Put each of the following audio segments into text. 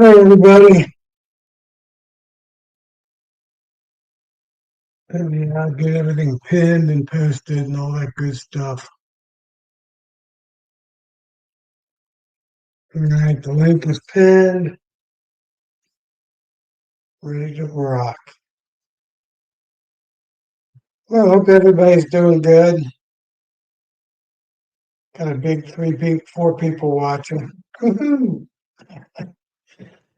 Hey everybody, I'll get everything pinned and posted and all that good stuff. All right, the link is pinned, ready to rock. Well, I hope everybody's doing good. Got a big four people watching. Woohoo!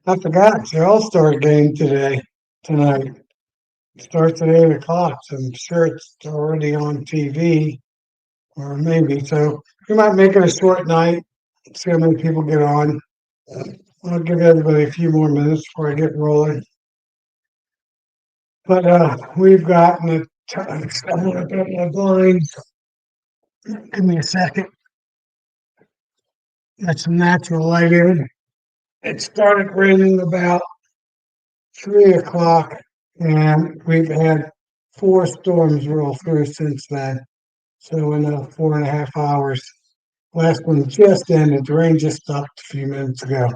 I forgot it's the All-Star game tonight. It starts at 8 o'clock, so I'm sure it's already on TV, or maybe. So we might make it a short night, see how many people get on. I'll give everybody a few more minutes before I get rolling. But we've gotten a ton. I'm gonna get my blinds. Give me a second. Got some natural light in. It started raining about 3 o'clock, and we've had four storms roll through since then. So in 4.5 hours. Last one just ended. The rain just stopped a few minutes ago.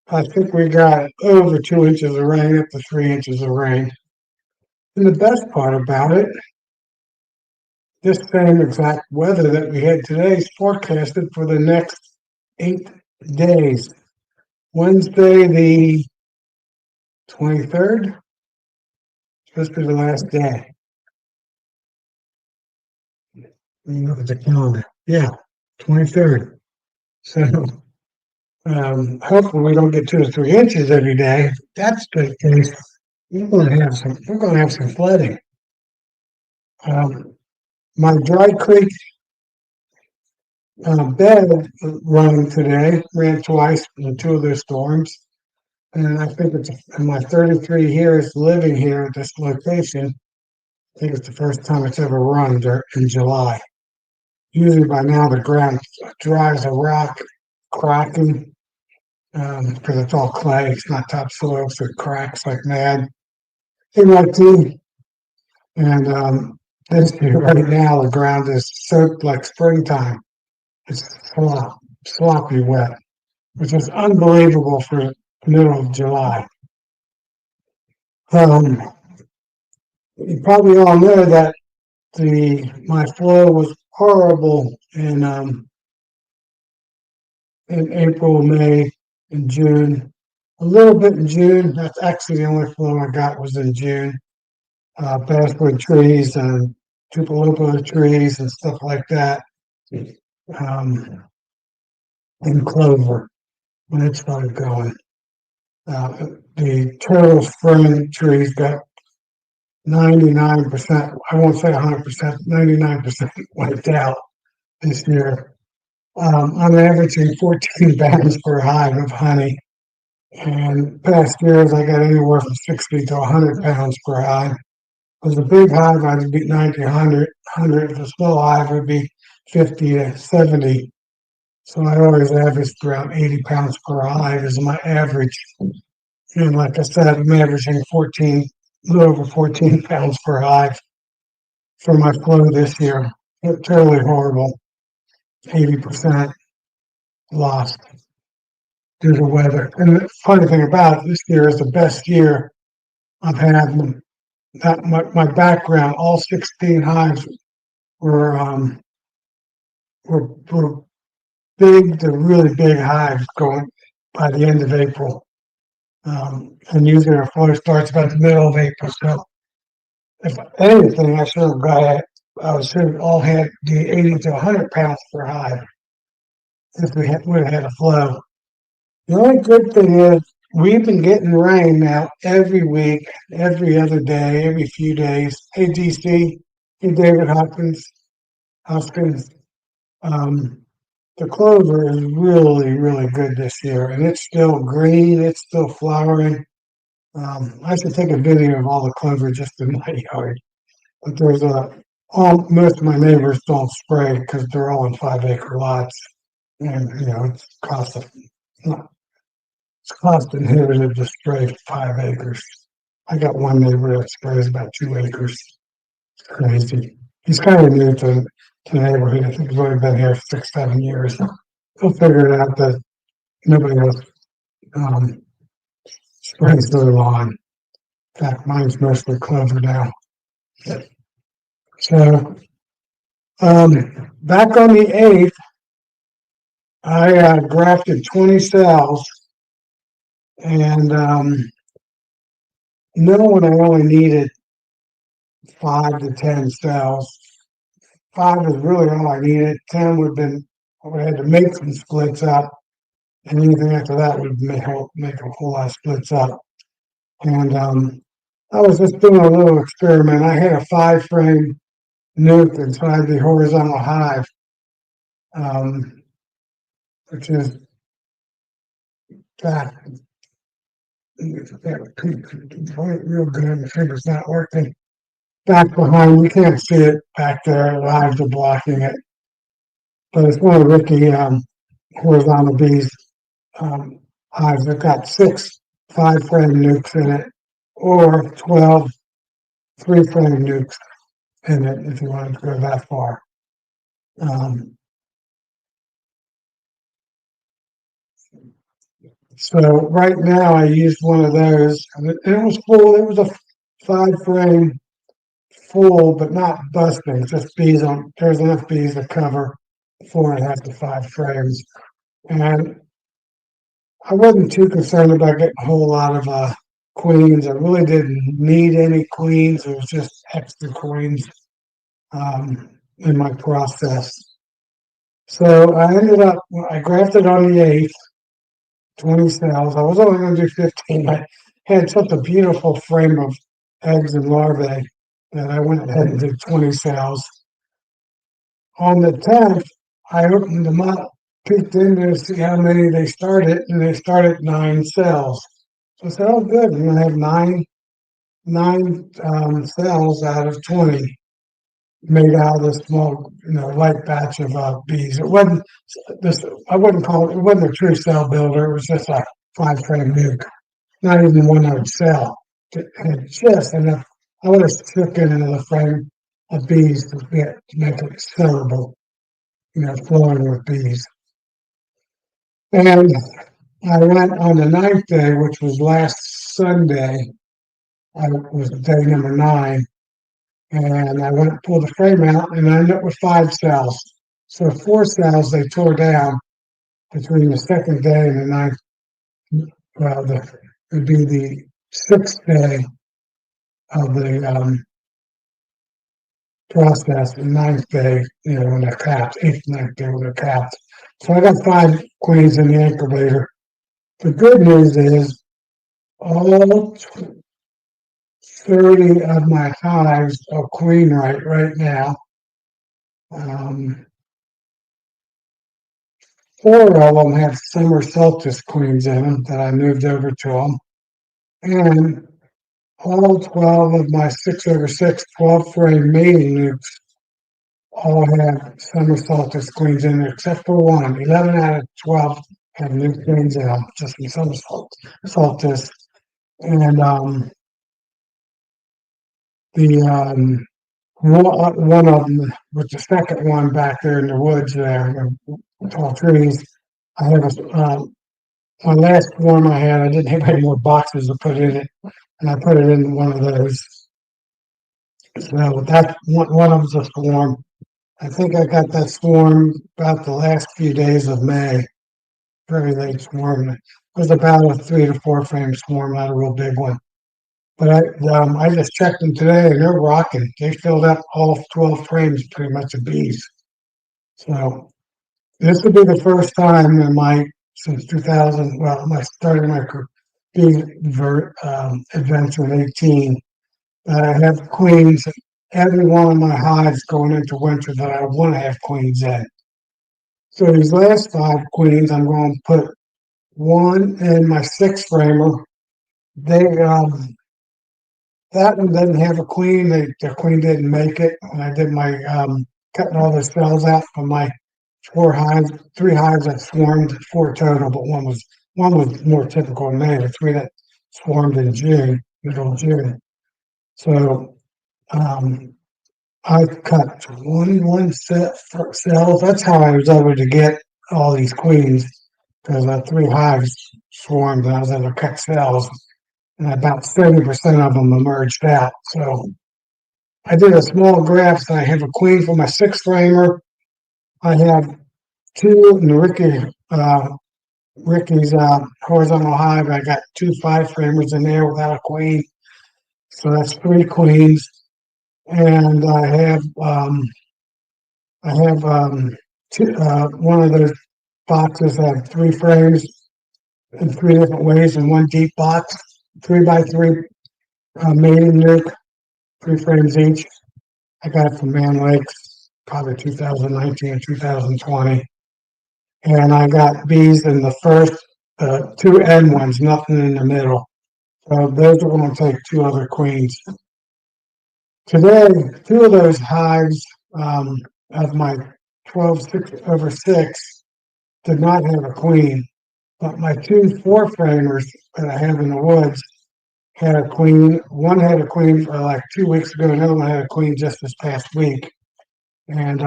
I think we got over 2 inches of rain, up to 3 inches of rain. And the best part about it, this same exact weather that we had today is forecasted for the next 8 days. Wednesday, the 23rd, supposed to be the last day. Look at the calendar. Yeah, 23rd. So hopefully we don't get 2 or 3 inches every day. If that's the case, we're gonna have some flooding. My dry creek bed running today ran twice in two of those storms. And I think it's in my 33 years living here at this location, I think it's the first time it's ever run in July. Usually by now the ground dry as a rock, cracking, because it's all clay, it's not topsoil, so it cracks like mad. MIT, and this year, right now, the ground is soaked like springtime. It's sloppy wet, which is unbelievable for the middle of July. Um, you probably all know that my flow was horrible in April, May, and June. A little bit in June. That's actually the only flow I got was in June. Basswood trees and tupelo trees and stuff like that. Um, and clover when it started going. The turtle fern trees got 99%, I won't say 100%, 99% wiped out this year. I'm averaging 14 pounds per hive of honey. And past years, I got anywhere from 60 to 100 pounds per hive. If it was a big hive, I'd be 90, 100. If it was a small hive, it would be 50 to 70. So I always averaged around 80 pounds per hive is my average. And like I said, I'm averaging a little over 14 pounds per hive for my flow this year. It's totally horrible. 80% lost due to weather. And the funny thing about it, this year is the best year I've had. My background, all 16 hives were were big to really big hives going by the end of April. And usually our flow starts about the middle of April. So if anything, I should have all had the 80 to 100 pounds per hive if would have had a flow. The only good thing is we've been getting rain now every week, every other day, every few days. Hey, DC, hey, David Hoskins. The clover is really, really good this year, and it's still green, it's still flowering. I should take a video of all the clover just in my yard, but most of my neighbors don't spray because they're all in 5 acre lots, and it's cost inhibitive to spray 5 acres. I got one neighbor that sprays about 2 acres. It's crazy. He's kind of new to the neighborhood. I think he's only been here 6, 7 years. He'll figure it out that nobody else um, sprays the lawn. In fact, mine's mostly clover now. So, back on the 8th, I grafted 20 cells, and knowing I only needed 5 to 10 cells, 5 was really all I needed. 10 would have been, I would have had to make some splits up, and anything after that would make a whole lot of splits up. And I was just doing a little experiment. I had a 5-frame nuke inside the horizontal hive, um, which is that. Real good. The finger's not working. Back behind, you can't see it back there. The hives are blocking it. But it's one of Ricky horizontal bees hives. They've got 6 5-frame nukes in it, or 12 3-frame nukes in it if you wanted to go that far. So right now I used one of those, and it was full. It was a 5-frame full, but not busting. Just bees on. There's enough bees to cover 4.5 to 5 frames, and I wasn't too concerned about getting a whole lot of queens. I really didn't need any queens. It was just extra queens in my process. So I ended up. I grafted on the 8th. 20 cells. I was only going to do 15, but had such a beautiful frame of eggs and larvae that I went ahead and did 20 cells. On the 10th, I opened them up, peeked in there to see how many they started, and they started 9 cells. So I said, oh, good, I'm going to have nine cells out of 20 made out of this small, light batch of bees. It wasn't this. I wouldn't call it. It wasn't a true cell builder. It was just a 5-frame nuke. Not even one I would sell. And just enough. I would have shook it into the frame of bees to make it sellable. Flowing with bees. And I went on the 9th day, which was last Sunday. I was day number 9. And I went and pulled the frame out, and I ended up with 5 cells. So 4 cells they tore down between the 2nd day and the 9th. Well, it would be the 6th day of the process, the 9th day, when they're capped, 8th, 9th day when they're capped. So I got 5 queens in the incubator. The good news is all 30 of my hives are queen right now. 4 of them have summer solstice queens in them that I moved over to them. And all 12 of my 6/6 12-frame mating nukes all have summer solstice queens in there, except for one. 11 out of 12 have new queens in them, just from summer solstice. And the one of them, with the second one back there in the woods there, the tall trees, I have my last swarm I had, I didn't have any more boxes to put in it, and I put it in one of those. So that one of them's a swarm. I think I got that swarm about the last few days of May. Very late swarm. It was about a 3 to 4 frame swarm, not a real big one. But I just checked them today, and they're rocking. They filled up all 12 frames pretty much of bees. So this would be the first time since 2000. Well, I started my bee adventure in 18. That I have queens in every one of my hives going into winter that I want to have queens in. So these last 5 queens, I'm going to put one in my 6-framer. That one doesn't have a queen. The queen didn't make it. And I did my cutting all the cells out from my 4 hives, 3 hives that swarmed, 4 total, but one was more typical in May. The 3 that swarmed in June, middle of June. So I cut 21 cells. That's how I was able to get all these queens, because 3 hives swarmed and I was able to cut cells, and about 70% of them emerged out. So I did a small graft. I have a queen for my 6 framer. I have 2 in the Ricky's horizontal hive. I got 2 5 framers in there without a queen. So that's 3 queens. And I have one of those boxes have 3 frames in 3 different ways in one deep box, 3 by 3 mating nuke, 3 frames each. I got it from Man Lakes, probably 2019 or 2020. And I got bees in the first 2 end ones, nothing in the middle. So those are going to take 2 other queens. Today, 2 of those hives of my 12/6/6 did not have a queen, but my 2 4 framers that I have in the woods had a queen. One had a queen for like 2 weeks ago. Another one had a queen just this past week. And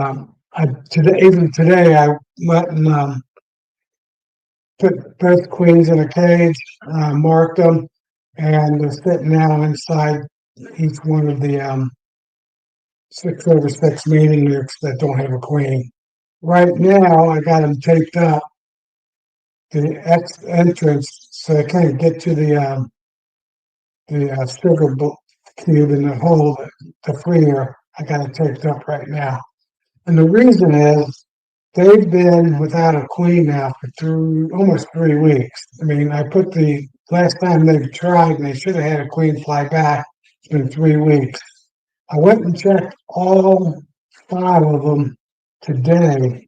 even today, I went and put both queens in a cage, marked them, and they're sitting now inside each one of the 6/6 mating nukes that don't have a queen. Right now, I got them taped up, the entrance, so they can't get to the sugar cube in the hole, the freezer. I got it taped up right now. And the reason is they've been without a queen now for almost 3 weeks. I mean, I put the last time they've tried and they should have had a queen fly back. It's been 3 weeks. I went and checked all 5 of them today,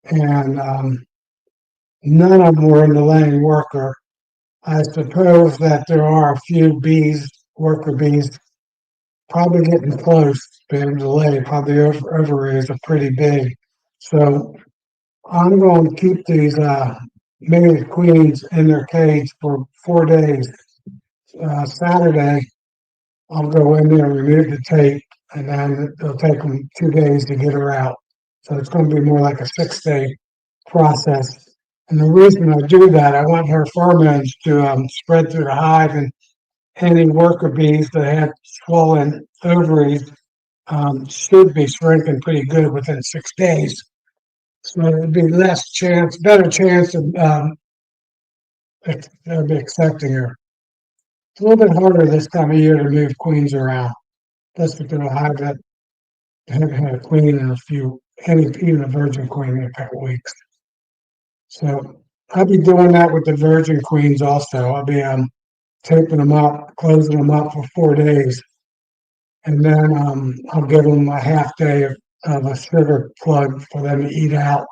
and none of them were in the laying worker. I suppose that there are a few bees, worker bees, probably getting close, being delayed. Probably ovaries are pretty big. So I'm going to keep these mated queens in their cage for 4 days. Saturday, I'll go in there and remove the tape, and then it'll take them 2 days to get her out. So it's going to be more like a 6-day process. And the reason I do that, I want her pheromones to spread through the hive, and any worker bees that have swollen ovaries should be shrinking pretty good within 6 days. So there'd be better chance of be accepting her. It's a little bit harder this time of year to move queens around. That's if it'll hive that haven't had a queen in even a virgin queen in a couple weeks. So I'll be doing that with the virgin queens also. I'll be taping them up, closing them up for 4 days, and then I'll give them a half day of a sugar plug for them to eat out,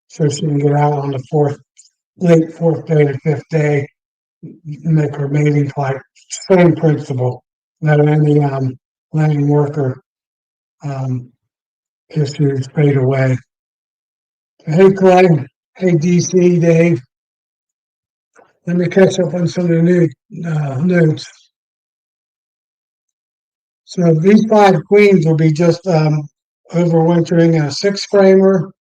so she can get out on the late 4th day to 5th day, make her mating flight. Same principle. Let any laying worker issues fade away. Hey Clay, hey DC, Dave. Let me catch up on some of the new notes. So these 5 queens will be just overwintering in a 6 framer.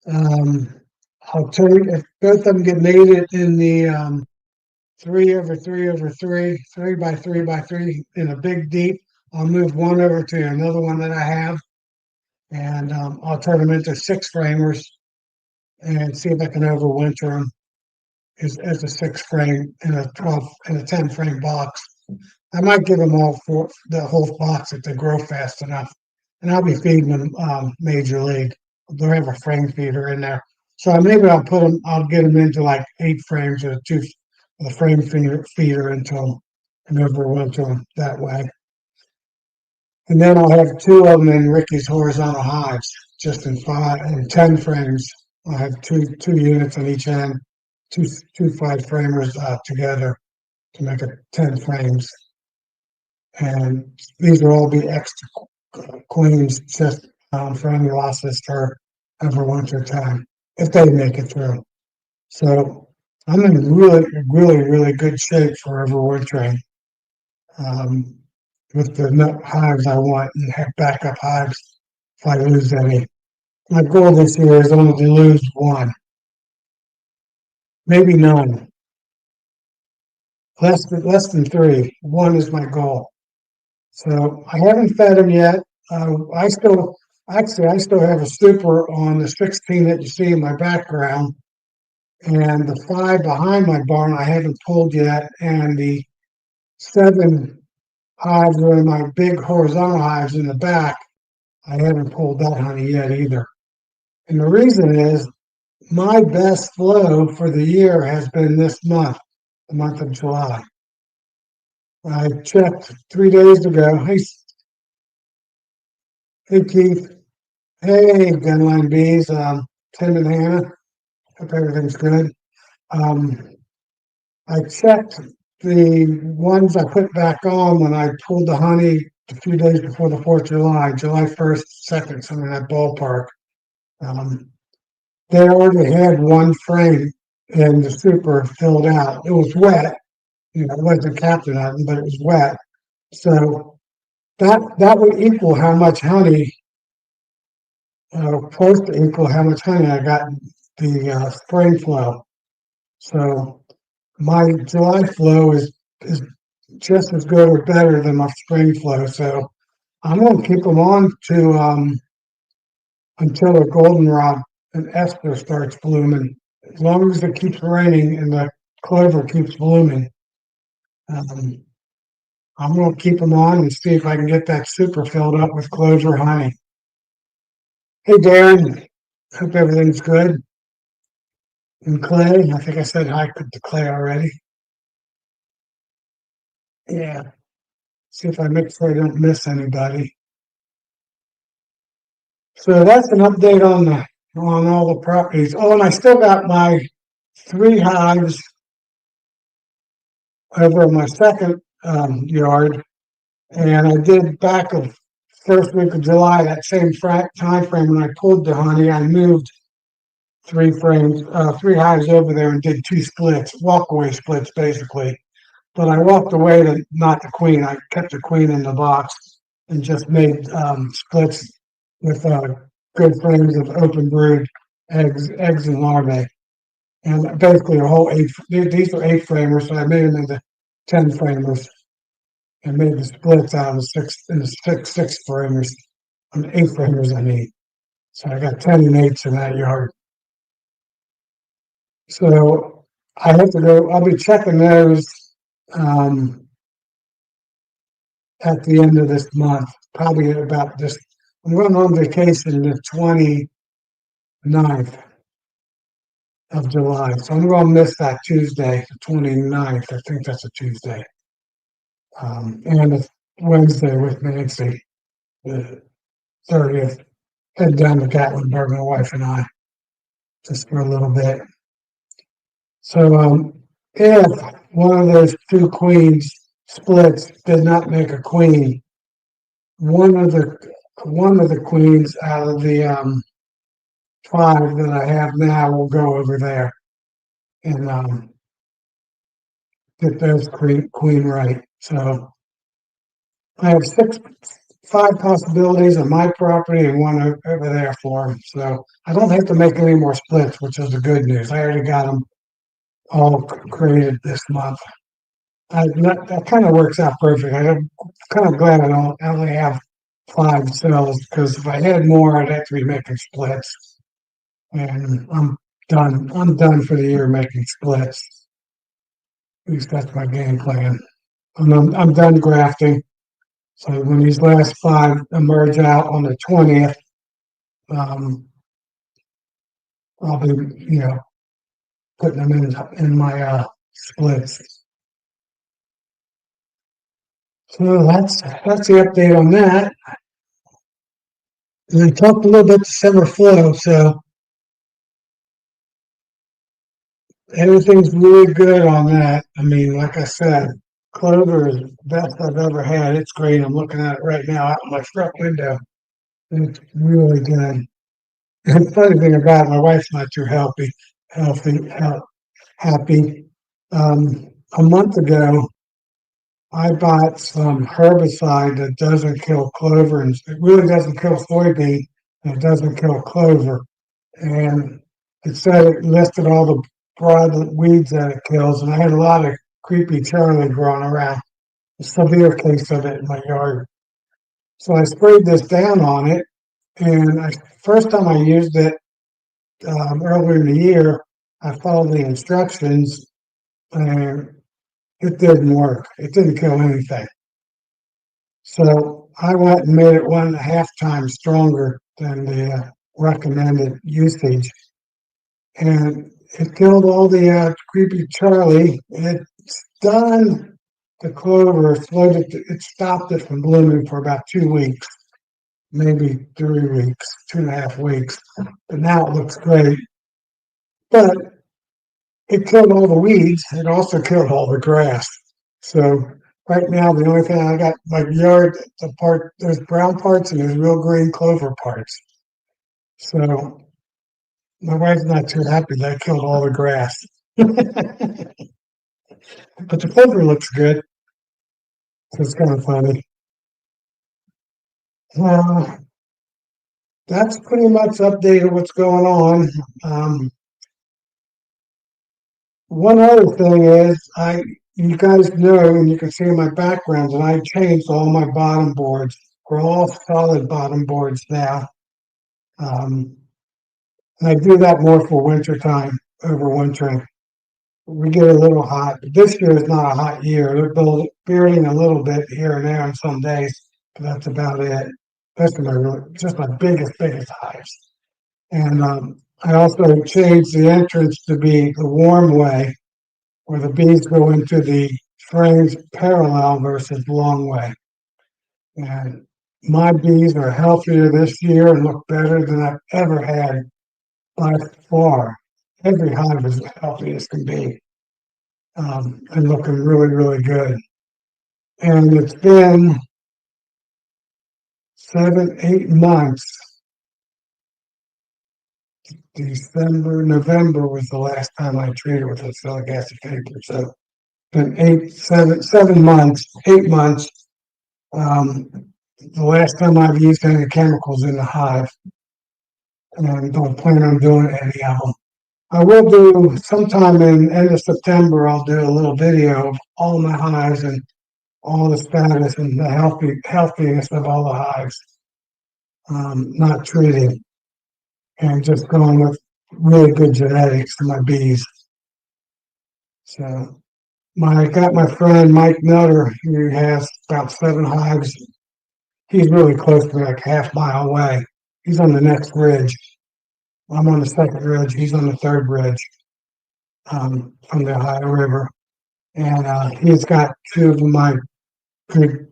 I'll tell you, if both of them get mated in the 3/3/3, 3 by 3 by 3 in a big deep, I'll move one over to another one that I have, and I'll turn them into 6 framers and see if I can overwinter them as a 6 frame in a 10 frame box. I might give them all for the whole box if they grow fast enough, and I'll be feeding them Major League. They'll have a frame feeder in there, so maybe I'll get them into like 8 frames or the frame feeder into them and overwinter them that way. And then I'll have 2 of them in Ricky's horizontal hives, just in 5 and 10 frames. I'll have two units on each end, two 5 framers together to make it 10 frames. And these will all be extra queens just for any losses for overwinter time, if they make it through. So I'm in really, really, really good shape for overwintering. With the hives I want and have backup hives if I lose any. My goal this year is only to lose 1. maybe none, less than 3. 1 is my goal. So I haven't fed them yet. I still, actually, I still have a super on the 16 that you see in my background, and the 5 behind my barn I haven't pulled yet, and the 7 hives are in my big horizontal hives in the back. I haven't pulled that honey yet either. And the reason is my best flow for the year has been this month, the month of July. I checked 3 days ago. Hey Keith. Hey, Gunline Bees. Tim and Hannah. Hope everything's good. Um, I checked the ones I put back on when I pulled the honey a few days before the 4th of July, July 1st, 2nd, something in that ballpark. Um, they already had 1 frame and the super filled out. It was wet, it wasn't capped or nothing, but it was wet. So that would equal how much honey, close to equal how much honey I got in the spring flow. So my July flow is just as good or better than my spring flow. So I'm going to keep them on to until the goldenrod and Esther starts blooming. As long as it keeps raining and the clover keeps blooming, um, I'm going to keep them on and see if I can get that super filled up with clover honey. Hey, Darren. Hope everything's good. And Clay, I think I said hi to Clay already. Yeah. See if I make sure I don't miss anybody. So that's an update on all the properties. Oh, and I still got my 3 hives over my second yard, and I did back of first week of July, that same time frame when I pulled the honey, I moved 3 hives over there and did 2 splits, walkaway splits basically. But I walked away to not the queen. I kept the queen in the box and just made splits with good frames of open brood eggs and larvae. And basically a whole 8, these were 8 framers, so I made them into 10 framers and made the splits out of 6 framers, 8 framers I need. So I got 10 and 8s in that yard. So I have to go, I'll be checking those um, at the end of this month, probably about this. I'm going on vacation the 29th of July. So I'm going to miss that Tuesday, the 29th. I think that's a Tuesday. And it's Wednesday with Nancy, the 30th. Head down to Gatlinburg, my wife and I, just for a little bit. So if one of those 2 queens splits did not make a queen, one of the queens out of the 5 that I have now will go over there and get those queen right. So I have 5 possibilities on my property and 1 over there for them. So I don't have to make any more splits, which is the good news. I already got them all created this month. That kind of works out perfect. I'm kind of glad I only have 5 cells, because if I had more, I'd have to be making splits. And I'm done. I'm done for the year making splits. At least that's my game plan. I'm done grafting. So when these last 5 emerge out on the 20th, I'll be, putting them in my splits. So that's the update on that. And I talked a little bit to summer flow, so everything's really good on that. I mean, like I said, clover is the best I've ever had. It's great. I'm looking at it right now out my front window. It's really good. And the funny thing about it, my wife's not too happy. A month ago, I bought some herbicide that doesn't kill clover, and it really doesn't kill soybean, and it doesn't kill clover. And it said it listed all the broad weeds that it kills, and I had a lot of creepy Charlie growing around. A severe case of it in my yard. So I sprayed this down on it, and first time I used it earlier in the year, I followed the instructions, and it didn't work. It didn't kill anything. So I went and made it 1.5 times stronger than the recommended usage, and it killed all the creepy Charlie. It's done the clover, slowed it. It stopped it from blooming for about 2 weeks, maybe 3 weeks, 2.5 weeks. But now it looks great. But it killed all the weeds. It also killed all the grass. So right now, the only thing I got my yard, there's brown parts and there's real green clover parts. So my wife's not too happy that I killed all the grass. But the clover looks good. So it's kind of funny. Uh, that's pretty much updated what's going on. One other thing is, you guys know, and you can see in my background, that I changed all my bottom boards. We're all solid bottom boards now. And I do that more for winter time, overwintering. We get a little hot. This year is not a hot year. They're bearding a little bit here and there on some days, but that's about it. That's just my biggest hives. And I also changed the entrance to be the warm way, where the bees go into the frames parallel versus long way. And my bees are healthier this year and look better than I've ever had by far. Every hive is healthy as can be, and looking really, really good. And it's been 7, 8 months. December, November was the last time I treated with acylic acid paper. So been 7 months, 8 months. The last time I've used any chemicals in the hive, and I don't plan on doing any of them. I will do sometime in end of September. I'll do a little video of all my hives and all the status and the healthiness of all the hives. Not treating, and just going with really good genetics for my bees. So I got my friend Mike Nutter, who has about 7 hives. He's really close to me, like half-mile away. He's on the next ridge. I'm on the second ridge. He's on the third ridge, from the Ohio River. And he's got 2 of my good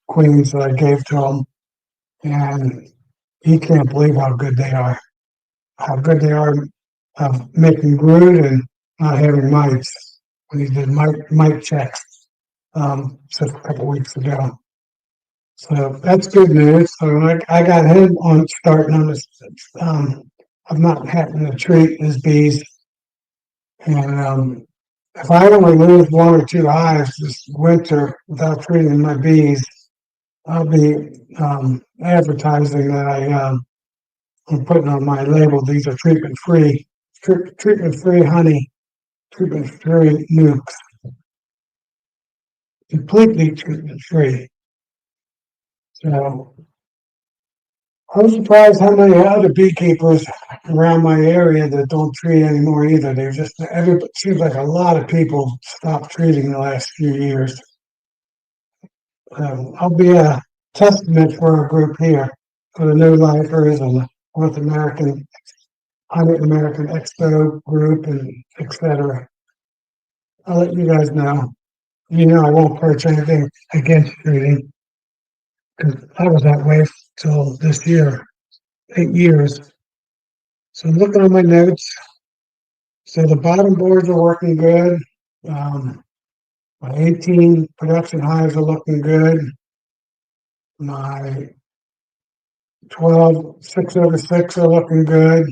queens that I gave to him. And he can't believe how good they are. How good they are of making brood and not having mites. When he did mite checks just a couple weeks ago. So that's good news. So I got him on starting on this. I'm not having to treat his bees. And if I only lose 1 or 2 hives this winter without treating my bees, I'll be advertising that I'm putting on my label. These are treatment-free honey, treatment-free nukes, completely treatment-free. So I was surprised how many other beekeepers around my area that don't treat anymore either. They're just seems like a lot of people stopped treating the last few years. I'll be a testament for our group here, for the New Lifers and the North American Expo group, and etc. I'll let you guys know. You know, I won't purchase anything against treating, because I was that way till this year, 8 years. So I'm looking at my notes. So the bottom boards are working good. My 18 production hives are looking good. My 12 6/6 are looking good.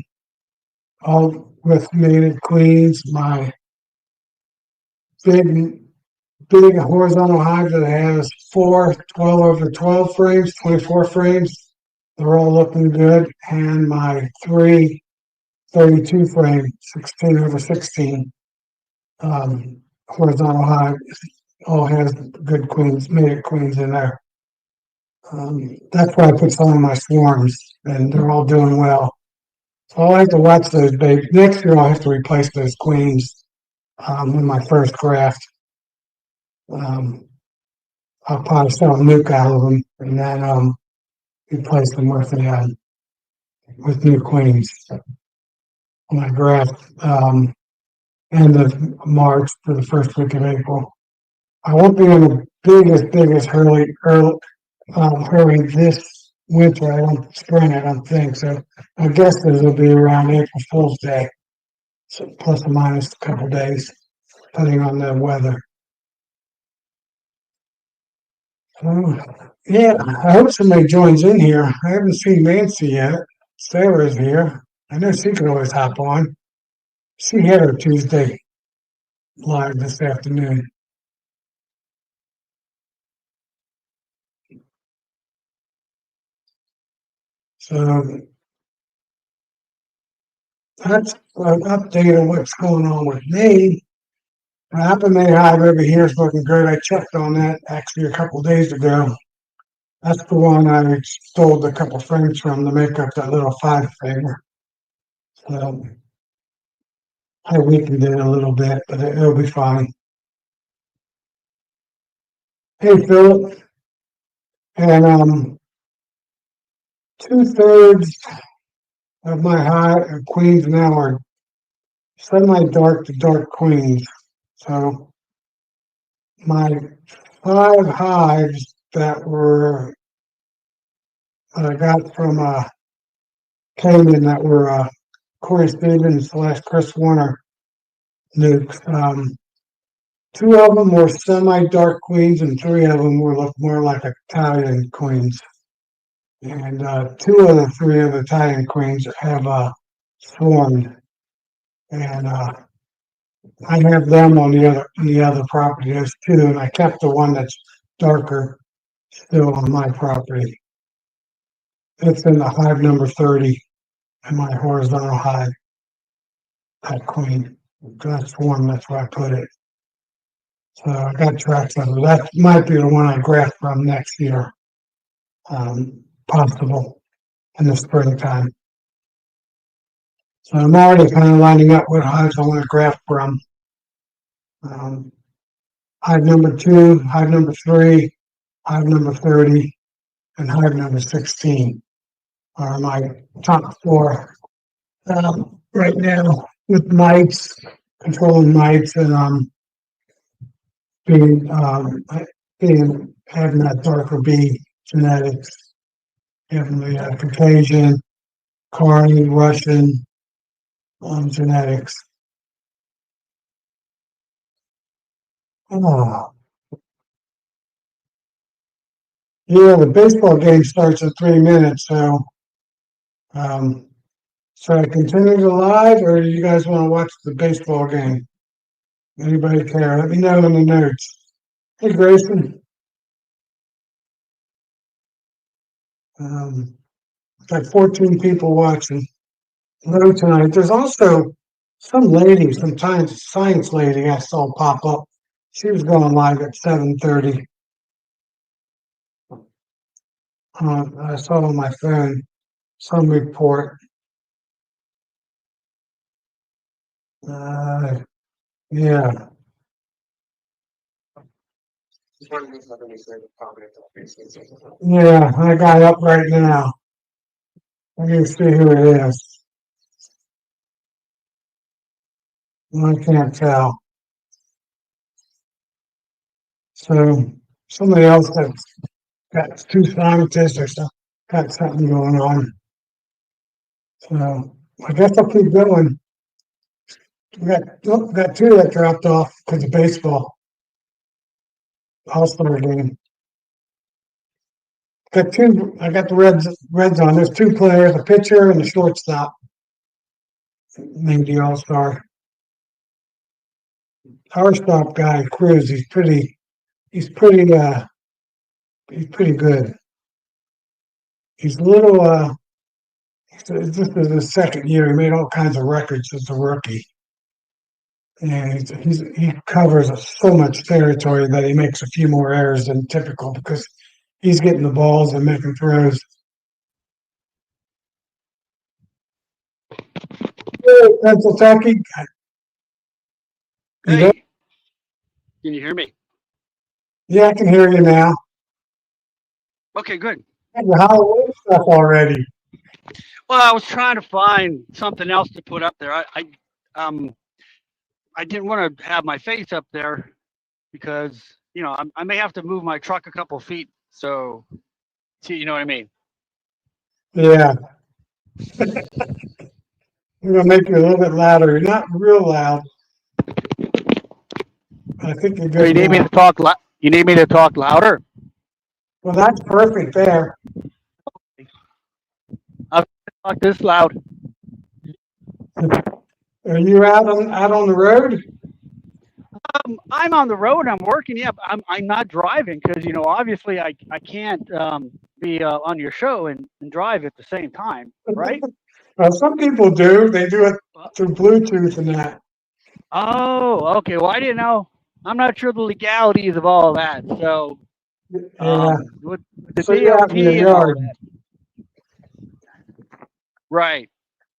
All with mated queens. My big horizontal hive that has 4 12/12 frames, 24 frames. They're all looking good. And my 3 32 frame, 16 over 16, horizontal hive. All has good queens, mated queens in there. That's why I put some of my swarms, and they're all doing well. So I like to watch those babies. Next year I'll have to replace those queens with my first graft. Um, I'll probably sell a nuke out of them and then replace them with new queens when I graft end of March to the first week of April. I won't be in the biggest hurry this winter. I don't spring. I don't think so. I guess it'll be around April Fool's Day, so plus or minus a couple days, depending on the weather. So, yeah, I hope somebody joins in here. I haven't seen Nancy yet. Sarah's here. I know she could always hop on. She had her Tuesday live this afternoon. So that's an update on what's going on with me. The Apairy hive over here is looking good. I checked on that actually a couple days ago. That's the one I stole a couple frames from to make up that little 5-framer. So I weakened it a little bit, but it'll be fine. Hey, Philip, and 2/3 of my hive queens now are semi-dark to dark queens. So my 5 hives that I got from Cayman that were Corey Stevens / Chris Warner nukes. 2 of them were semi-dark queens, and 3 of them were look more like Italian queens. And 2 of the 3 of the Italian queens have swarmed, and I have them on the other property. There's 2, and I kept the one that's darker still on my property. It's in the hive number 30 in my horizontal hive. That queen, that swarm. That's where I put it. So I got tracks of it. That might be the one I graft from next year. Possible in the springtime. So I'm already kind of lining up what hives I want to graft from. Hive number 2, hive number 3, hive number 30, and hive number 16 are my top 4 right now with mites, controlling mites, and being having that darker bee genetics, having the Caucasian, Carney, Russian genetics. Oh, yeah, the baseball game starts in 3 minutes, so should I continue the live, or do you guys want to watch the baseball game? Anybody care? Let me know in the notes. Hey, Grayson. Got 14 people watching. Hello tonight. There's also some lady, some science lady I saw pop up. She was going live at 7:30. I saw on my phone some report. Yeah. Yeah, I got up right now. I can see who it is. I can't tell. So somebody else that's got 2 scientists or something got something going on. So I guess I'll keep going. We got 2 that dropped off because of baseball. All-Star game. Got 2. I got the Reds on. There's 2 players, a pitcher and a shortstop. Maybe All-Star. Our stop guy, Cruz. He's pretty good. He's a little So this is his second year. He made all kinds of records as a rookie. And he covers so much territory that he makes a few more errors than typical because he's getting the balls and making throws. Hey, Pennsylvania, you there? Hey, can you hear me? Yeah, I can hear you now. Okay, good. Had the Halloween stuff already. Well, I was trying to find something else to put up there. Um, I didn't want to have my face up there because I may have to move my truck a couple feet. So, see, you know what I mean? Yeah, I'm gonna make you a little bit louder. You're not real loud. I think you're So good you need me now. to talk? You need me to talk louder? Well, that's perfect there. I'll talk this loud. Are you out on the road? I'm on the road. I'm working. Yeah, but I'm not driving because obviously I can't be on your show and drive at the same time, right? Some people do. They do it Uh, through Bluetooth and that. Oh, okay. Well, I didn't know. I'm not sure the legalities of all that. So, Yeah. with the So you're out in your DOT and all yard. that. Right.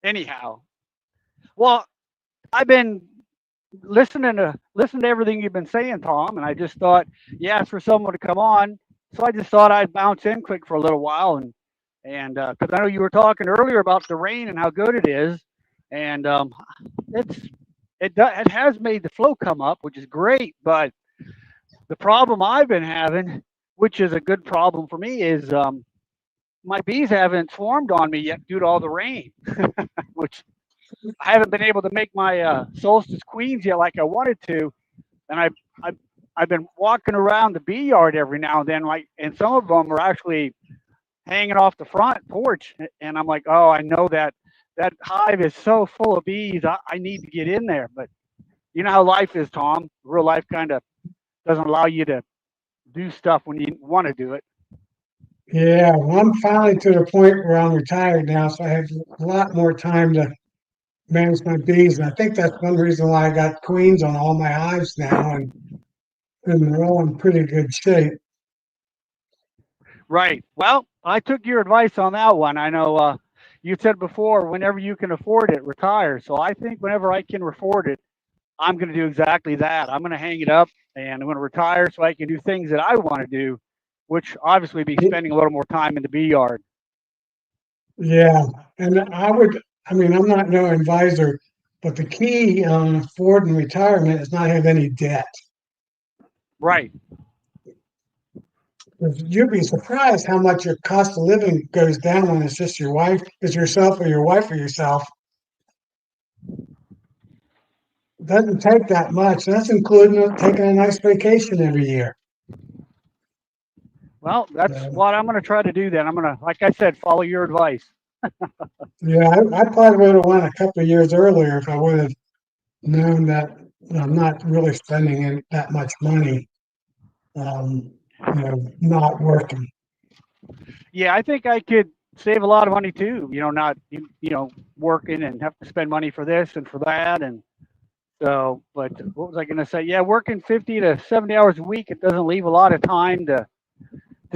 Anyhow, well, I've been listening to everything you've been saying, Tom, and I just thought you asked for someone to come on, so I just thought I'd bounce in quick for a little while and because I know you were talking earlier about the rain and how good it is, and it's it has made the flow come up, which is great, but the problem I've been having, which is a good problem for me, is my bees haven't swarmed on me yet due to all the rain, which I haven't been able to make my solstice queens yet like I wanted to, and I I've been walking around the bee yard every now and then, like, and some of them are actually hanging off the front porch, and I'm like, oh, I know that hive is so full of bees. I need to get in there, but you know how life is, Tom. Real life kind of doesn't allow you to do stuff when you want to do it. Yeah. Well, I'm finally to the point where I'm retired now, so I have a lot more time to manage my bees. And I think that's one reason why I got queens on all my hives now, and they're all in pretty good shape. Right. Well, I took your advice on that one. I know you said before, whenever you can afford it, retire. So I think whenever I can afford it, I'm going to do exactly that. I'm going to hang it up and I'm going to retire so I can do things that I want to do, which obviously be spending a little more time in the bee yard. Yeah. And I mean, I'm not no advisor, but the key on affording retirement is not have any debt. Right. 'Cause you'd be surprised how much your cost of living goes down when it's just your wife, it's yourself or your wife or yourself. It doesn't take that much. That's including taking a nice vacation every year. Well, that's So, what I'm going to try to do then. I'm going to, like I said, follow your advice. yeah, I probably would have went a couple of years earlier if I would have known that I'm not really spending that much money, um, not working. Yeah, I think I could save a lot of money too. Not working and have to spend money for this and for that, and so. But what was I going to say? Yeah, working 50 to 70 hours a week, it doesn't leave a lot of time to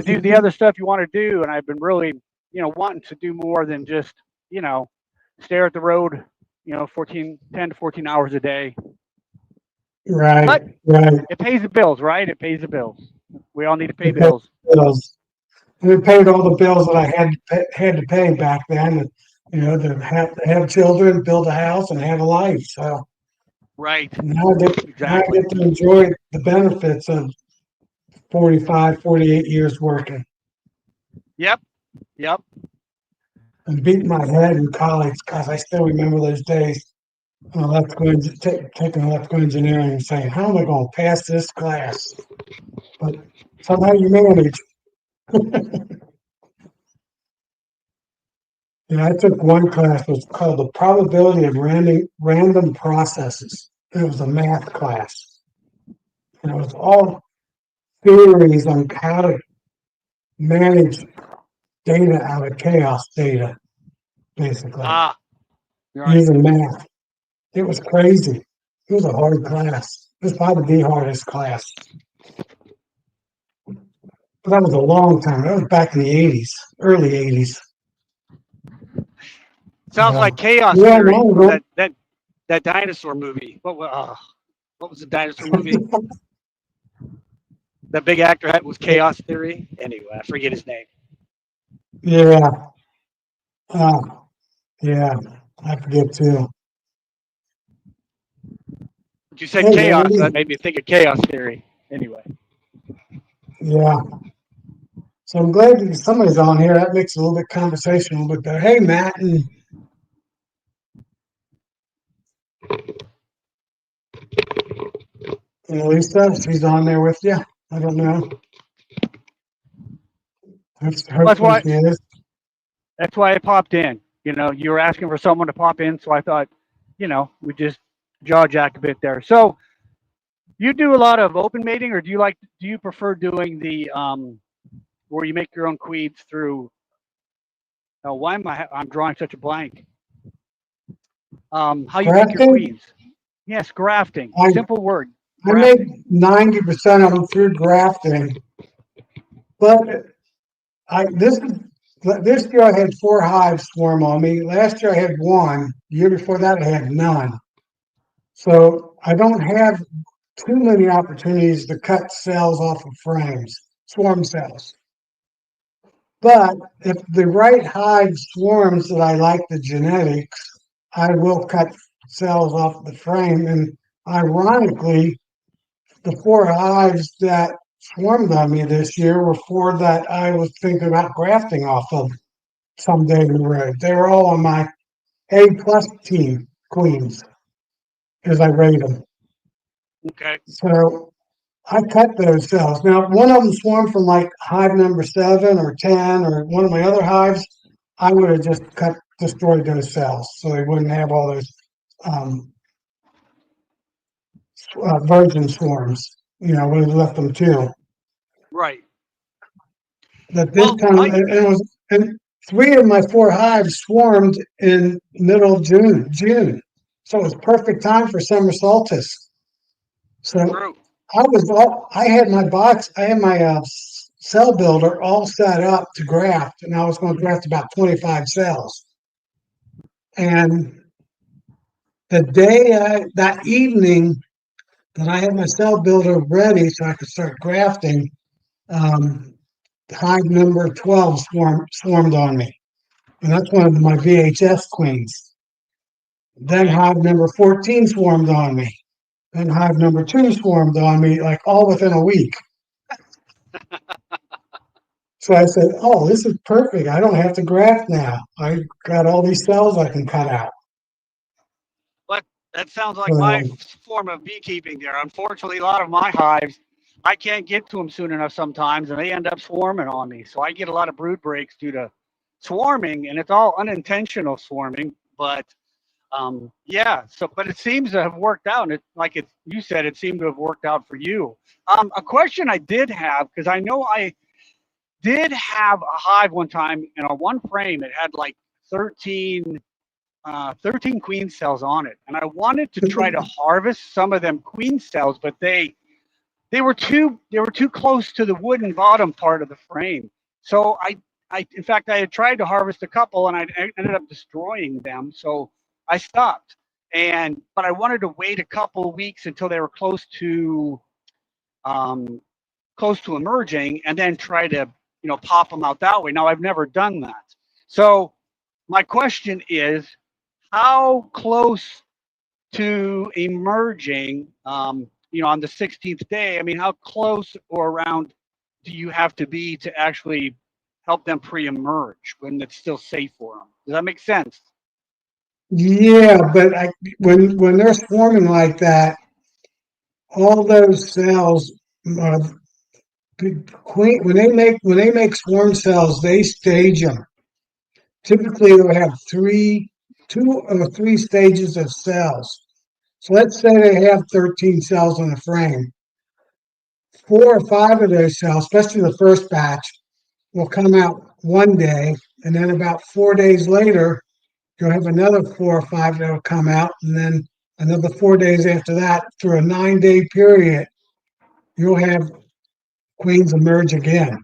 do the other stuff you want to do. And I've been really wanting to do more than just you know stare at the road 10 to 14 hours a day. Right, But right. it pays the bills, right? It pays the bills. We all need to pay We paid bills. bills. We paid all the bills that I had to pay back then. And, to have children, build a house, and have a life. So Right. now I get Exactly. to enjoy the benefits of 45, 48 years working Yep. Yep. and beating my head in college because I still remember those days. Taking electrical engineering and saying, "How am I going to pass this class?" But somehow you manage. I took one class that was called the probability of random processes. It was a math class, and it was all theories on how to manage data out of chaos data. basically, Ah, right. using math. It was crazy. It was a hard class. It was probably the hardest class. But that was a long time. That was back in the 80s, early 80s. Sounds like chaos Yeah, theory from no, that dinosaur movie. What was the dinosaur movie? The big actor had was Chaos Theory. Anyway, I forget his name. yeah, uh, yeah, I forget too. But you said Hey, chaos, so that Randy, made me think of Chaos Theory. Anyway, yeah. So I'm glad that somebody's on here. That makes a little bit conversation a little bit better. Hey, Matt and Lisa, if she's on there with you. I don't know. well, that's Hopefully why she is. I popped in. You were asking for someone to pop in, so I thought, we just jaw jack a bit there. So you do a lot of open mating, or do you prefer doing the where you make your own queens through? Why am I'm drawing such a blank? How you make your Grafting, queens? Yes, grafting. I, Simple word, I make grafting. 90% of them through grafting, but I this year I had 4 hives swarm on me. Last year I had one. The year before that I had none. So I don't have too many opportunities to cut cells off of frames, swarm cells. But if the right hive swarms that I like the genetics, I will cut cells off the frame. And ironically, the 4 hives that swarmed on me this year were 4 that I was thinking about grafting off of someday in the road. They were all on my A plus team queens as I rate them. Okay. So I cut those cells. Now, one of them swarmed from like hive number 7 or 10 or one of my other hives. I would have just destroyed those cells so they wouldn't have all those um, virgin swarms. Would have left them too. Right. But this Well, time, and 3 of my 4 hives swarmed in middle of June. So it was perfect time for summer solstice. So true. I had my box, I had my cell builder all set up to graft, and I was going to graft about 25 cells. And that evening that I had my cell builder ready so I could start grafting, um, hive number 12 swarmed on me. And that's one of my VHS queens. Then Okay. hive number 14 swarmed on me. Then hive number 2 swarmed on me, like all within a week. So I said, oh, this is perfect. I don't have to graft now. I got all these cells I can cut out. But that sounds like my So, form of beekeeping there. Unfortunately, a lot of my hives, I can't get to them soon enough sometimes, and they end up swarming on me. So I get a lot of brood breaks due to swarming, and it's all unintentional swarming. But yeah, but it seems to have worked out. And you said, it seemed to have worked out for you. A question I did have, because I know I did have a hive one time in a one frame. It had like 13 queen cells on it, and I wanted to try to harvest some of them queen cells, but they were too close to the wooden bottom part of the frame. So I in fact I had tried to harvest a couple, and I ended up destroying them. So I stopped, but I wanted to wait a couple of weeks until they were um, close to emerging, and then try to pop them out that way. Now I've never done that. So my question is, how close to emerging, on the 16th day? I mean, how close or around do you have to be to actually help them pre-emerge when it's still safe for them? Does that make sense? yeah, but when they're swarming like that, all those cells, uh, when they make swarm cells, they stage them. Typically, they'll have 2 or 3 stages of cells. So let's say they have 13 cells in a frame. 4 or 5 of those cells, especially the first batch, will come out one day, and then about 4 days later, you'll have another 4 or 5 that'll come out, and then another 4 days after that, through a 9 day period, you'll have queens emerge again.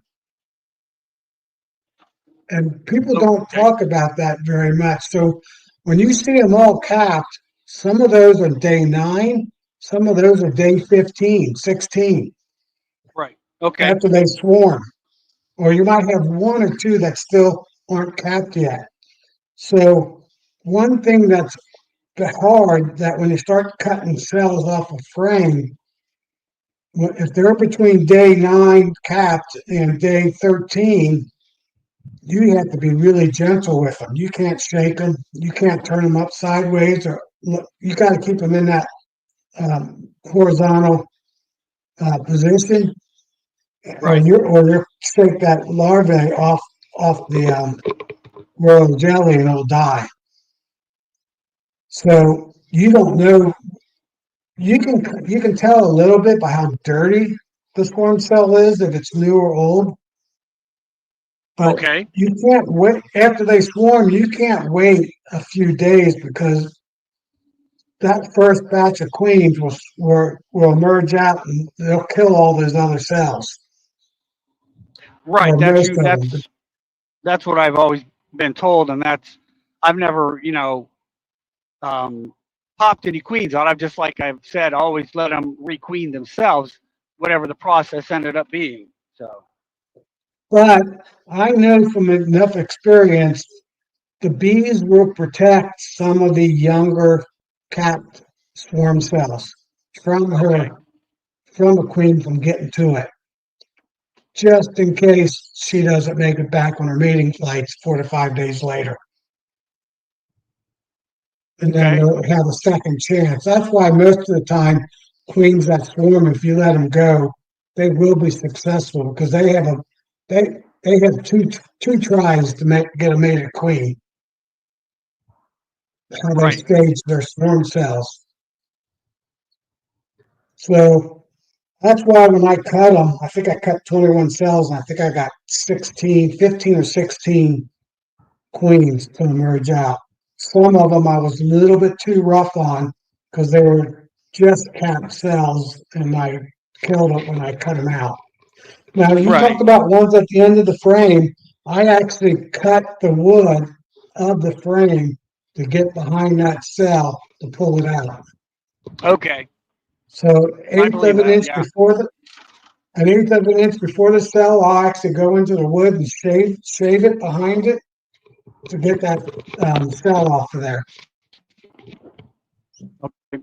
And people don't talk about that very much. So when you see them all capped, some of those are day 9, some of those are day 15, 16 Right. Okay. after they swarm. Or you might have 1 or 2 that still aren't capped yet. So one thing that's hard, that when you start cutting cells off a frame, if they're between day 9 capped and day 13, you have to be really gentle with them. You can't shake them. You can't turn them up sideways, or you got to keep them in that horizontal position, Right. or you shake that larvae off the royal jelly and it'll die. So you don't know. You can tell a little bit by how dirty the swarm cell is, if it's new or old. But Okay. you can't wait after they swarm. You can't wait a few days, because that first batch of queens will emerge out and they'll kill all those other cells, Right. or That's most you. of them. That's what I've always been told, and I've never, um, popped any queens out. I've just, like I've said, always let them requeen themselves, whatever the process ended up being. So But I know from enough experience, the bees will protect some of the younger capped swarm cells from okay. a queen from getting to it, just in case she doesn't make it back on her mating flights 4 to 5 days later. And then Okay. they'll have a second chance. That's why most of the time, queens that swarm, if you let them go, they will be successful, because they have two tries to get a mated queen. How they Right. stage their swarm cells. So that's why when I cut them, I think I cut 21 cells, and I think I got 15 or 16 queens to emerge out. Some of them I was a little bit too rough on, because they were just capped cells, and I killed it when I cut them out. Now, you talked Right. about ones at the end of the frame. I actually cut the wood of the frame to get behind that cell to pull it out. Okay. So I believe that. Yeah. an eighth of an inch before the cell, I'll actually go into the wood and shave it behind it to get that cell off of there.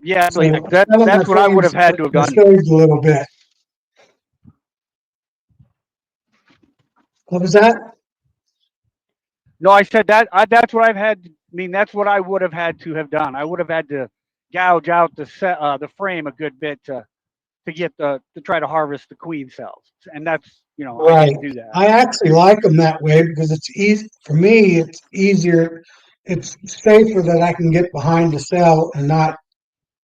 Yeah. I believe So that. That some of my that's what I would frames have had to have are done. shaved a little bit. What was that? No, I said that. That's what I've had. I mean, that's what I would have had to have done. I would have had to gouge out the frame a good bit to get to try to harvest the queen cells, and that's I Right. didn't do that. I actually like them that way, because it's easy for me. It's easier. It's safer that I can get behind the cell and not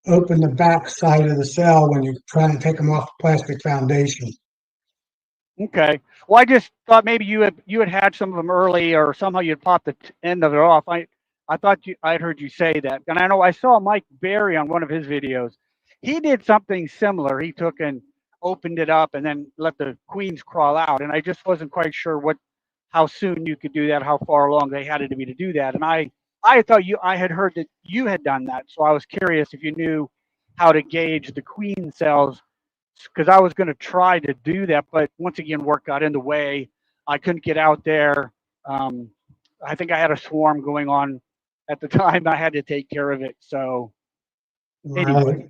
open the back side of the cell when you're trying to take them off the plastic foundation. Okay. Well, I just thought maybe you had some of them early, or somehow you'd pop the end of it off. I thought I'd heard you say that, and I know I saw Mike Berry on one of his videos. He did something similar. He took and opened it up and then let the queens crawl out, and I just wasn't quite sure how soon you could do that, how far along they had to be to do that, and I thought I had heard that you had done that, so I was curious if you knew how to gauge the queen cells, because I was going to try to do that, but once again, work got in the way. I couldn't get out there. Um, I think I had a swarm going on at the time. I had to take care of it. So anyway, Right.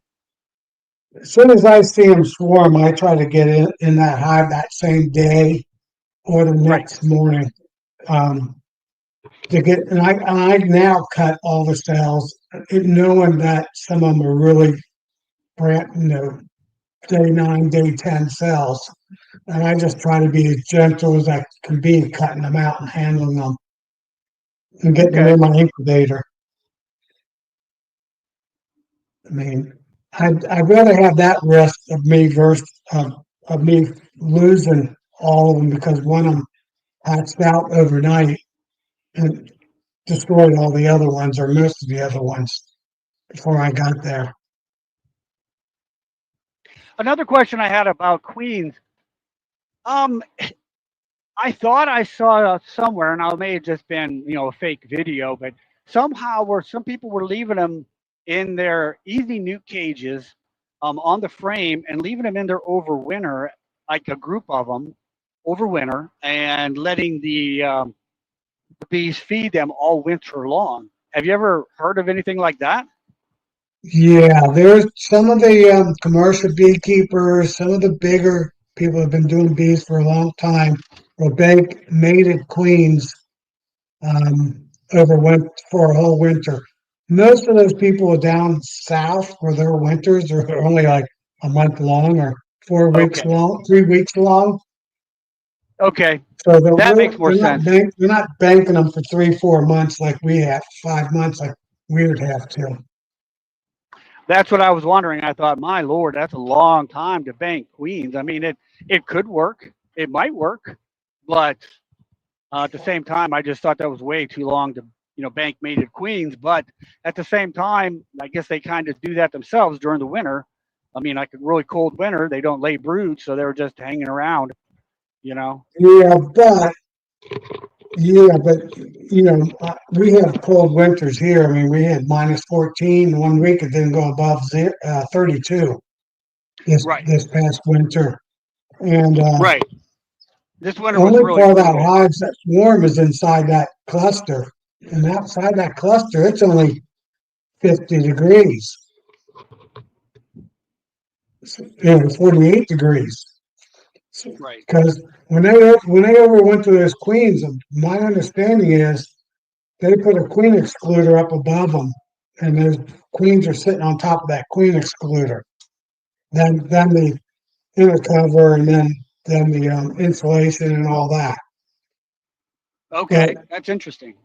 As soon as I see them swarm, I try to get in that hive that same day or the right. next morning. Um, and I now cut all the cells, knowing that some of them are really day 9, day 10 cells. And I just try to be as gentle as I can be, cutting them out and handling them and getting them Okay. in my incubator. I mean, I'd rather have that risk of me versus of me losing all of them, because one of them hatched out overnight, and destroyed all the other ones or most of the other ones before I got there. Another question I had about queens. Um, I thought I saw somewhere, and I may have just been, a fake video, but somehow where some people were leaving them in their easy newt cages, on the frame and leaving them in there over winter, like a group of them over winter, and letting the bees feed them all winter long. Have you ever heard of anything like that? Yeah, there's some of the commercial beekeepers, some of the bigger people have been doing bees for a long time will bake mated queens over for a whole winter. Most of those people are down south where their winters are only like a month long or 4 weeks Okay. long, 3 weeks long. Okay. So That makes more sense. they're not banking them for 3, 4 months like we have, 5 months like we would have to. That's what I was wondering. I thought, my lord, that's a long time to bank queens. I mean, it could work. It might work, but at the same time, I just thought that was way too long to bank mated queens. But at the same time, I guess they kind of do that themselves during the winter. I mean, like a really cold winter, they don't lay brood, so they're just hanging around. You know. Yeah, but we have cold winters here. I mean, we had minus 14 one week. It didn't go above 32 Right. this past winter. And Right. This winter the was only really part of that brutal. hive that's warm is inside that cluster. And outside that cluster, it's only 50 degrees, 48 degrees. Right. Because when they overwinter those queens, my understanding is they put a queen excluder up above them, and those queens are sitting on top of that queen excluder. Then the inner cover, and then the insulation and all that. But Okay, that's interesting.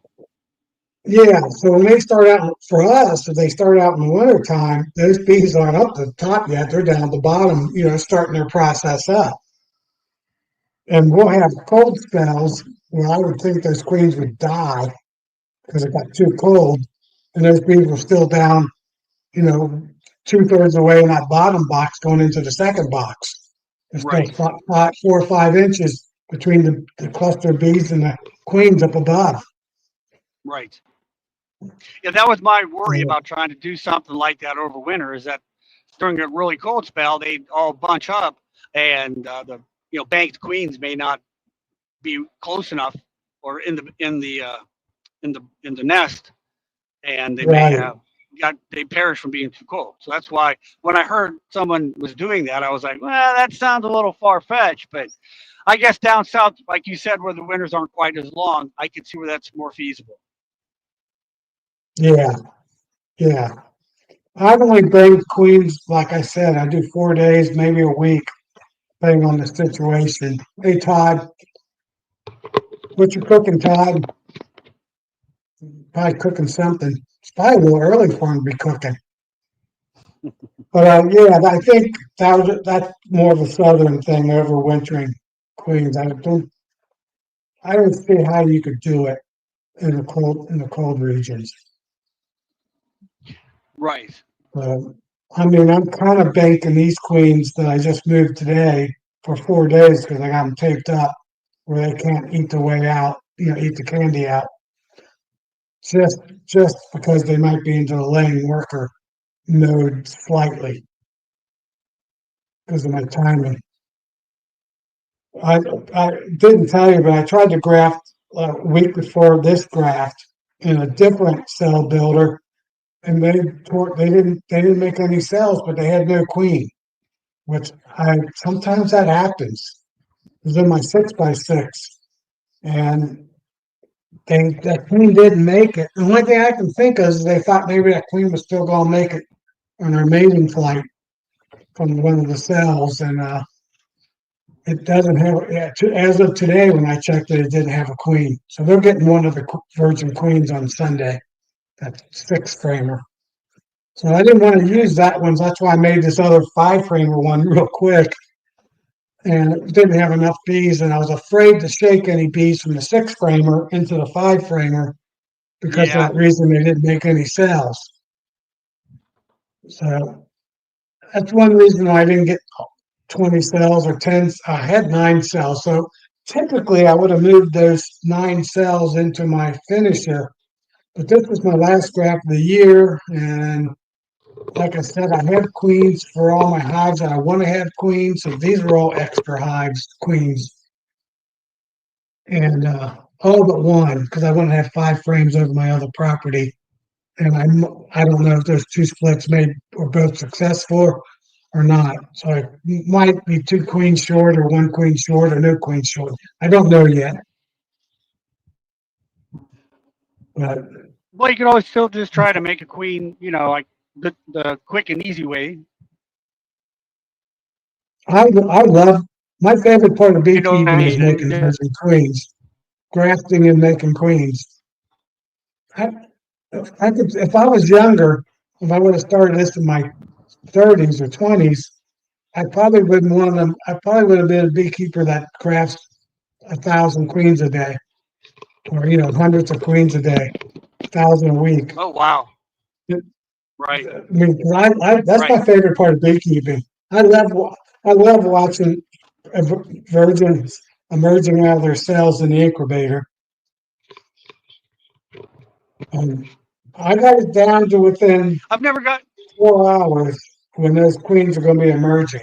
yeah, so when they start out for us, if they start out in the winter time, those bees aren't up the top yet; they're down at the bottom, starting their process up. And we'll have cold spells where I would think those queens would die because it got too cold, and those bees were still down, you know, 2/3 away in that bottom box going into the second box. There's still Right. 4 or 5 inches between the cluster of bees and the queens up above. Right. Yeah, that was my worry So, about trying to do something like that over winter. Is that during a really cold spell, they all bunch up, and the banked queens may not be close enough, or in the nest, and they may right. have they perish from being too cold. So that's why when I heard someone was doing that, I was like, well, that sounds a little far fetched, but I guess down south, like you said, where the winters aren't quite as long, I could see where that's more feasible. Yeah, yeah. I've only baked queens, like I said, I do 4 days, maybe a week, depending on the situation. Hey, Todd, what you cooking, Todd? Probably cooking something. It's probably a little early for him to be cooking. But yeah, I think that's more of a southern thing, overwintering queens. I don't see how you could do it in the cold regions. Right. Uh, I mean, I'm kind of banking these queens that I just moved today for 4 days because I got them taped up where they can't eat the way out, eat the candy out, just just because they might be into the laying worker mode slightly because of my timing. I I didn't tell you, but I tried to graft a week before this graft in a different cell builder, and they didn't make any cells, but they had no queen, which I sometimes that happens. It was in my 6x6, and that queen didn't make it. The only thing I can think of is they thought maybe that queen was still going to make it on her mating flight from one of the cells, and it doesn't have, yeah, as of today, when I checked it, it didn't have a queen. So they're getting one of the virgin queens on Sunday, that 6 framer. So I didn't want to Okay. use that one. So that's why I made this other 5 framer one real quick. And it didn't have enough bees. And I was afraid to shake any bees from the 6 framer into the 5 framer because of Yeah. that reason they didn't make any cells. So that's one reason why I didn't get 20 cells or 10. I had 9 cells. So typically I would have moved those 9 cells into my finisher. But this was my last graft of the year. And like I said, I have queens for all my hives and I want to have queens. So these are all extra hives, queens. And all but one, because I want to have 5 frames over my other property. And I don't know if those 2 splits made were both successful or not. So I might be 2 queens short or 1 queen short or no queen short. I don't know yet. But Well, you could always still just try to make a queen, like the quick and easy way. I love my favorite part of You know what I beekeeping is mean? And making virgin queens, grafting and making queens. I, I could, if I was younger, if I would have started this in my 30s or 20s, I probably wouldn't want them. I probably would have been a beekeeper that crafts 1,000 queens a day, or hundreds of queens a day, 1,000 a week. oh wow, I right, mean, that's my right. favorite part of beekeeping. I love watching virgins emerging out of their cells in the incubator. Um, I got it down to within I've never got 4 hours when those queens are going to be emerging.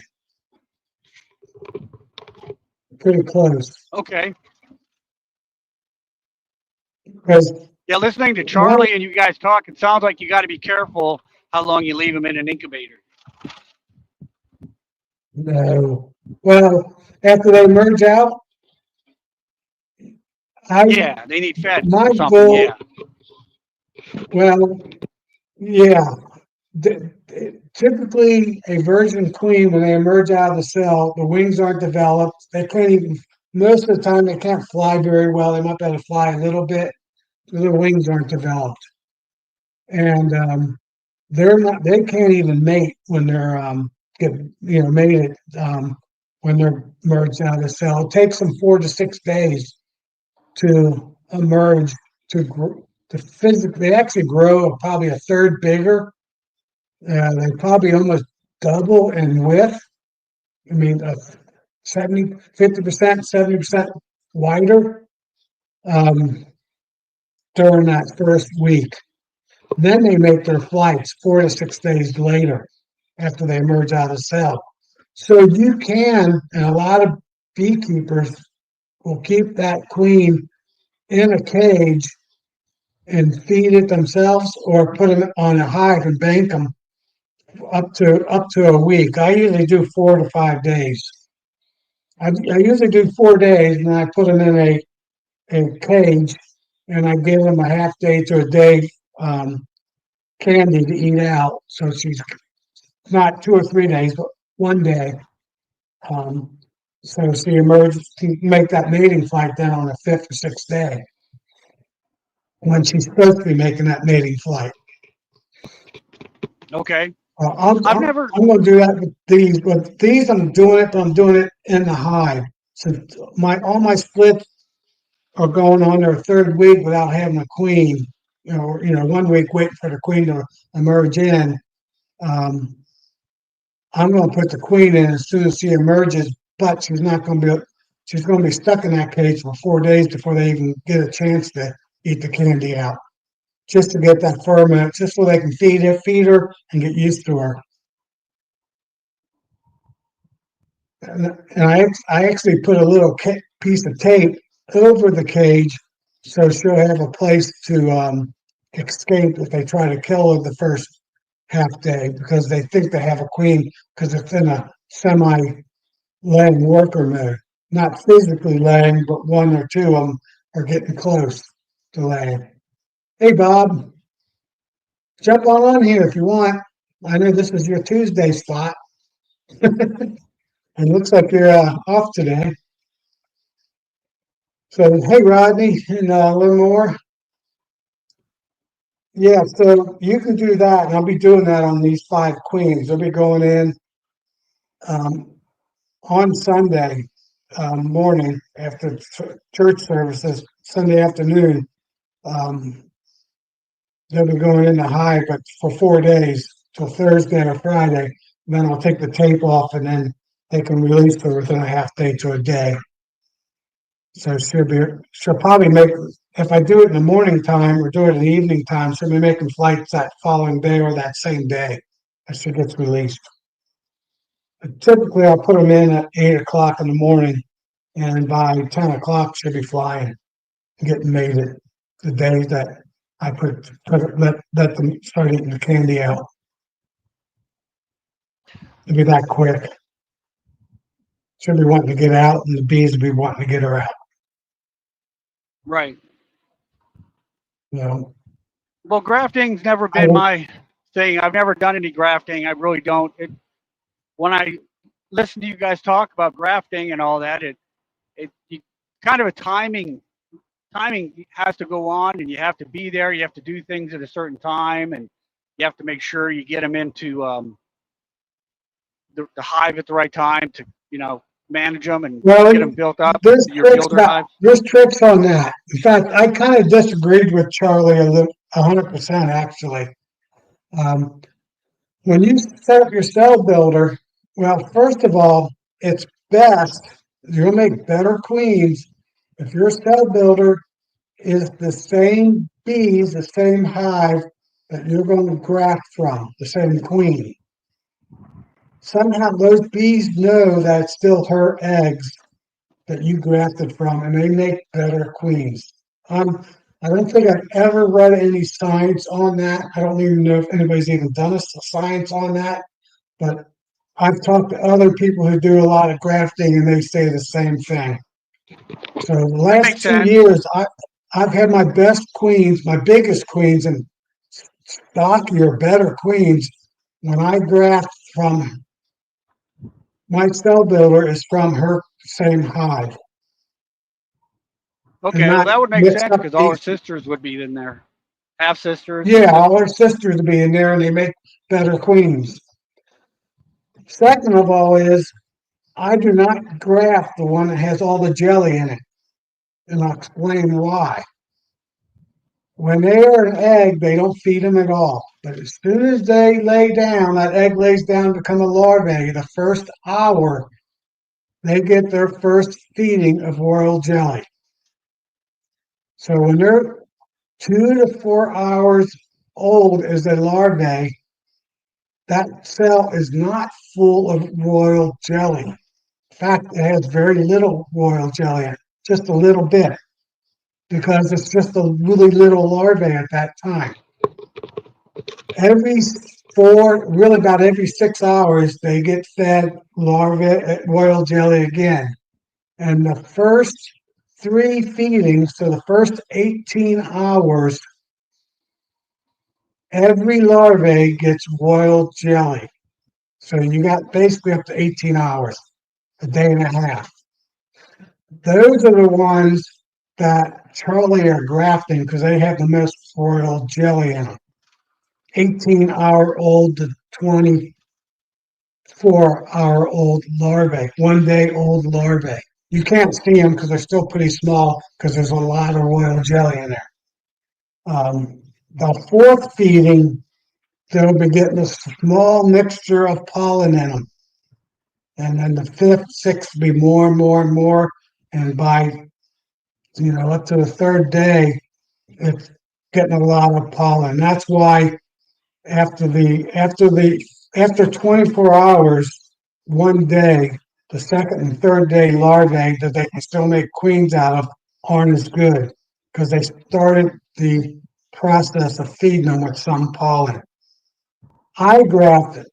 Pretty close. okay. Because Yeah, listening to one, Charlie and you guys talk, it sounds like you got to be careful how long you leave them in an incubator. no, well, after they merge out, I Yeah, they need fed my or something. goal, Yeah. well, yeah, typically a virgin queen when they emerge out of the cell, the wings aren't developed. They can't even most of the time they can't fly very well. They might be able to fly a little bit. Their wings aren't developed, and they're not. They can't even mate when they're get mated when they're merged out of the cell. It takes them 4 to 6 days to emerge to physically. They actually grow probably a third bigger. They probably almost double in width. I mean, 50%, 70% wider um, during that first week. Then they make their flights 4 to 6 days later after they emerge out of cell. So you can, and a lot of beekeepers will keep that queen in a cage and feed it themselves or put them on a hive and bank them up to a week. I usually do 4 to 5 days. I usually do 4 days, and I put them in a cage, and I give them a half day to a day candy to eat out. So she's not 2 or 3 days, but one day. Um, so she emerges to make that mating flight then on the fifth or sixth day when she's supposed to be making that mating flight. Okay. I'm, I've I'm, never. I'm going to do that with these. With these, I'm doing it, but I'm doing it in the hive. So all my splits are going on their third week without having a queen. 1 week waiting for the queen to emerge in. Um, I'm going to put the queen in as soon as she emerges, but she's not going to be. She's going to be stuck in that cage for 4 days before they even get a chance to eat the candy out, just to get that ferment, just so they can feed her, and get used to her. And I actually put a little piece of tape over the cage so she'll have a place to escape if they try to kill her the first half day because they think they have a queen because it's in a semi laying worker mode. Not physically laying, but one or two of them are getting close to laying. Hey, Bob, jump on here if you want. I know this is your Tuesday spot. And looks like you're off today. So, hey, Rodney, and a little more. Yeah, so you can do that, and I'll be doing that on these 5 queens. They'll be going in um, on Sunday morning after church services, Sunday afternoon. Um, they'll be going in the hive, but for 4 days, till Thursday or Friday. Then I'll take the tape off, and then they can release her within a half day to a day. So she'll probably make, if I do it in the morning time or do it in the evening time, she'll be making flights that following day or that same day as she gets released. But typically, I'll put them in at 8 o'clock in the morning, and by 10 o'clock, she'll be flying, getting mated. The days that I let them start eating the candy out. It'll be that quick. She'll be wanting to get out, and the bees will be wanting to get her out. Right. You know, Well, grafting's never I been don't, my thing. I've never done any grafting. I really don't. When I listen to you guys talk about grafting and all that, you kind of a timing has to go on, and you have to be there. You have to do things at a certain time, and you have to make sure you get them into the hive at the right time to manage them and well, get them built up. there's Your tricks builder about hives. there's tricks on that. In fact, I kind of disagreed with Charlie 100% actually. Um, when you set up your cell builder, well, first of all, it's best, you'll make better queens if your cell builder is the same bees, the same hive that you're going to graft from, the same queen. Somehow those bees know that it's still her eggs that you grafted from, and they make better queens. I don't think I've ever read any science on that. I don't even know if anybody's even done a science on that, but I've talked to other people who do a lot of grafting, and they say the same thing. So the That last makes 2 years, sense. I've had my best queens, my biggest queens, and stockier, better queens when I graft from my cell builder is from her same hive, and Okay, well not that would make mix sense up because all her these. sisters would be in there, half sisters or Yeah, all her sisters. sisters will be in there, and they make better queens. Second of all is I do not graft the one that has all the jelly in it, and I'll explain why. When they are an egg, they don't feed them at all. But as soon as they lay down, that egg lays down to become a larvae. The first hour, they get their first feeding of royal jelly. So when they're 2 to 4 hours old as a larvae, that cell is not full of royal jelly. In fact, it has very little royal jelly in it, just a little bit, because it's just a really little larvae at that time. Every really about every 6 hours, they get fed larvae, royal jelly again. And the first 3 feedings, so the first 18 hours, every larvae gets royal jelly. So you got basically up to 18 hours, a day and a half. Those are the ones that Charlie are grafting because they have the most royal jelly in them. 18-hour-old to 24-hour-old larvae, 1 day old larvae. You can't see them because they're still pretty small because there's a lot of royal jelly in there. The fourth feeding, they'll be getting a small mixture of pollen in them. And then the fifth, sixth will be more and more and more. And by, up to the third day, it's getting a lot of pollen. That's why after 24 hours, 1 day, the second and third day larvae that they can still make queens out of aren't as good because they started the process of feeding them with some pollen. I grafted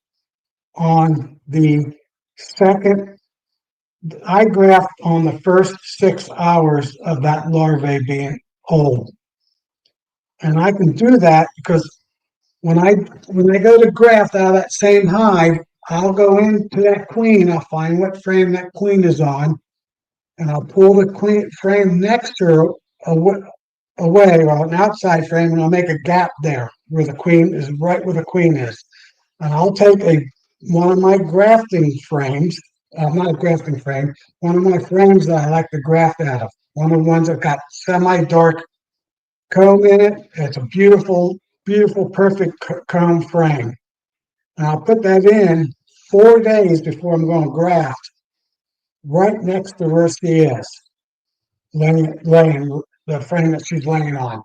on the second, I graft on the first 6 hours of that larvae being old. And I can do that because when I go to graft out of that same hive, I'll go into that queen, I'll find what frame that queen is on, and I'll pull the queen frame next to her away, or an outside frame, and I'll make a gap there where the queen is, right where the queen is. And I'll take one of my grafting frames, not a grafting frame, one of my frames that I like to graft out of. One of the ones that got semi-dark comb in it. It's a beautiful beautiful, perfect comb frame. And I'll put that in 4 days before I'm going to graft, right next to where she is, laying the frame that she's laying on.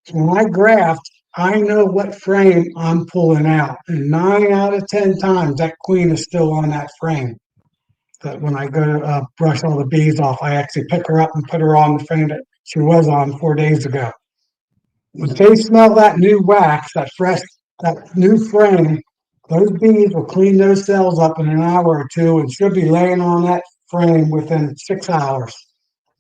So when I graft, I know what frame I'm pulling out. And 9 out of 10 times, that queen is still on that frame. That when I go to brush all the bees off, I actually pick her up and put her on the frame that she was on 4 days ago. When they smell that new wax, that new frame, those bees will clean those cells up in an hour or two and she'll be laying on that frame within 6 hours.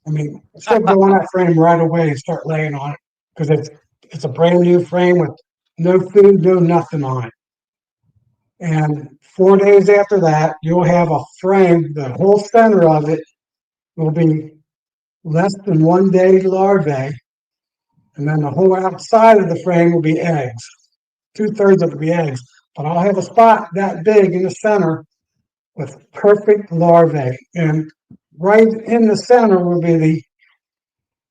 I mean, she'll go on that frame right away and start laying on it because it's a brand new frame with no food, no nothing on it. And 4 days after that, you'll have a frame, the whole center of it will be less than 1 day larvae, and then the whole outside of the frame will be eggs. 2/3 of it will be eggs. But I'll have a spot that big in the center with perfect larvae. And right in the center will be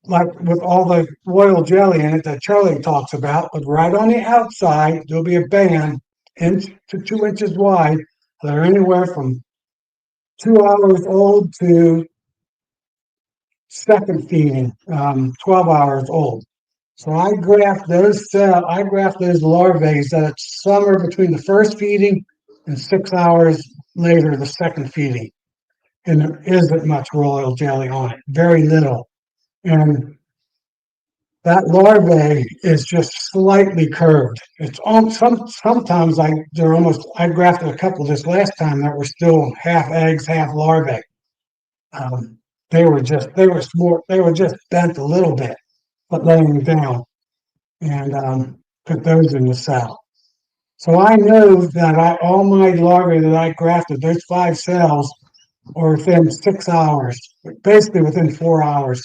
like with all the royal jelly in it that Charlie talks about, but right on the outside, there'll be a band 1 to 2 inches wide that are anywhere from 2 hours old to second feeding, 12 hours old. So I graft those larvae that it's somewhere between the first feeding and 6 hours later, the second feeding. And there isn't much royal jelly on it, very little. And that larvae is just slightly curved. It's on sometimes I grafted a couple this last time that were still half eggs, half larvae. Um, they were just bent a little bit, but laying down and put those in the cell. So I know that all my larvae that I grafted, those 5 cells, are within 6 hours, basically within 4 hours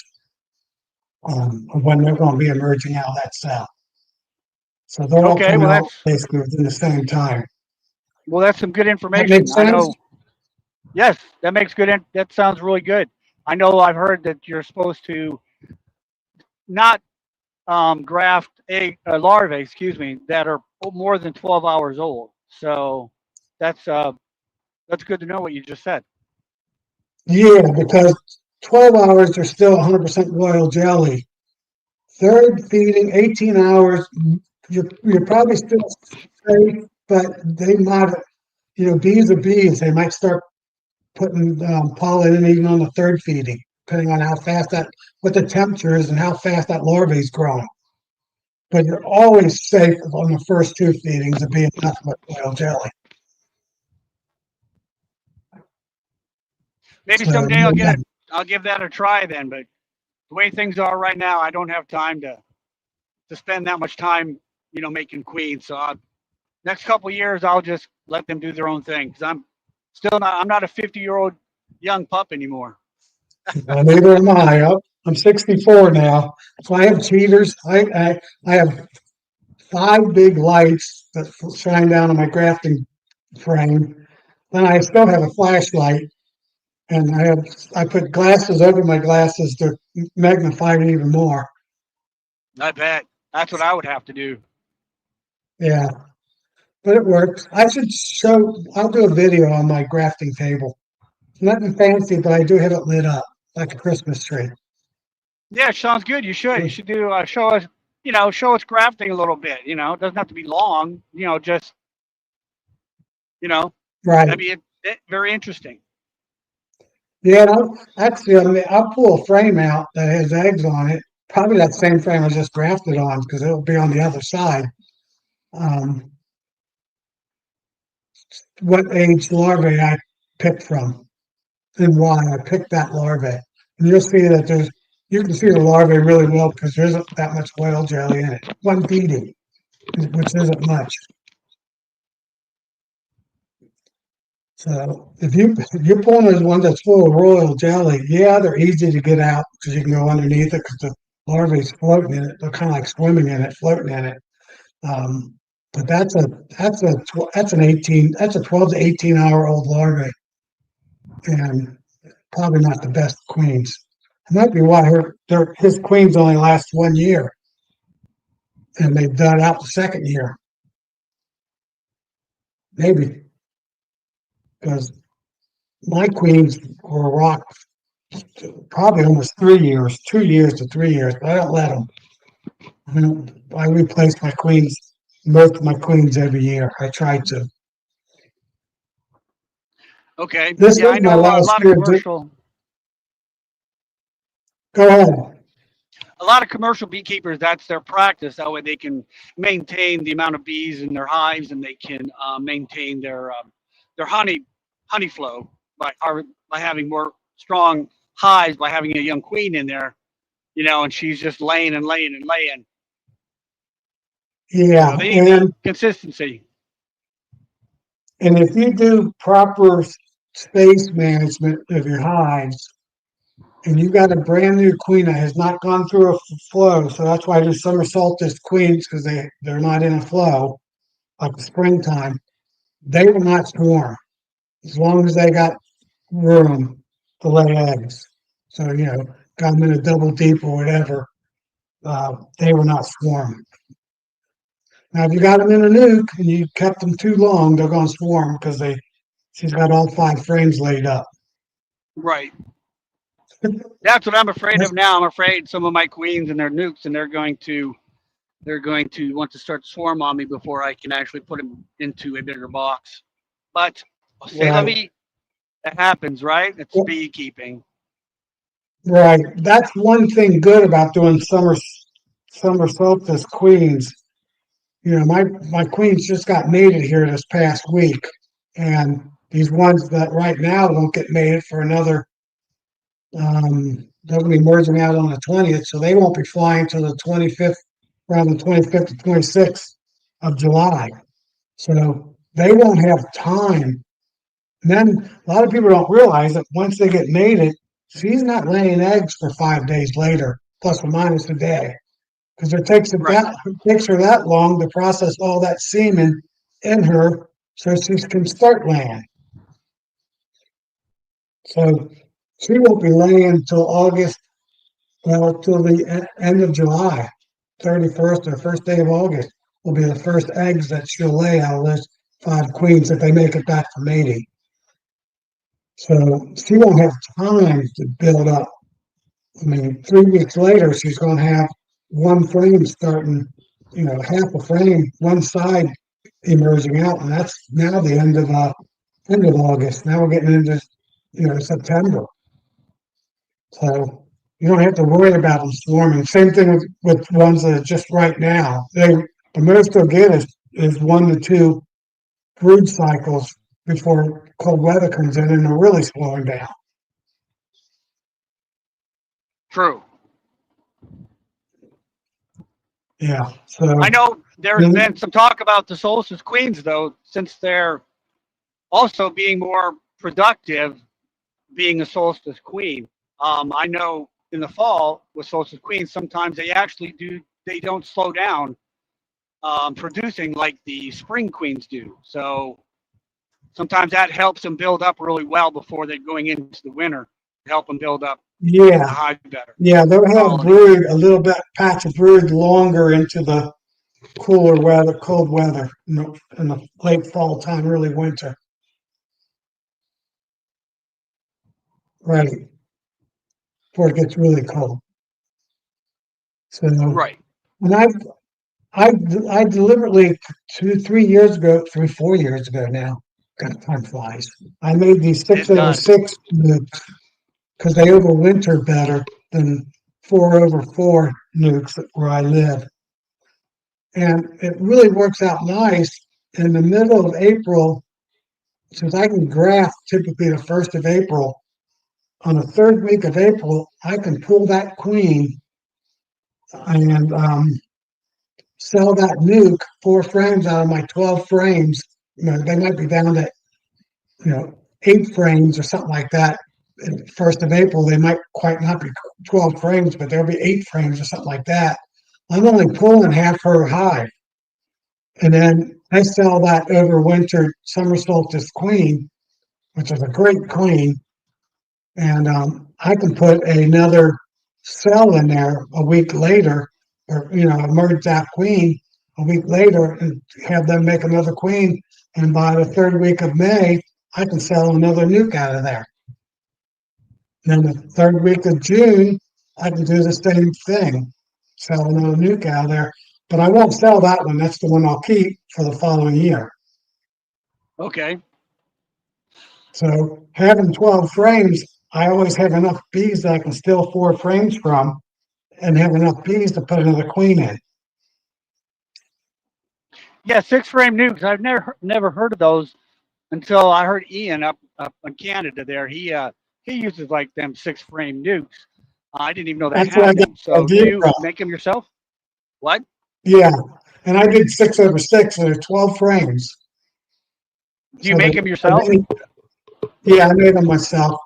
of when they're going to be emerging out of that cell. So they're all Okay, coming well out that's basically within the same time. some good That makes information. I sense? know. Yes, that makes good. That sounds really good. I know. I've heard that you're supposed to not graft egg larvae, excuse me, that are more than 12 hours old. So that's uh, that's good to know what you just said. Yeah, because 12 hours are still 100% royal jelly. Third feeding, 18 hours, you're probably still safe, but they might, bees are bees. They might start putting pollen in even on the third feeding, depending on what the temperature is and how fast that larvae is growing. But you're always safe on the first 2 feedings of being nothing but royal jelly. Maybe So, someday I'll get yeah, it. I'll give that a try then. But the way things are right now, I don't have time to spend that much time, making queens. So next couple of years, I'll just let them do their own thing because I'm not a 50-year-old young pup anymore. neither am I. I'm 64 now, so I have cheaters. I have 5 big lights that shine down on my grafting frame. Then I still have a flashlight, and I put glasses over my glasses to magnify it even more. I bet that's what I would have to do. Yeah, but it works. I'll do a video on my grafting table. Nothing fancy, but I do have it lit up like a Christmas tree. Yeah, sounds good. You should. You should do show us grafting a little bit. It doesn't have to be long. Just you know, Right. that'd be very interesting. Yeah, actually, I'll pull a frame out that has eggs on it. Probably that same frame I just grafted on because it'll be on the other side. Um, what age larvae I picked from and why I picked that larvae. And you'll see that you can see the larvae really well because there isn't that much oil jelly in it. One feeding, which isn't much. So if you're pulling those ones that's full of royal jelly, yeah, they're easy to get out because you can go underneath it because the larvae's floating in it. They're kind of like swimming in it, floating in it. Um, but that's a 12 to 18 hour old larvae, and probably not the best queens. It might be why his queens only last 1 year, and they died out the second year. Maybe because my queens were rocked probably almost 3 years, 2 years to 3 years. But I don't let them. I replace my queens, most of my queens every year. I try to. Okay. This Yeah, is I my know a last lot of year. commercial. Go ahead. A lot of commercial beekeepers, that's their practice. That way they can maintain the amount of bees in their hives, and they can maintain their honey flow by having more strong hives, by having a young queen in there, and she's just laying and laying and laying. Yeah, So they need and consistency. if you do proper space management of your hives, and you got a brand new queen that has not gone through a flow, so that's why there's summer solstice queens because they're not in a flow like the springtime. They will not swarm as long as they got room to lay eggs. So got them in a double deep or whatever, they will not swarm. Now, if you got them in a nuke and you kept them too long, they're going to swarm because she's got all 5 frames laid up. Right. That's what I'm afraid of now. I'm afraid some of my queens and their nukes, and they're going to want to start to swarm on me before I can actually put them into a bigger box. But say la vie, it happens, right? It's beekeeping. Right. That's one thing good about doing summer solstice queens. My queens just got mated here this past week, and these ones that right now won't get mated for another. They'll be merging out on the 20th, so they won't be flying till the 25th, around the 25th to 26th of July. So they won't have time. And then a lot of people don't realize that once they get mated, she's not laying eggs for 5 days later, plus or minus a day, because it takes her that long to process all that semen in her so she can start laying. So she won't be laying until August, well, till the end of July, 31st or first day of August will be the first eggs that she'll lay out of those 5 queens if they make it back from mating. So she won't have time to build up. I mean, 3 weeks later, she's going to have one frame starting, half a frame, one side emerging out, and that's now the end of August. Now we're getting into September. So you don't have to worry about them swarming. Same thing with ones that are just right now. The most they'll get is 1 to 2 brood cycles before cold weather comes in and they're really slowing down. True. Yeah. So I know there's been some talk about the solstice queens, though, since they're also being more productive being a solstice queen. I know in the fall with solstice queens, sometimes they don't slow down producing like the spring queens do. So sometimes that helps them build up really well before they're going into the winter, help them build up the hive better. Yeah, they'll have brood a little bit, patch of brood longer into the cold weather, in the late fall time, early winter. Right. Before it gets really cold. So, right. And I deliberately 4 years ago now, God, time flies. I made these 6/6 nukes because they overwinter better than 4/4 nukes where I live. And it really works out nice in the middle of April, since I can graft typically the 1st of April. On the 3rd week of April, I can pull that queen and sell that nuke 4 frames out of my 12 frames. They might be down to 8 frames or something like that. 1st of April, they might quite not be 12 frames, but there'll be 8 frames or something like that. I'm only pulling half her hive. And then I sell that overwintered summer solstice queen, which is a great queen. And I can put another cell in there a week later or, emerge that queen a week later and have them make another queen. And by the third week of May, I can sell another nuke out of there. And then the third week of June, I can do the same thing, sell another nuke out of there. But I won't sell that one. That's the one I'll keep for the following year. Okay. So having 12 frames, I always have enough bees that I can steal 4 frames from and have enough bees to put another queen in. Yeah, 6-frame nukes. I've never heard of those until I heard Ian up in Canada. There, he uses like them 6-frame nukes. I didn't even know they That's where I had got them. the So, do idea you from. make them yourself? What? Yeah. And I did 6/6, so they're 12 frames. Do you So make them yourself? yeah, I made them myself.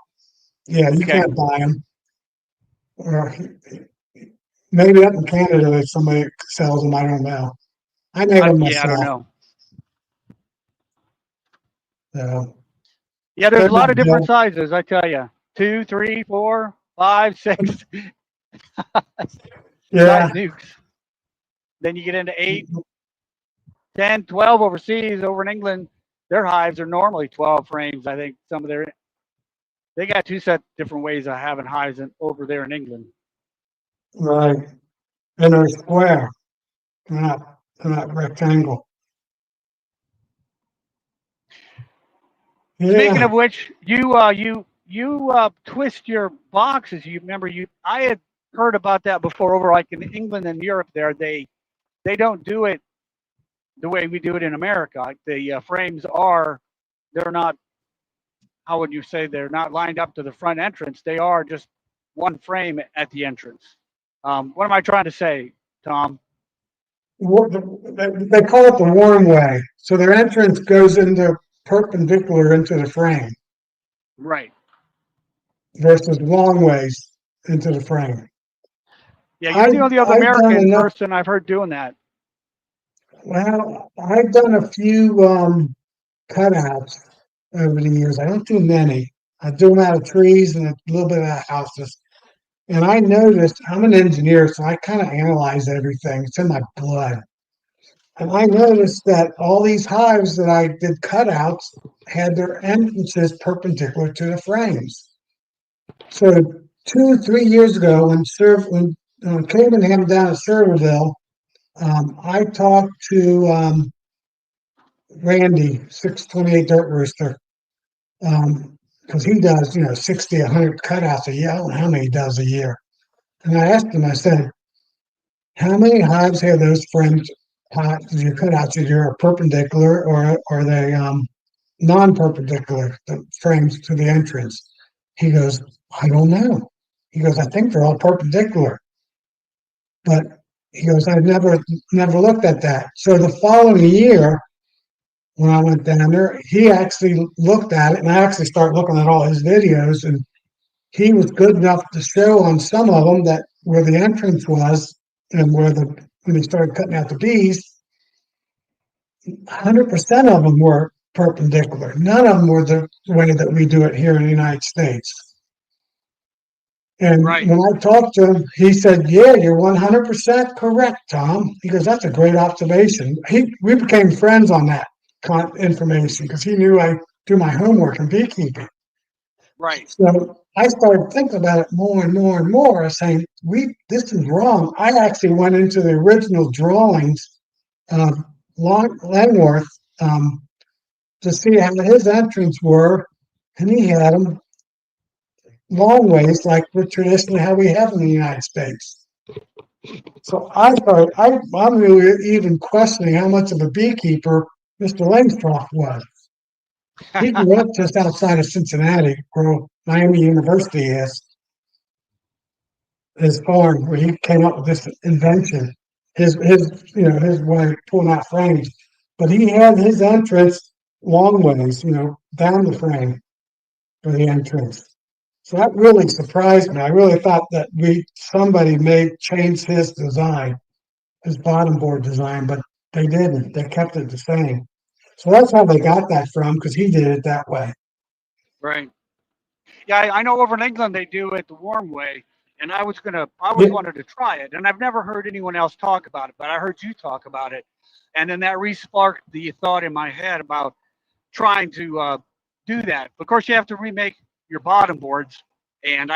Yeah, you Okay. can't buy them. Or maybe up in Canada if somebody sells them, I don't know. I made them Yeah, I don't myself. know. So Yeah, there's they're a lot not of different built. sizes. I tell you, 2, 3, 4, 5, 6 size Yeah. nukes. Then you get into 8, 10, 12 overseas. Over in England, their hives are normally 12 frames. I think they got 2 set different ways of having hives over there in England. Right. And they're square. They're not rectangle. Speaking Yeah. of which, you twist your boxes. You remember I had heard about that before over like in England and Europe. There they don't do it the way we do it in America. Like the frames they're not, how would you say, they're not lined up to the front entrance. They are just one frame at the entrance. What am I trying to say, Tom? They call it the warm way. So their entrance goes into perpendicular into the frame Right. versus long ways into the frame. Yeah, you're I the only other I've done American enough. person I've heard doing that. Well, I've done a few cutouts over the years. I don't do many. I do them out of trees and a little bit out of houses. And I noticed I'm an engineer, so I kind of analyze everything. It's in my blood. And I noticed that all these hives that I did cutouts had their entrances perpendicular to the frames. So 2, 3 years ago, when Cayman had them down at Serverville, I talked to Randy, 628 Dirt Rooster, because he does, 60, 100 cutouts a year. I don't know how many he does a year. And I asked him, I said, how many hives have those frames, your cutouts either perpendicular or are they non-perpendicular, the frames to the entrance? He goes, I don't know. He goes, I think they're all perpendicular. But he goes, I've never looked at that. So the following year, when I went down there, he actually looked at it, and I actually started looking at all his videos, and he was good enough to show on some of them that where the entrance was and when he started cutting out the bees, 100% of them were perpendicular. None of them were the way that we do it here in the United States. And Right. when I talked to him, he said, "Yeah, you're 100% correct, Tom." He goes, "That's a great observation." We became friends on that information because he knew I do my homework in beekeeping. Right. So I started thinking about it more and more and more, saying, this is wrong. I actually went into the original drawings of Langworth to see how his entrance were, and he had them long ways like we're traditionally how we have in the United States. So I'm really even questioning how much of a beekeeper Mr. Langstroth was. He grew up just outside of Cincinnati, where Miami University is. His farm where he came up with this invention, his way of pulling out frames. But he had his entrance long ways, down the frame for the entrance. So that really surprised me. I really thought that somebody may change his design, his bottom board design, but they didn't. They kept it the same. So that's how they got that from, because he did it that way. Right. Yeah, I know over in England they do it the warm way, and I always wanted to try it, and I've never heard anyone else talk about it, but I heard you talk about it, and then that re-sparked the thought in my head about trying to do that. Of course, you have to remake your bottom boards, and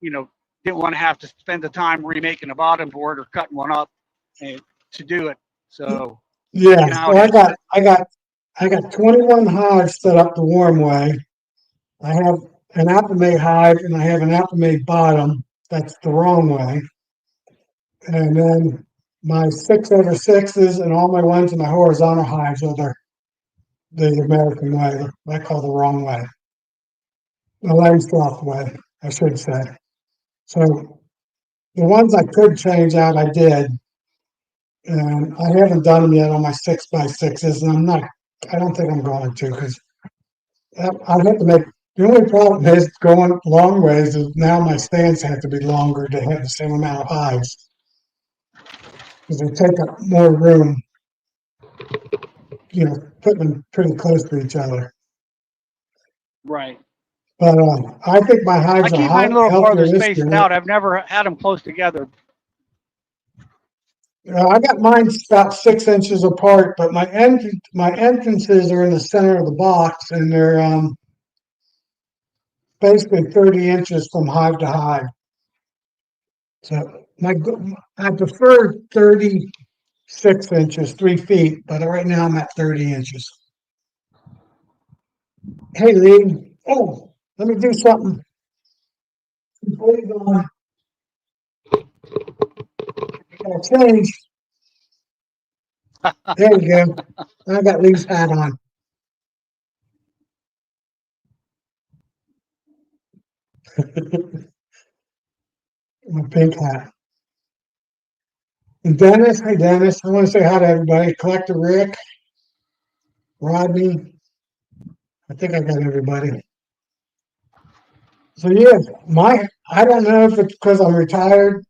you know, didn't want to have to spend the time remaking a bottom board or cutting one up to do it. So Yeah, you know how so it is. I got 21 hives set up the warm way. I have an apple hive and I have an apple bottom. That's the wrong way. And then my 6/6s and all my ones in my horizontal hives are the American way. I call the wrong way. The Langstroth way, I should say. So the ones I could change out, I did. And I haven't done them yet on my 6x6s, and I don't think I'm going to because I'd have to make, the only problem is going long ways is now my stands have to be longer to have the same amount of hives because they take up more room, putting them pretty close to each other. Right. But I think my I hives keep are mine a little healthier farther this spaced year. out. I've never had them close together. I got mine about 6 inches apart, but my entrances are in the center of the box, and they're basically 30 inches from hive to hive. So I prefer 36 inches, 3 feet, but right now I'm at 30 inches. Hey, Lee. Oh, let me do something. Before you go on, I gotta change. There we go. I got Lee's hat on. My pink hat. And Dennis, hey Dennis, I want to say hi to everybody. Collector Rick, Rodney. I think I got everybody. So yeah, I don't know if it's because I'm retired.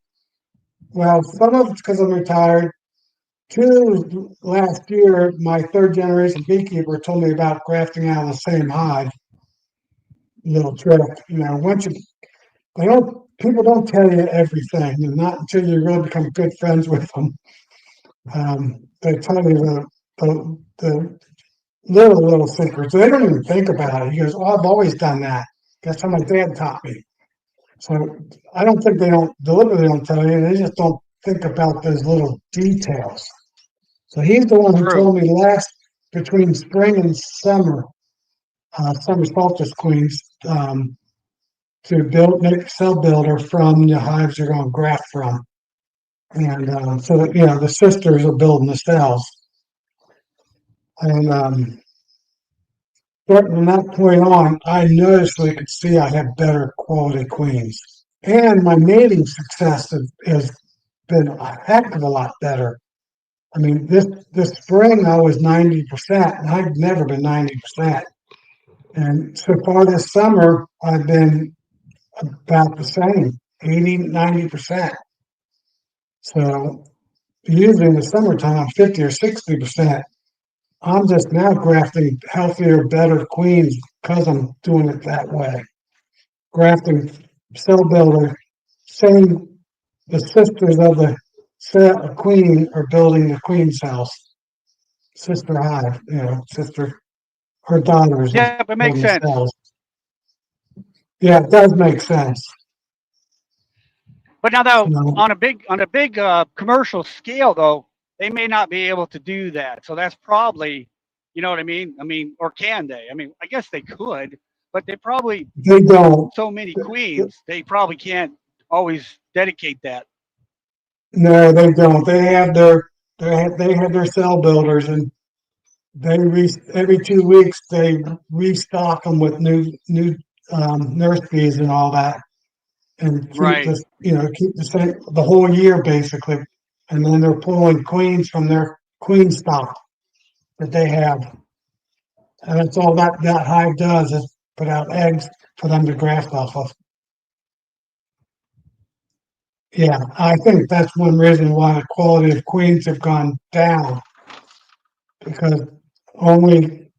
Well, some of it's because I'm retired. Two, last year, my third generation beekeeper told me about grafting out of the same hive. Little trick, once people don't tell you everything, and not until you really become good friends with them. They tell you the little secrets. They don't even think about it. He goes, "Oh, I've always done that. That's how my dad taught me." So I don't think they don't deliberately don't tell you. They just don't think about those little details. So he's the one who True. told me between spring and summer, summer solstice queens, to make a cell builder from the hives you're going to graft from. And so that, the sisters are building the cells. And starting from that point on, I noticeably could see I had better quality queens. And my mating success has been a heck of a lot better. I mean, this spring I was 90%, and I've never been 90%. And so far this summer, I've been about the same, 80, 90%. So usually in the summertime, I'm 50 or 60%. I'm just now grafting healthier, better queens because I'm doing it that way. Grafting cell builder, same, the sisters of the queen are building the queen cells. Sister hive, sister, her daughters is Yep, it makes building the sense. cells. Yeah, it does make sense. But now, though, So, on a big commercial scale, though, they may not be able to do that. So that's probably, you know what I mean? I mean, or can they? I mean, I guess they could, but they probably they don't. so many queens, they probably can't always dedicate that. No, they don't. They have their cell builders, and every 2 weeks they restock them with new nurse bees and all that, and Right. keep the same the whole year basically, and then they're pulling queens from their queen stock that they have, and that's all that hive does is put out eggs for them to graft off of. Yeah, I think that's one reason why the quality of queens have gone down because only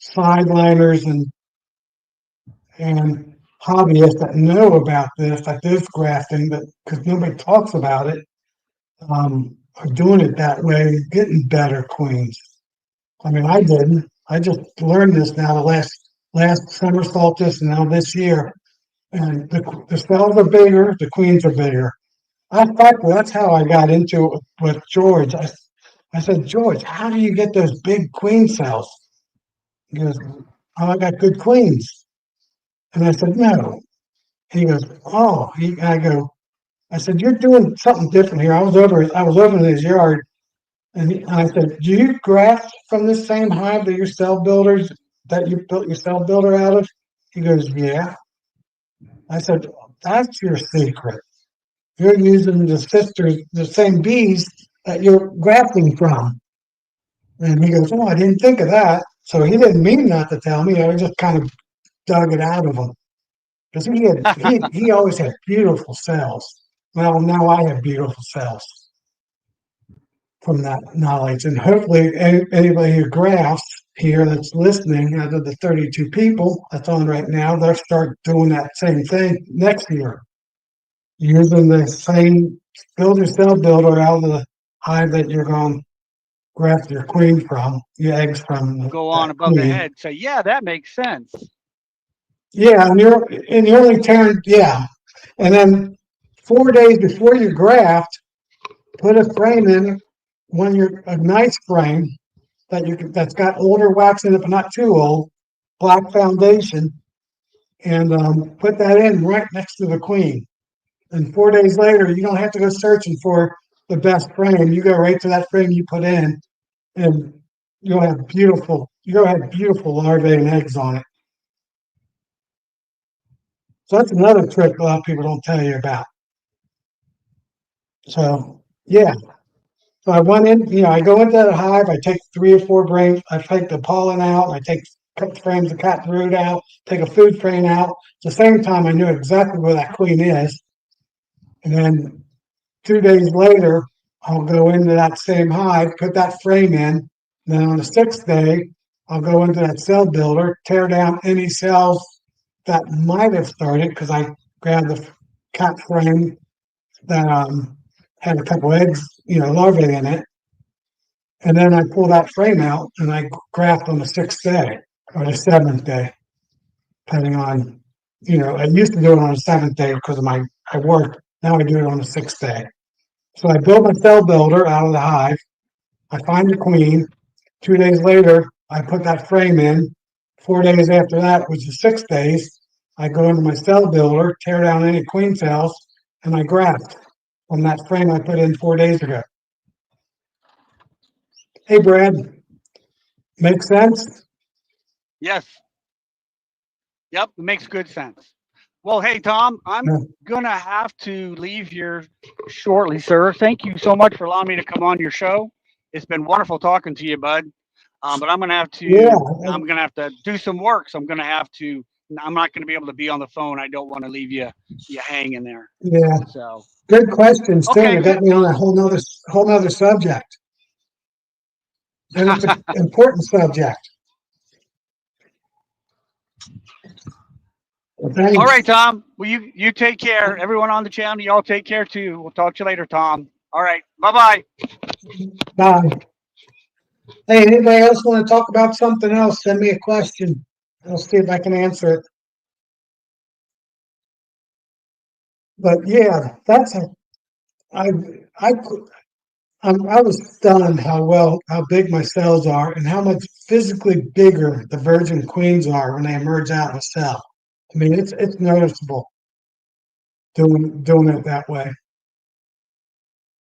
sideliners and hobbyists that know about this, like this grafting, but because nobody talks about it, are doing it that way, getting better queens. I mean, I didn't. I just learned this now the last summer solstice and now this year. And the cells are bigger, the queens are bigger. In fact, that's how I got into it with George. I said, George, how do you get those big queen cells? He goes, oh, I got good queens. And I said, no. He goes, oh, I said, you're doing something different here. I was over in his yard, and I said, do you graft from the same hive that your cell builders that you built your cell builder out of? He goes, yeah. I said, that's your secret. You're using the same bees that you're grafting from. And he goes, oh, I didn't think of that. So he didn't mean not to tell me. I just kind of dug it out of him because he always had beautiful cells. Well, now I have beautiful cells from that knowledge, and hopefully anybody who grafts here that's listening, out of the 32 people that's on right now, they'll start doing that same thing next year, using the same builder cell builder out of the hive that you're going to graft your queen from, your eggs from Go on that above the queen. head. Say, yeah, that makes sense. Yeah, and you're only tearing, yeah. And then 4 days before you graft, put a frame in, a nice frame that's got older wax in it, but not too old, black foundation, and put that in right next to the queen. And 4 days later, you don't have to go searching for the best frame. You go right to that frame you put in, and you'll have beautiful larvae and eggs on it. So that's another trick a lot of people don't tell you about. So yeah. So I went in, I go into the hive, I take 3 or 4 frames, I take the pollen out, I take frames of cotton root out, take a food frame out. At the same time, I knew exactly where that queen is. And then 2 days later, I'll go into that same hive, put that frame in. Then on the 6th day, I'll go into that cell builder, tear down any cells that might have started because I grabbed the cat frame that had a couple eggs, larvae in it. And then I pull that frame out and I graft on the 6th day or the 7th day, depending on, I used to do it on the 7th day because of I work. Now I do it on the 6th day. So I build my cell builder out of the hive. I find the queen. 2 days later, I put that frame in. 4 days after that, which is 6 days, I go into my cell builder, tear down any queen cells, and I graft from that frame I put in 4 days ago. Hey, Brad, make sense? Yes. Yep, it makes good sense. Well, hey, Tom, I'm going to have to leave here shortly, sir. Thank you so much for allowing me to come on your show. It's been wonderful talking to you, bud. But I'm going to have to, Yeah. I'm going to have to do some work. So I'm not going to be able to be on the phone. I don't want to leave you hanging there. Yeah. So good questions too. okay, You got me on a whole nother subject. And it's an important subject. Well, thanks. All right, Tom. Well, you take care. Everyone on the channel, y'all take care too. We'll talk to you later, Tom. All right. Bye-bye. Bye. Hey, anybody else want to talk about something else? Send me a question. I'll see if I can answer it. But yeah, I was stunned how big my cells are and how much physically bigger the virgin queens are when they emerge out of a cell. I mean, it's noticeable doing it that way.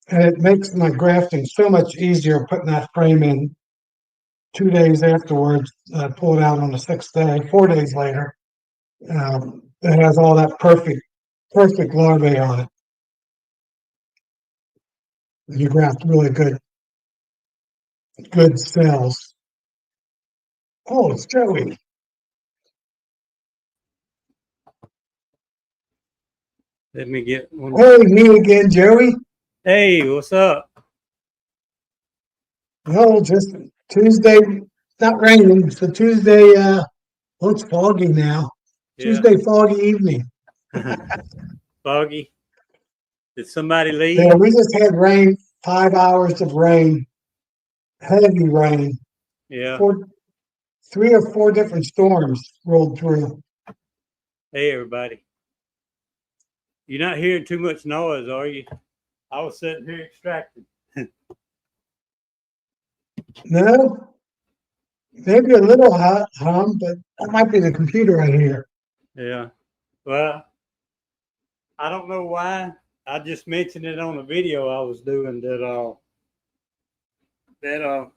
And it makes my grafting so much easier putting that frame in 2 days afterwards, pull it out on the 6th day, 4 days later. It has all that perfect larvae on it. You graft really good cells. Oh, it's Joey. Let me get one. Hey, me again, Joey. Hey, what's up? No, just Tuesday. It's not raining. So Tuesday. Well, it's foggy now. Yeah. Tuesday, foggy evening. Foggy. Did somebody leave? Yeah, we just had rain, 5 hours of rain, heavy rain. Yeah. 3 or 4 different storms rolled through. Hey, everybody. You're not hearing too much noise, are you? I was sitting here extracting. No, maybe a little hum, but that might be the computer right here. Yeah. Well, I don't know why. I just mentioned it on a video I was doing that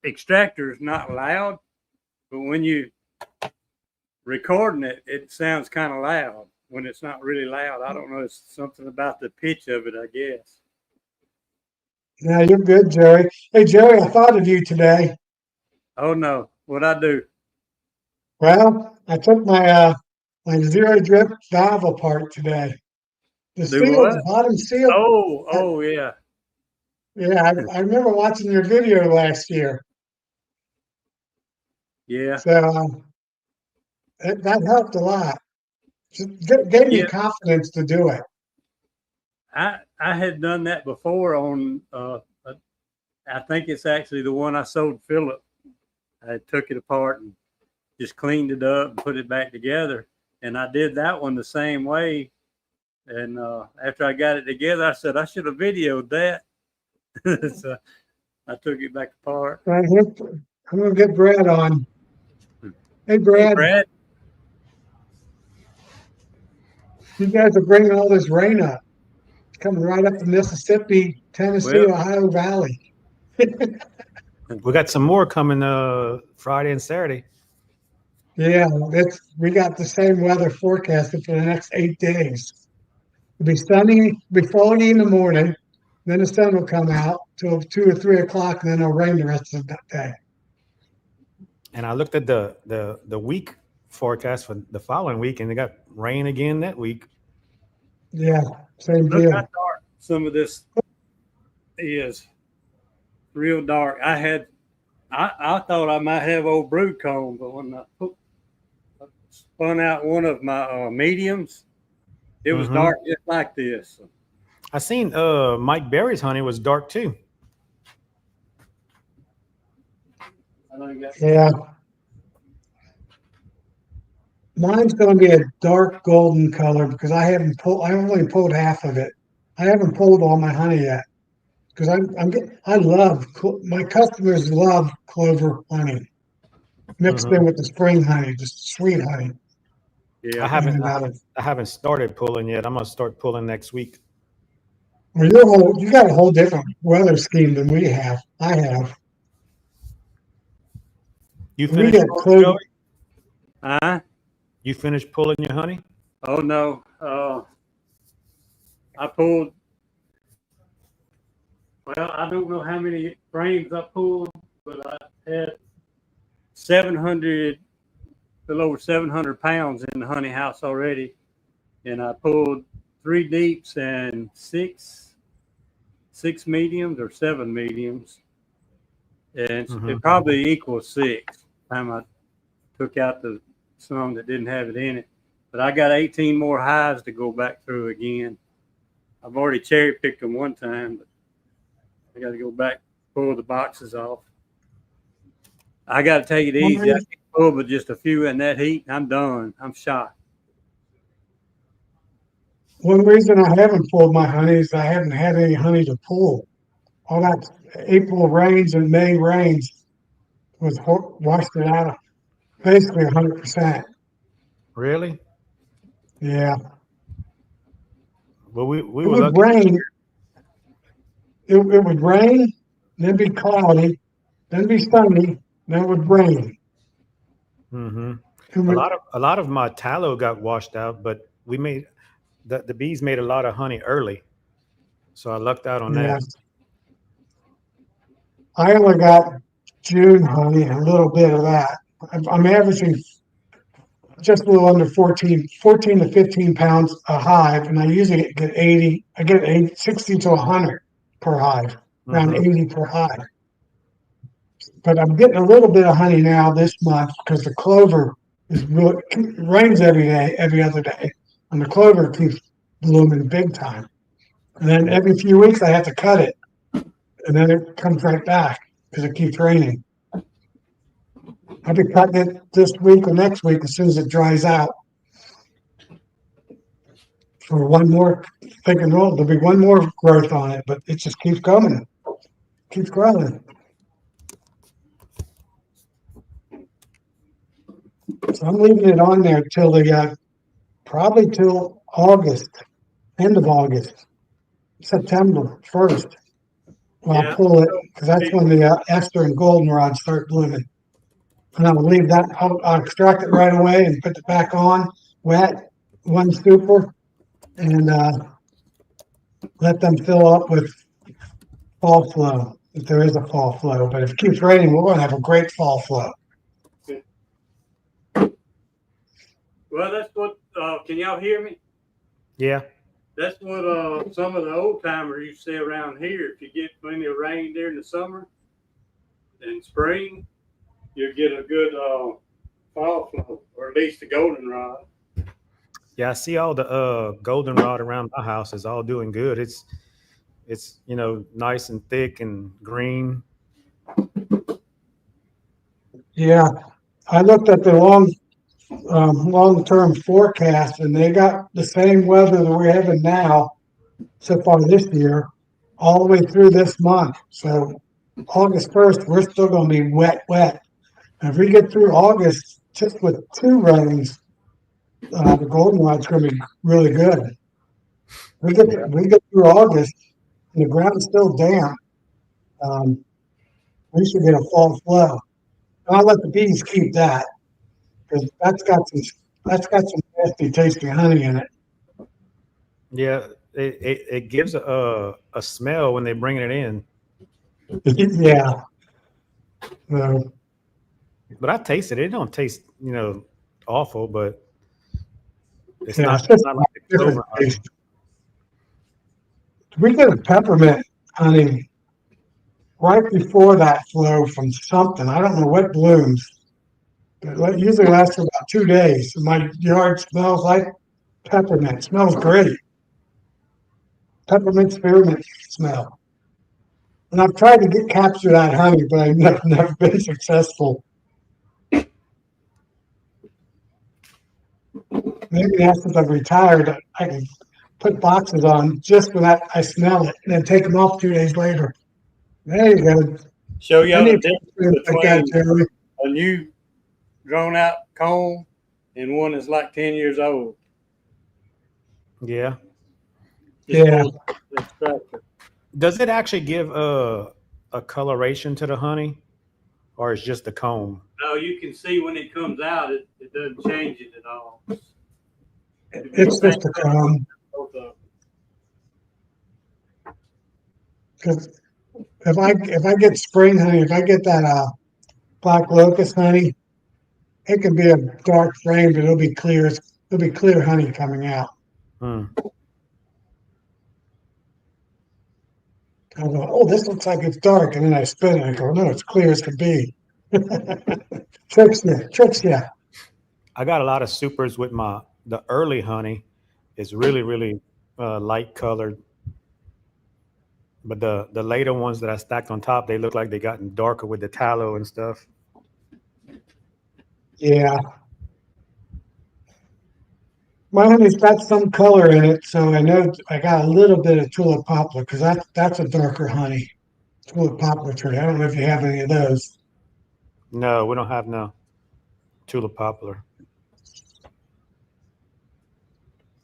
extractor is not loud, but when you recording it, it sounds kind of loud. When it's not really loud, I don't know. It's something about the pitch of it, I guess. Yeah, you're good, Jerry. Hey, Jerry, I thought of you today. Oh no, what I do? Well, I took my zero drip valve apart today. The Do seal, what? the bottom seal. Oh yeah. Yeah, I remember watching your video last year. Yeah. So that helped a lot. Gave me Yeah. confidence to do it. I had done that before on I think it's actually the one I sold Philip. I took it apart and just cleaned it up and put it back together. And I did that one the same way. And after I got it together, I said I should have videoed that. So I took it back apart. Right here, I'm gonna get Brad on. Hey, Brad, Hey, Brad. you guys are bringing all this rain up. It's coming right up the Mississippi, Tennessee, Well, Ohio Valley. We got some more coming Friday and Saturday. Yeah, we got the same weather forecasted for the next 8 days. It'll be sunny, be foggy in the morning, then the sun will come out till 2 or 3 o'clock, and then it'll rain the rest of the day. And I looked at the week forecast for the following week, and they got rain again that week. Yeah, same look deal. how dark some of this is. Real dark. I thought I might have old brood comb, but when I spun out one of my mediums, it was dark just like this. I seen Mike Berry's honey was dark too. Yeah. Mine's going to be a dark golden color because I only pulled half of it. I haven't pulled all my honey yet because my customers love clover honey mixed in with the spring honey, just sweet honey. Yeah, I haven't started pulling yet. I'm gonna start pulling next week. Well, you got a whole different weather scheme than we have. I have. You We finished got pulling, clover. Joey? You finished pulling your honey? Oh no. I pulled. Well, I don't know how many frames I pulled, but I had 700, a little over 700 pounds in the honey house already, and I pulled 3 deeps and six mediums or 7 mediums, and it probably equals 6. Time I took out some that didn't have it in it, but I got 18 more hives to go back through again. I've already cherry picked them one time, but I got to go back, pull the boxes off. I got to take it easy. I can pull with just a few in that heat. I'm done. I'm shot. One reason I haven't pulled my honey is I haven't had any honey to pull. All that April rains and May rains washed it out basically 100%. Really? Yeah. Well, we It were would lucky. rain. It would rain, then be cloudy, then be sunny, then it would rain. A lot of my tallow got washed out, but we made the bees made a lot of honey early, so I lucked out on that. I only got June honey, a little bit of that. I'm averaging just a little under 14 to 15 pounds a hive, and I usually get 60 to 100 per hive, around 80 per hive. But I'm getting a little bit of honey now this month because the clover It rains every day, every other day, and the clover keeps blooming big time. And then every few weeks I have to cut it, and then it comes right back because it keeps raining. I'll be cutting it this week or next week as soon as it dries out. For one more, thinking, well, there'll be one more growth on it, but it just keeps coming, keeps growing. So I'm leaving it on there till probably till August, end of August, September 1st. Well, Yeah. I'll pull it because that's when the ester and goldenrod start blooming. And I'll leave that, I'll extract it right away and put it back on wet, one scooper, and let them fill up with fall flow, if there is a fall flow. But if it keeps raining, we're going to have a great fall flow. Well, that's what, can y'all hear me? Yeah. That's what some of the old timers used to say around here. If you get plenty of rain during the summer and spring, you'll get a good fall flow, or at least the goldenrod. Yeah, I see all the goldenrod around my house is all doing good. It's nice and thick and green. Yeah, I looked at the long-term forecast, and they got the same weather that we're having now so far this year, all the way through this month. So August 1st, we're still going to be wet, wet. And if we get through August just with 2 rains, the goldenrod's going to be really good. We get through August, and the ground's still damp. We should get a fall flow. And I'll let the bees keep that because that's got some nasty tasting honey in it. Yeah, it gives a smell when they bring it in. Yeah. So, But I tasted it. It don't taste, awful, but it's yeah, not, it's it's just not like the different clover honey. taste. We get a peppermint honey right before that flow from something. I don't know what blooms. It usually lasts for about 2 days. My yard smells like peppermint. It smells great. Peppermint spearmint smell. And I've tried to capture that honey, but I've never been successful. Maybe after I've retired, I can put boxes on just for that. I smell it and then take them off 2 days later. There you go. Show I y'all the need difference like that, between Jerry. a new grown out comb and one that's like 10 years old. Yeah. Just Yeah. pull the extractor. Does it actually give a coloration to the honey, or it's just the comb? No, you can see when it comes out, it doesn't change it at all. It's just a comb. Because if I get spring honey, if I get that black locust honey, it can be a dark frame, but it'll be clear. It'll be clear honey coming out. Hmm. I go, oh, this looks like it's dark, and then I spin it. I go, no, it's clear as can be. Tricks you. I got a lot of supers with the early honey. It's really, really light colored. But the later ones that I stacked on top, they look like they gotten darker with the tallow and stuff. Yeah. My honey's got some color in it, so I know I got a little bit of tulip poplar because that's a darker honey. Tulip poplar tree. I don't know if you have any of those. No, we don't have no tulip poplar.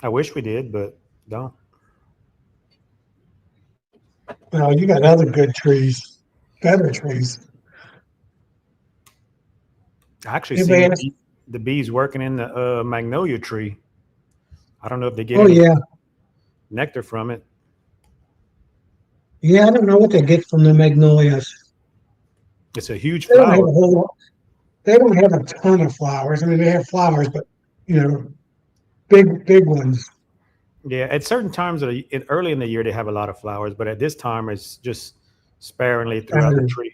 I wish we did, but don't. Well, you got other good trees, better trees. I actually Anybody seen else? the bees working in the magnolia tree. I don't know if they get Oh any yeah, nectar from it. yeah. I don't know what they get from the magnolias. It's a huge They don't have flower. a whole lot. They don't have a ton of flowers. I mean, they have flowers, but big ones. Yeah, at certain times early in the year they have a lot of flowers, but at this time it's just sparingly throughout the tree.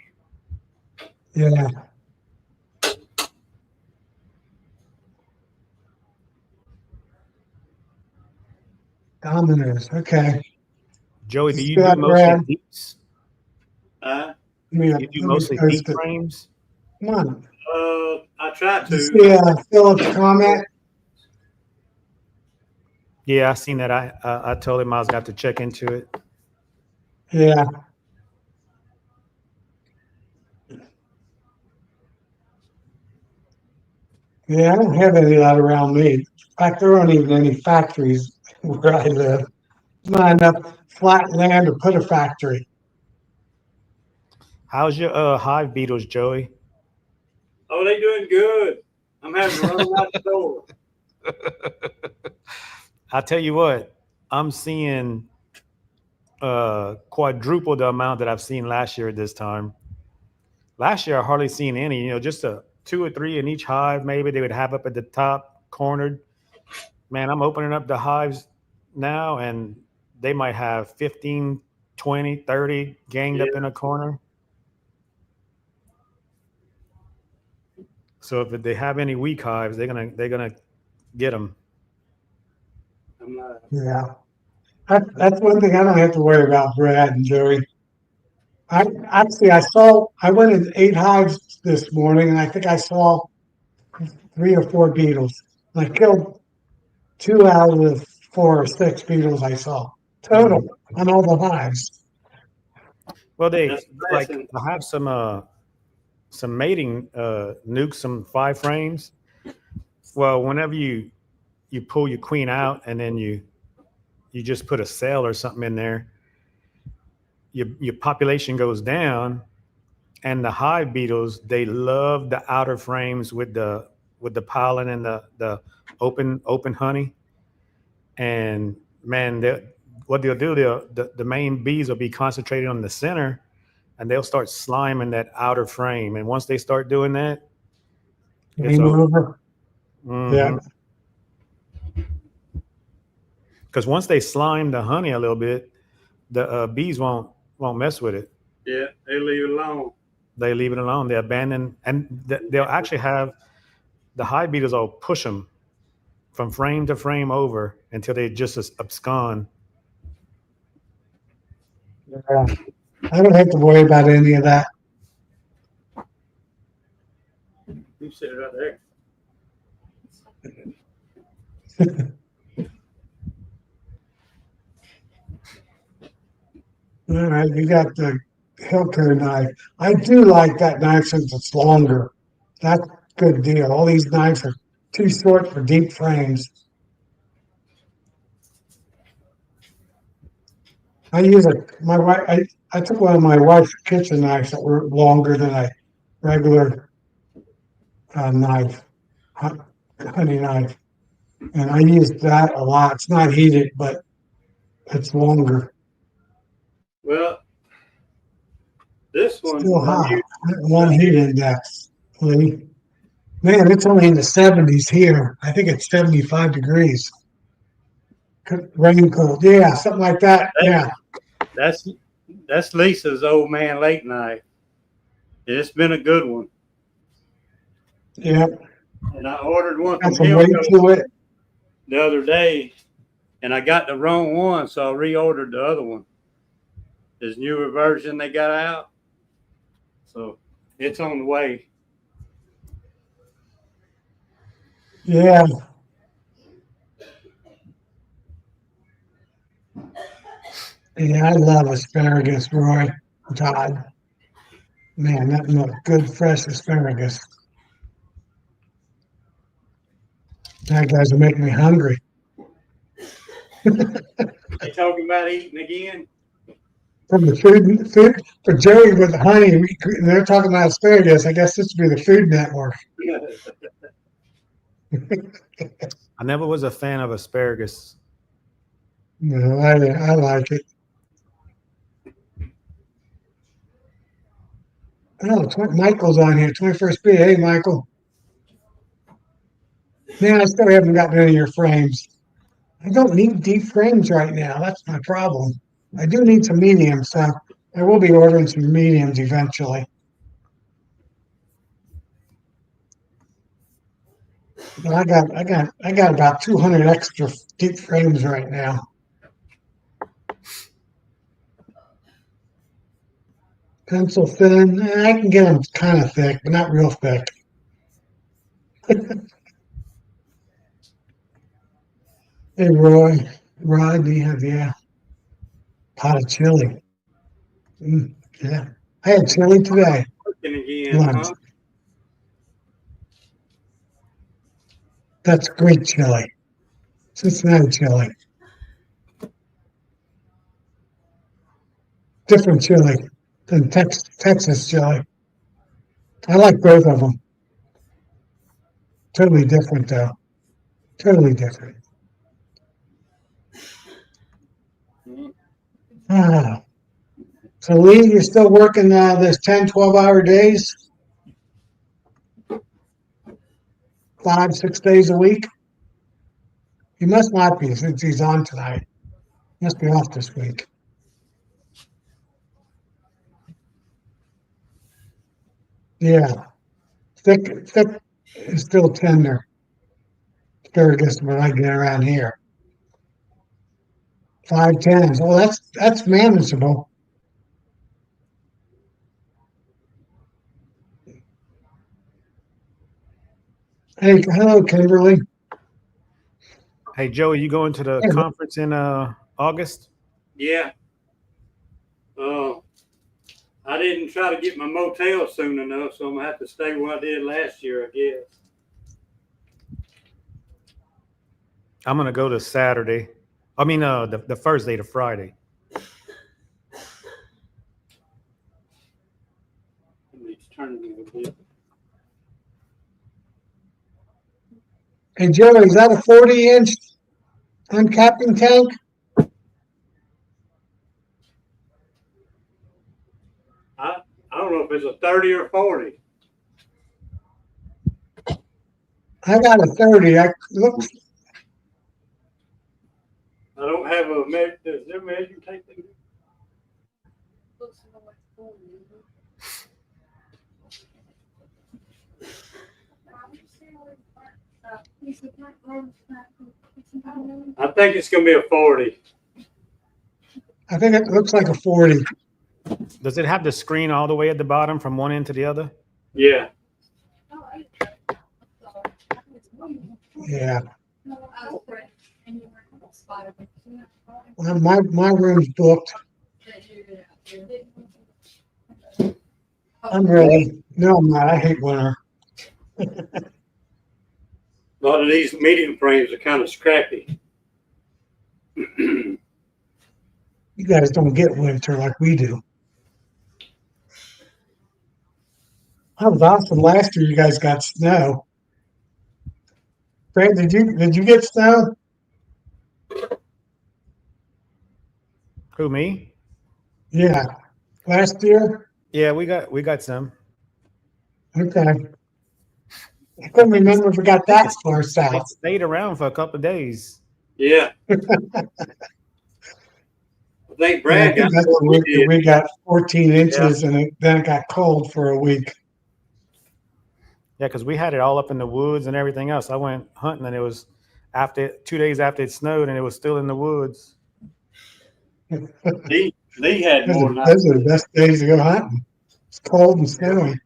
Yeah. Dominoes. Okay. Joey, do See you do that, mostly Brad? deeps? Uh, You do Let me mostly deep post it. frames? Come on. I try You to. see Philip's comment? Yeah, I seen that. I told him I was got to check into it. Yeah. Yeah, I don't have any of that around me. In fact, there aren't even any factories where I live. There's not enough flat land to put a factory. How's your hive beetles, Joey? Oh, they doing good. I'm having to run them out the door. I tell you what, I'm seeing quadruple the amount that I've seen last year at this time. Last year, I hardly seen any. Just a 2 or 3 in each hive. Maybe they would have up at the top, cornered. Man, I'm opening up the hives now, and they might have 15, 20, 30 ganged up Yeah. in a corner. So if they have any weak hives, they're gonna get them. I'm not. Yeah. That's one thing I don't have to worry about, Brad and Joey. I went in 8 hives this morning, and I think I saw 3 or 4 beetles. And I killed 2 out of the 4 or 6 beetles I saw total on all the hives. Well, That's they the like lesson. I have some mating nukes, some 5 frames. Well, whenever you pull your queen out and then you just put a cell or something in there, your population goes down, and the hive beetles, they love the outer frames with the pollen and the open honey. And man, what they'll do, the main bees will be concentrated on the center, and they'll start sliming that outer frame. And once they start doing that, it's Game over. over. Yeah. Because once they slime the honey a little bit, the bees won't mess with it. Yeah, they leave it alone. They leave it alone. They abandon, and they'll actually have the hive beetles will push them from frame to frame over until they just abscond. Yeah. I don't have to worry about any of that. You sit right there. All right, you got the Hilker knife. I do like that knife since it's longer. That's a good deal. All these knives are too short for deep frames. I use my wife. I took one of my wife's kitchen knives that were longer than a regular knife, honey knife, and I used that a lot. It's not heated, but it's longer. Well, this one Still I'm hot. using. 1 heat index. Lee. Man, it's only in the 70s here. I think it's 75 degrees. Rain cold. Yeah, something like that. Yeah. That's Lisa's old man late night. It's been a good one. Yeah. And I ordered one Got from some weight Hilco to it. the other day, and I got the wrong one, so I reordered the other one. This newer version they got out. So it's on the way. Yeah. Yeah, I love asparagus, Roy. Todd. Man, that look good fresh asparagus. That guys are making me hungry. They talking about eating again? From the food for Joey with the honey, they're talking about asparagus. I guess this would be the Food Network. I never was a fan of asparagus. No, I like it. Oh, Michael's on here. 21st B. Hey, Michael. Man, I still haven't gotten any of your frames. I don't need deep frames right now. That's my problem. I do need some mediums, so I will be ordering some mediums eventually. But I got about 200 extra deep frames right now. Pencil thin. I can get them kind of thick, but not real thick. Hey, Roy. Rod, do you have, yeah, pot of chili. Yeah. I had chili today. Cooking again, Lunch. huh? That's great chili. Cincinnati chili. Different chili than Texas chili. I like both of them. Totally different, though. Totally different. Ah. So, Lee, you're still working those 10, 12-hour days? 5, 6 days a week? He must not be since he's on tonight. He must be off this week. Yeah. Thick is still tender. Asparagus, what I get around here. 5 10s. Well, that's manageable. Hey, hello, Kimberly. Hey, Joey, you going to the Hey. conference in August? Yeah. I didn't try to get my motel soon enough, so I'm gonna have to stay where I did last year, I guess. I'm gonna go to Saturday. I mean, the first day to Friday. It's turning a bit. Hey, Joey, is that a 40-inch uncapping tank? I don't know if it's a 30 or 40. I got a 30. I don't have a measure. Does their measure take them? I think it's gonna be a 40. I think it looks like a 40. Does it have the screen all the way at the bottom from one end to the other? Yeah. Yeah. Well, my room's booked. I'm ready. No, I'm not. I hate winter. A lot of these medium frames are kind of scrappy. You guys don't get winter like we do. That was awesome. Last year you guys got snow. Fred, did you get snow? Who, me? Yeah. Last year? Yeah, we got some. Okay. I couldn't remember if we got that far It south. stayed around for a couple of days. Yeah. I think Yeah, I Brad think got that's what the we week that did. we got 14 inches and then it got cold for a week. Yeah, because we had it all up in the woods and everything else. I went hunting and it was 2 days after it snowed and it was still in the woods. Lee had more than I Those are the best days to go hunting. It's cold and snowy.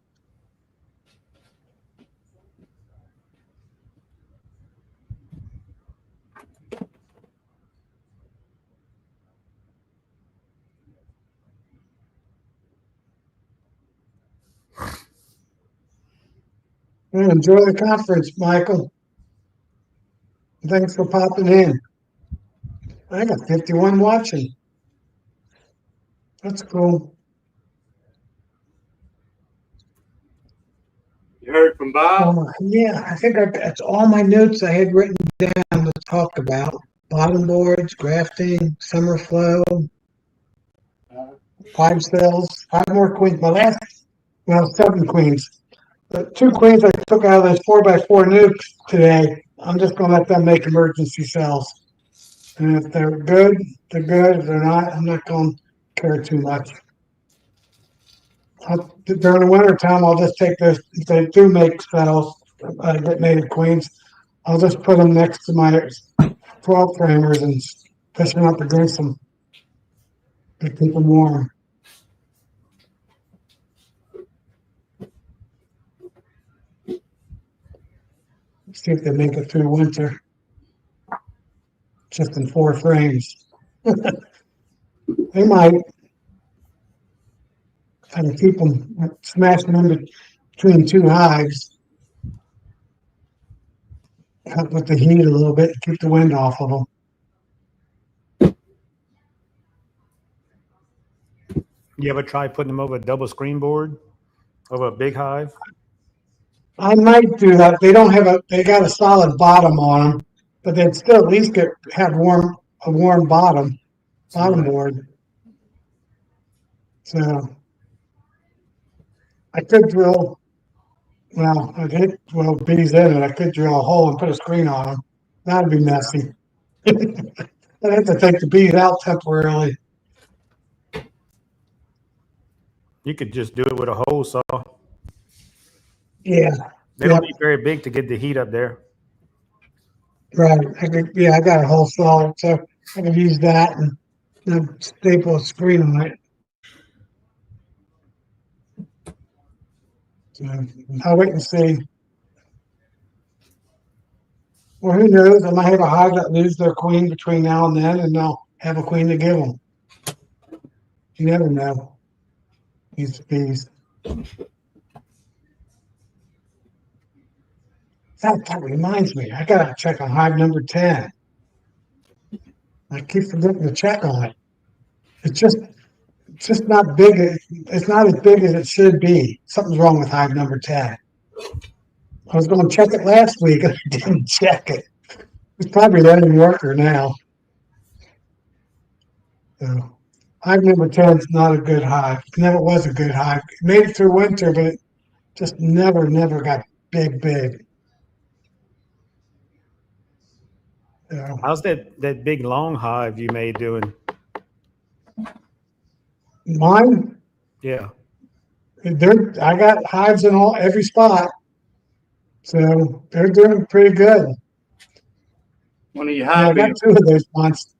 Well, enjoy the conference, Michael. Thanks for popping in. I got 51 watching. That's cool. You heard from Bob? Yeah, I think that's all my notes I had written down to talk about. Bottom boards, grafting, summer flow, 5 cells, 5 more queens. My last, 7 queens. The 2 queens I took out of those 4x4 nukes today, I'm just going to let them make emergency cells. And if they're good, they're good. If they're not, I'm not going to care too much. During the winter time, I'll just take those, if they do make cells, get native queens, I'll just put them next to my 12 framers and push them up against them to keep them warm. See if they make it through winter. Just in 4 frames. They might. I can keep them, smash them in between 2 hives. Help with the heat a little bit, keep the wind off of them. You ever try putting them over a double screen board over a big hive? I might do that. They don't have they got a solid bottom on them, but they'd still at least have a warm bottom Right. board. So I could drill, well, I'd hit 12 bees in it. I could drill a hole and put a screen on them. That'd be messy. I'd have to take the bees out temporarily. You could just do it with a hole saw. Yeah, They don't need very big to get the heat up there. right. I got a hole saw, so I could use that and staple a screen on it. So I'll wait and see. Well, who knows? I might have a hive that lose their queen between now and then, and they'll have a queen to give them. You never know. These bees. That reminds me, I gotta check on hive number 10. I keep forgetting to check on it. It's just not big. It's not as big as it should be. Something's wrong with hive number 10. I was going to check it last week and I didn't check it. It's probably letting worker now. So, hive number 10 is not a good hive. It never was a good hive. It made it through winter, but it just never got big. So, How's that big long hive you made doing? mine, Yeah. I got hives in every spot. So they're doing pretty good. One of your Yeah, I hive got bees. 2 of those ones.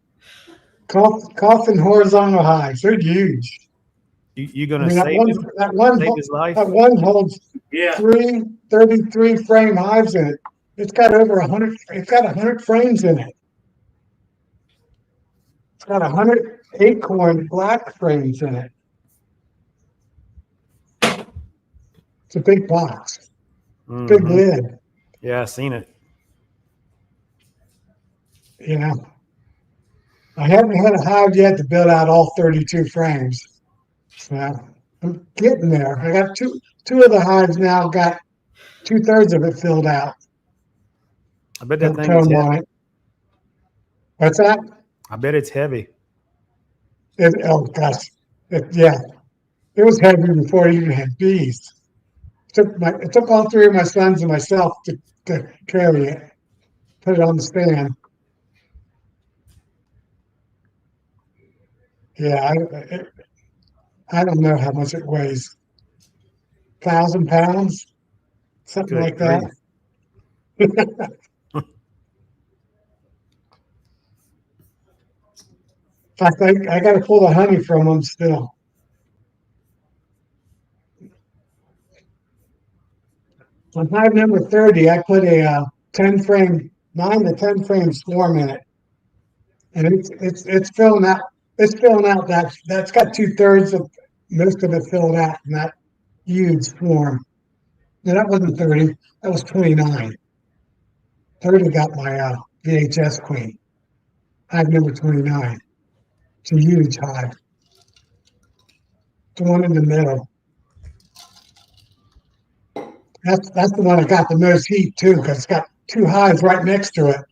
Coffin horizontal hives. They're huge. You I gonna mean, save his life? that one holds Yeah. 33 frame hives in it. It's got over 100. It's got 100 frames in it. It's got 100 acorn black frames in it. It's a big box, big Mhm. lid. Yeah, I seen it. You know, I haven't had a hive yet to build out all 32 frames. So I'm getting there. I got two of the hives now. Got 2/3 of it filled out. I bet that No thing is comb on heavy. it. What's that? I bet it's heavy. Oh gosh, yeah. It was heavy before it even had bees. It took all 3 of my sons and myself to carry it, put it on the stand. Yeah, I don't know how much it weighs. 1,000 pounds, something Good like that. grief. In fact, I got to pull the honey from them still. On hive number 30, I put a 10 frame, 9 to 10 frame swarm in it, and it's filling out. It's filling out that's got 2/3 of most of it filled out in that huge swarm. No, that wasn't 30. That was 29. 30 got my VHS queen. Hive number 29. It's a huge hive. The one in the middle. That's the one that got the most heat too, because it's got 2 hives right next to it,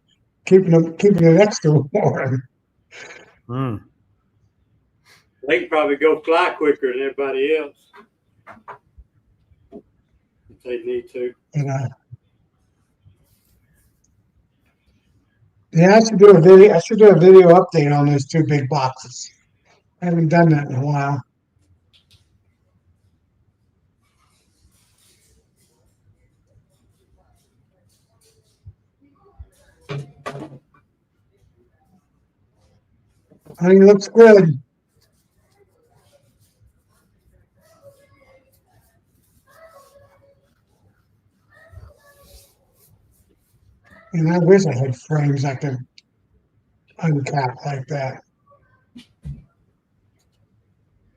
keeping it extra warm. Mm. They can probably go fly quicker than everybody else if they need to. And yeah, I should do a video. I should do a video update on those 2 big boxes. I haven't done that in a while. Honey looks good. And I wish I had frames I could uncap like that.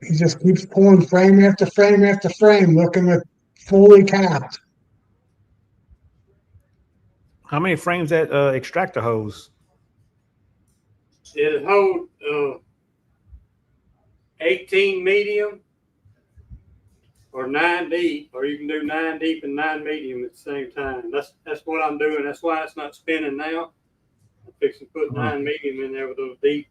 He just keeps pulling frame after frame after frame, looking at fully capped. How many frames that extractor hose? It hold 18 medium or 9 deep, or you can do 9 deep and 9 medium at the same time. That's what I'm doing. That's why it's not spinning now. I'm fixing to put 9 medium in there with those deeps.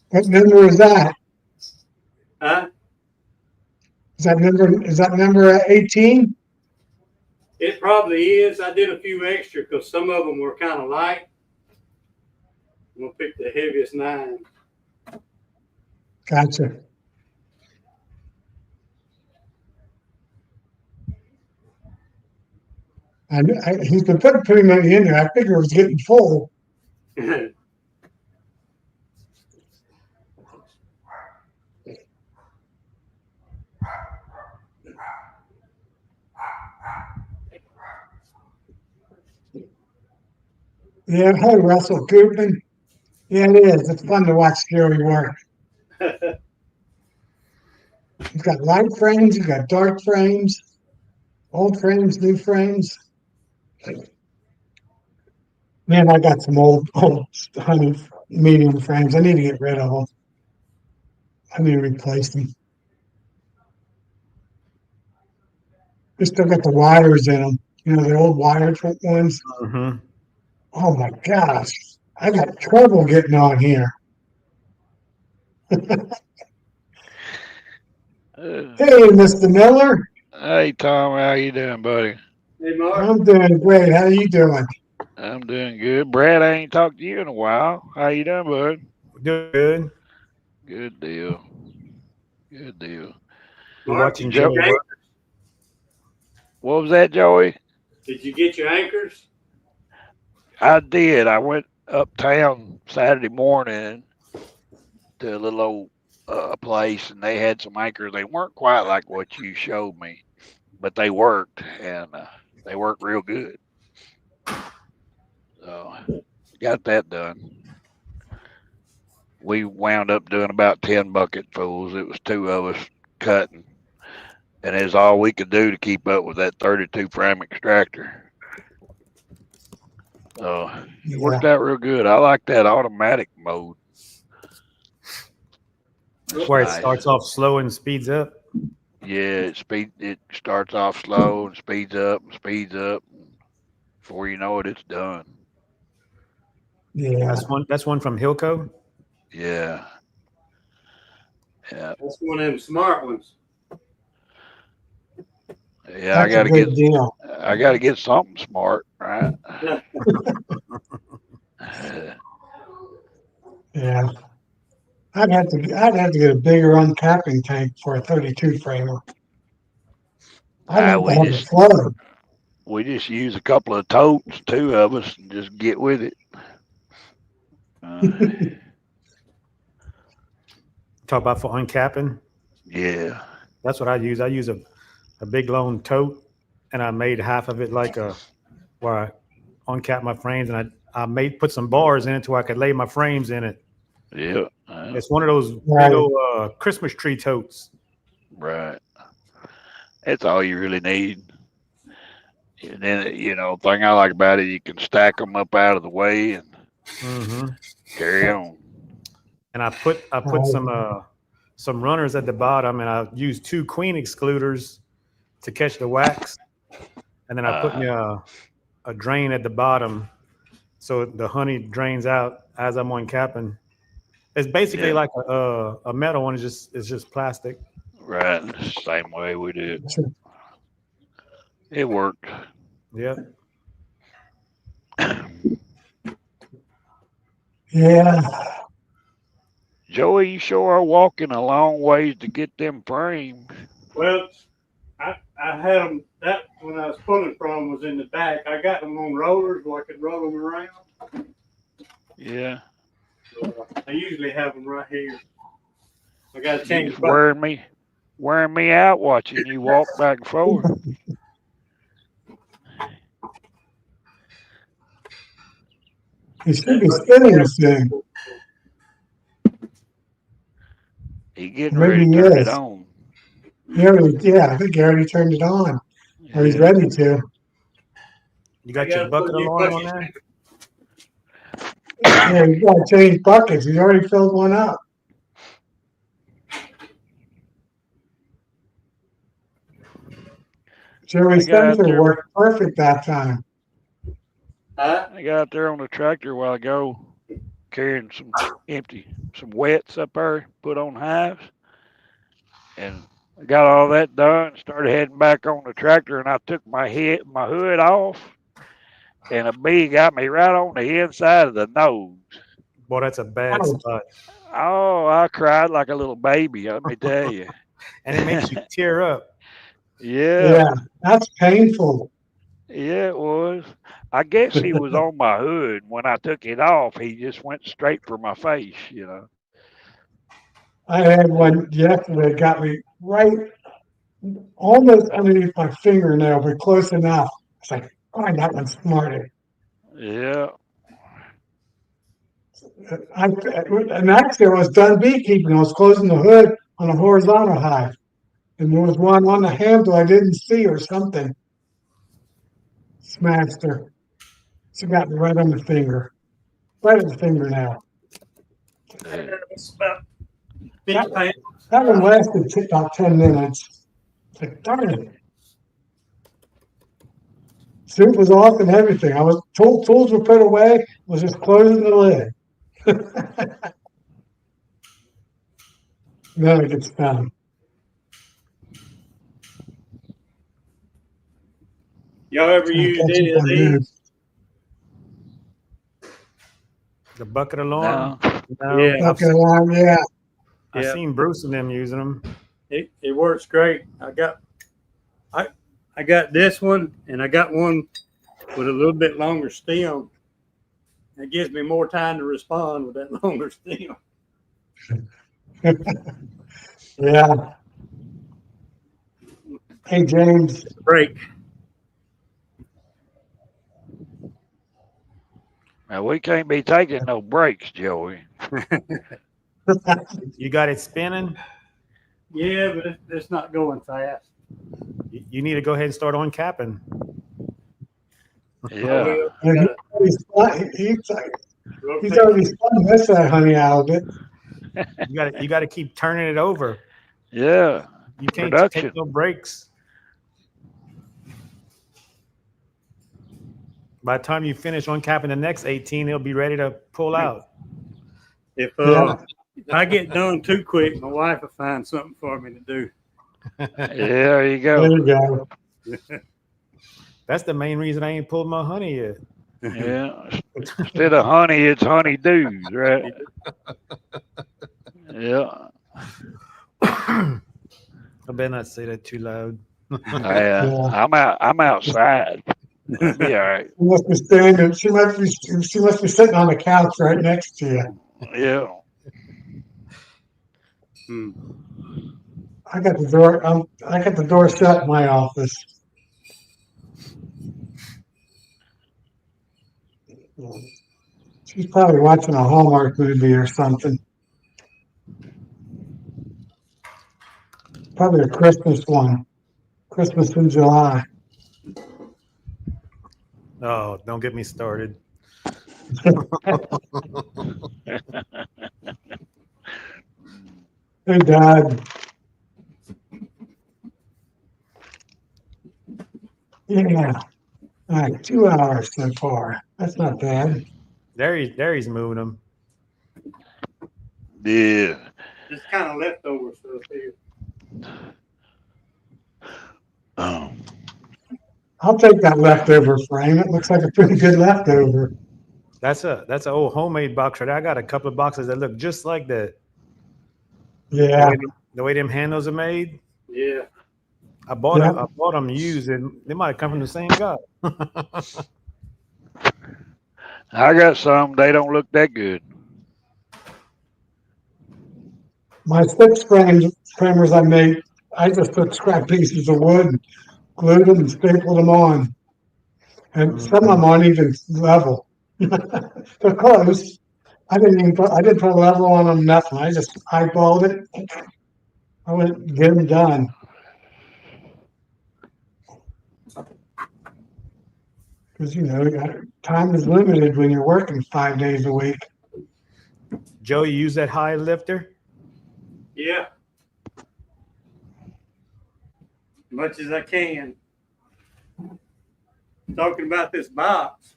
What number is that? Huh? Is that number 18? It probably is. I did a few extra because some of them were kind of light. I'm gonna pick the heaviest 9. Gotcha. He's been putting pretty many in there. I figure it was getting full. Yeah, hey, Russell Goodman. Yeah, it is. It's fun to watch Jerry work. He's got light frames, he's got dark frames, old frames, new frames. Man, I got some old honey medium frames. I need to get rid of them. I need to replace them. They still got the wires in them. You know, the old wired ones. Mm-hmm. Oh my gosh. I got trouble getting on here. Hey, Mr. Miller. Hey Tom, how you doing, buddy? Hey, Mark. I'm doing great. How you doing? I'm doing good. Brad, I ain't talked to you in a while. How you doing, bud? Good. Good deal. Good deal. We're Mark, watching did you Joey get- work. What was that, Joey? Did you get your anchors? I did. I went uptown Saturday morning to a little old place, and they had some anchors. They weren't quite like what you showed me, but they worked, and they worked real good. So got that done. We wound up doing about 10 bucketfuls. It was 2 of us cutting, and it's all we could do to keep up with that 32 frame extractor. So it worked out real good. I like that automatic mode. That's Where it nice. starts off slow and speeds up. Yeah, it starts off slow and speeds up. Before you know it, it's done. Yeah. That's one from Hilco. Yeah. Yeah. That's one of them smart ones. Yeah, I That's a gotta good deal. get something smart, right? Yeah. I'd have to get a bigger uncapping tank for a 32 framer. I'd like to have it flood. We just use a couple of totes, 2 of us, and just get with it. Talk about for uncapping. Yeah. That's what I use. I use a big long tote, and I made half of it like where I uncap my frames, and I put some bars in it so I could lay my frames in it. Yeah. It's one of those Right. big old Christmas tree totes. Right. That's all you really need. And then, thing I like about it, you can stack them up out of the way and carry on. And I put some runners at the bottom, and I used 2 queen excluders to catch the wax, and then I put me a drain at the bottom so the honey drains out as I'm uncapping. It's basically like a metal one. It's just plastic. Right. Same way we did. It worked. Yeah. Yeah. Joey, you sure are walking a long ways to get them frames. Well, I had them, that when I was pulling from was in the back. I got them on rollers where I could roll them around. Yeah. So I usually have them right here. I got to You change just the bucket. wearing me out watching you walk back and forth. He should be spinning soon. He getting Maybe ready to he turn it is. on. Yeah, I think he already turned it on, or he's Yeah. ready to. You got your bucket alarm on there? Yeah, he's got to change buckets. He's already filled one up. Joey's I got out sensor there. worked perfect that time. Huh? I got out there on the tractor a while ago, carrying some wets up there, put on hives, and I got all that done. Started heading back on the tractor, and I took my hood off, and a bee got me right on the inside of the nose. Boy, that's a bad Ouch. spot. Oh, I cried like a little baby. Let me tell you. And it makes you tear up. Yeah, that's painful. Yeah, it was. I guess he was on my hood. When I took it off, he just went straight for my face, you know. I had one yesterday, got me right almost underneath my fingernail, but close enough. It's like, oh, that one's smarter. Yeah. And actually, I was done beekeeping. I was closing the hood on a horizontal hive. And there was one on the handle I didn't see or something. Smashed her. She got me right on the finger. Right on the fingernail. It's about 50 pounds. That one lasted about 10 minutes. It's like, darn it. Soup was off and everything. I was tools were put away, was just closing the lid. Then it gets done. Y'all ever used any of these? The bucket alarm? No. No. Yeah. Okay, well, yeah. I've Yeah. seen Bruce and them using them. It works great. I got this one, and I got one with a little bit longer stem. It gives me more time to respond with that longer stem. Yeah. Hey, James. Break. Now, we can't be taking no breaks, Joey. You got it spinning? Yeah, but it's not going fast. You need to go ahead and start uncapping. Yeah. He's already spun this honey out of it. You got to keep turning it over. Yeah. You can't Production. take no breaks. By the time you finish uncapping the next 18, it'll be ready to pull out. If Yeah. I get done too quick, my wife will find something for me to do. Yeah, there you There go. you go. That's the main reason I ain't pulled my honey yet. Yeah. Instead of honey, it's honeydews, right? Yeah. I better not say that too loud. Yeah. I'm outside. It'll be all right. She must be standing. She must be sitting on the couch right next to you. Yeah. I got the door shut in my office. She's probably watching a Hallmark movie or something. Probably a Christmas one. Christmas in July. Oh, don't get me started. Hey, Dad. Yeah. All right, 2 hours so far. That's not bad. There he's moving them. Yeah. Just kind of leftover stuff here. Oh. I'll take that leftover frame. It looks like a pretty good leftover. That's an old homemade box right there. I got a couple of boxes that look just like that. Yeah. The way them handles are made. Yeah. I bought them used, and they might have come from the same guy. I got some. They don't look that good. My 6 framers I made, I just took scrap pieces of wood and glued them and stapled them on. And some of them aren't even level. They're close. I didn't put a level on them, nothing. I just eyeballed it. I went get them done. Because, time is limited when you're working 5 days a week. Joe, you use that hive lifter? Yeah. Much as I can. Talking about this box,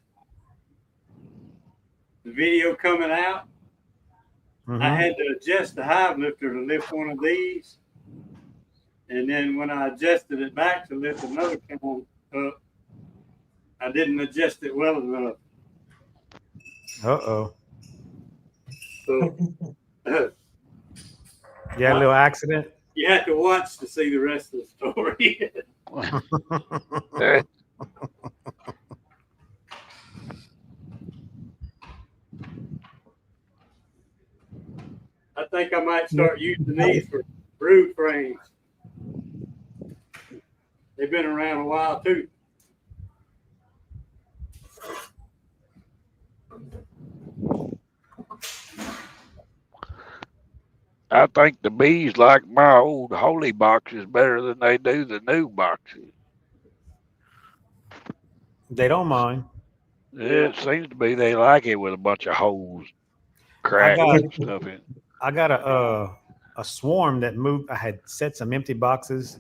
the video coming out, I had to adjust the hive lifter to lift one of these. And then when I adjusted it back to lift another can up, I didn't adjust it well enough. Uh-oh. So You had a little accident? you have to watch to see the rest of the story. I think I might start using these for brood frames. They've been around a while too. I think the bees like my old holy boxes better than they do the new boxes. They don't mind. It seems to be they like it with a bunch of holes, cracks, and stuff in. I got a swarm that moved. I had set some empty boxes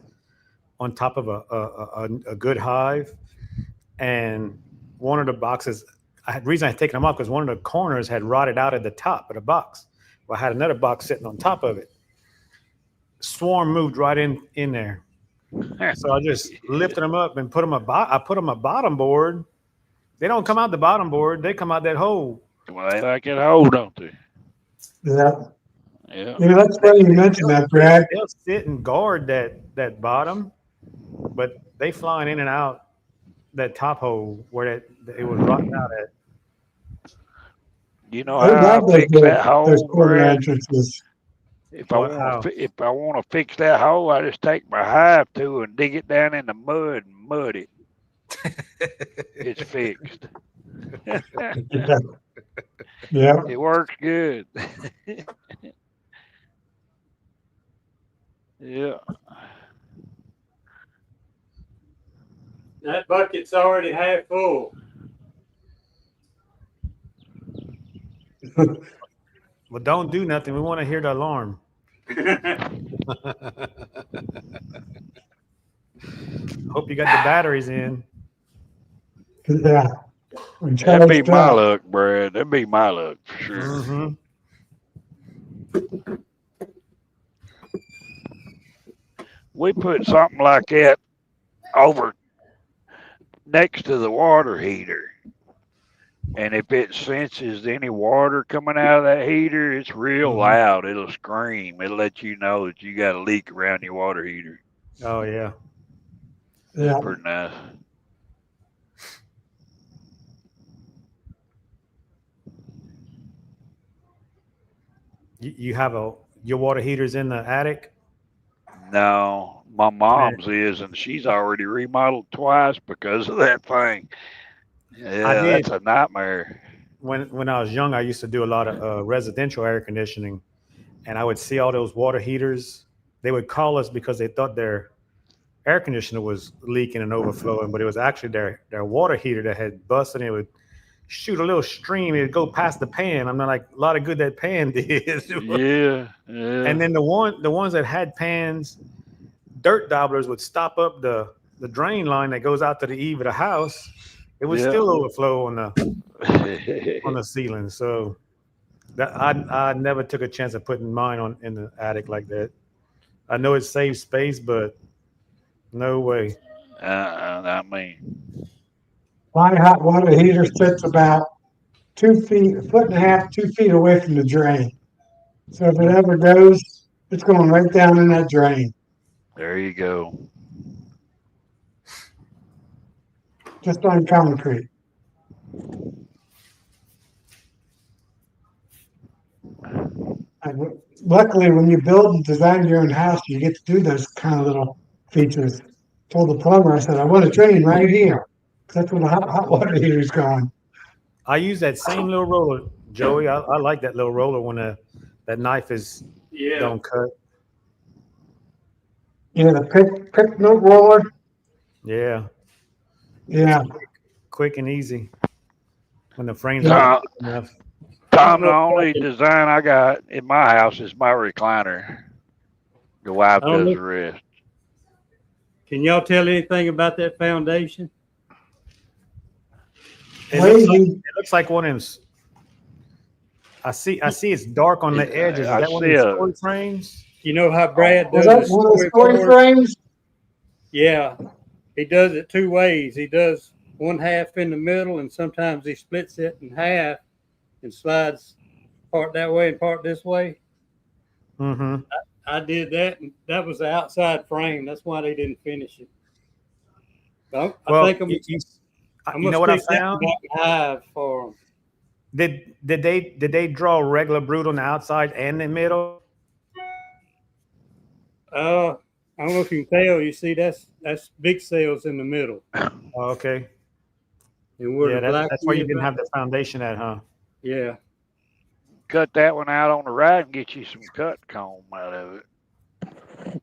on top of a good hive, and one of the boxes. Reason I had taken them off because one of the corners had rotted out at the top of the box. Well, I had another box sitting on top of it. Swarm moved right in there, so I just lifted them up and put them I put them a bottom board. They don't come out the bottom board; they come out that hole. Well, they like it hole, don't they? Yeah. Yeah. That's funny you mentioned that, Brad. They'll sit and guard that bottom, but they flying in and out that top hole where it was rotting out at. You know how I fix that hole, Brad? If I want to fix that hole, I just take my hive tool and dig it down in the mud and mud it. It's fixed. Yeah. It works good. Yeah. That bucket's already half full. Well, don't do nothing. We want to hear the alarm. Hope you got the batteries in. Yeah. That'd be my luck, Brad. That'd be my luck for sure. Mm-hmm. We put something like that over next to the water heater. And if it senses any water coming out of that heater, it's real loud. It'll scream. It'll let you know that you got a leak around your water heater. Oh, yeah. Yeah. Pretty nice. You have your water heater's in the attic? No, my mom's is, and she's already remodeled twice because of that thing. Yeah, that's a nightmare. When I was young, I used to do a lot of residential air conditioning, and I would see all those water heaters. They would call us because they thought their air conditioner was leaking and overflowing, but it was actually their water heater that had busted, and it would shoot a little stream. It'd go past the pan. I'm not like, a lot of good that pan did. Yeah. And then the ones that had pans, dirt dabblers would stop up the drain line that goes out to the eave of the house. It would still overflow on the ceiling. So that I never took a chance of putting mine in the attic like that. I know it saves space, but no way. I mean, my hot water heater sits about 2 feet, 1.5 feet, 2 feet away from the drain. So if it ever goes, it's going right down in that drain. There you go. Just on concrete. Luckily, when you build and design your own house, you get to do those kind of little features. Told the plumber, I said, I want a drain right here. That's where the hot water heater is going. I use that same little roller, Joey. I like that little roller when that knife is Yeah. don't cut. Yeah, the pick note roller. Yeah, Yeah, quick and easy when the frames yeah. aren't Tom, thick enough. Tom, the know if only I can- design I got in my house is my recliner. The wife I don't does know. the rest. Can y'all tell anything about that foundation? Lazy. It looks like one of them. I see it's dark on the edges. Is I that one of see these a story frames? You know how Brad Was does that his one of the story storyboard? frames? Yeah, he does it two ways. He does one half in the middle, and sometimes he splits it in half and slides part that way and part this way. Mm-hmm. I did that, and that was the outside frame. That's why they didn't finish it. So I Well, think I'm you gonna know what I stick that found? back in hive for 'em. Did they draw regular brood on the outside and the middle? I don't know if you can tell. You see, that's big cells in the middle, Oh, okay. and where Yeah, the black that's why you is didn't right- have the foundation at, huh? Yeah, Cut that one out on the right and get you some cut comb out of it.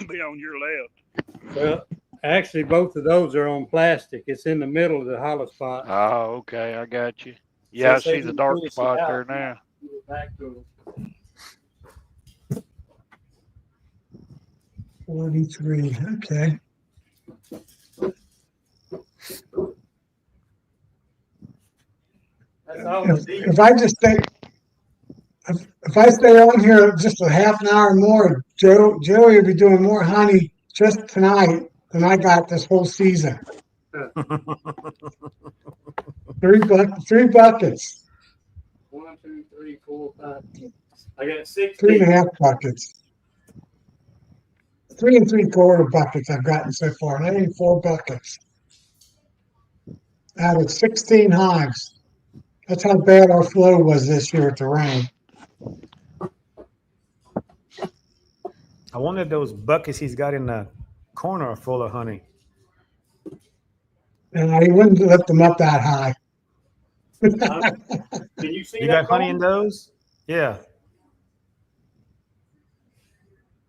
Be on your left. well, actually, both of those are on plastic. It's in the middle of the hollow spot. Oh, okay, I got you. Yeah, I Since they see the didn't dark finish it spot out, there now. we're back to 43. Okay. that's all the If I just stay, if I stay on here just a half an hour more, Joey will be doing more honey just tonight than I got this whole season. Three buckets, 1, 2, 3, 4, 5. I got 3.5 16. buckets. 3 3/4 buckets I've gotten so far. Not even 4 buckets. Out of 16 hives. That's how bad our flow was this year with the rain. I wonder if those buckets he's got in the corner are full of honey. And I wouldn't lift them up that high. Can you see You that? got honey in Colin? those? Yeah.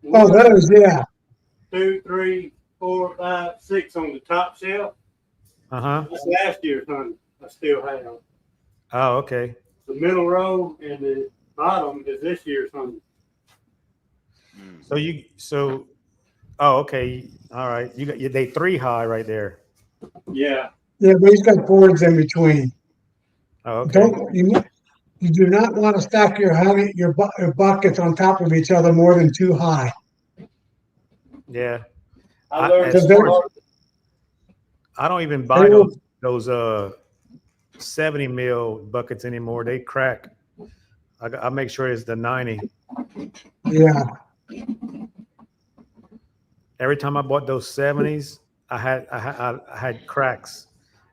Oh, 1, those, yeah. 2, 3, 4, 5, 6 on the top shelf. Uh-huh. That's last year's honey. I still have. Oh, okay. The middle row and the bottom is this year's honey. Oh, okay. All right. They 3 high right there. Yeah. Yeah, but he's got boards in between. Oh, okay. You do not want to stack your honey, your buckets on top of each other more than 2 high. Yeah. I learned Because they're- I don't even buy They will- those 70 mil buckets anymore. They crack. I make sure it's the 90. Yeah, Every time I bought those 70s, I had cracks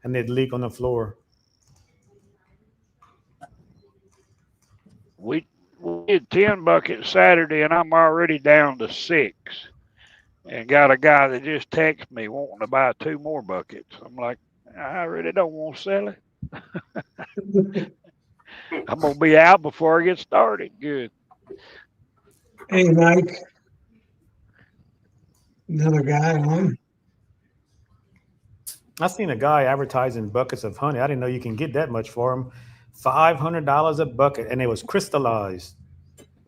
and they'd leak on the floor. We did 10 buckets Saturday, and I'm already down to 6. And got a guy that just texted me wanting to buy 2 more buckets. I'm like, I really don't want to sell it. I'm gonna be out before I get started. Good. hey, Mike. Another guy on. I seen a guy advertising buckets of honey. I didn't know you can get that much for them. $500 a bucket, and it was crystallized.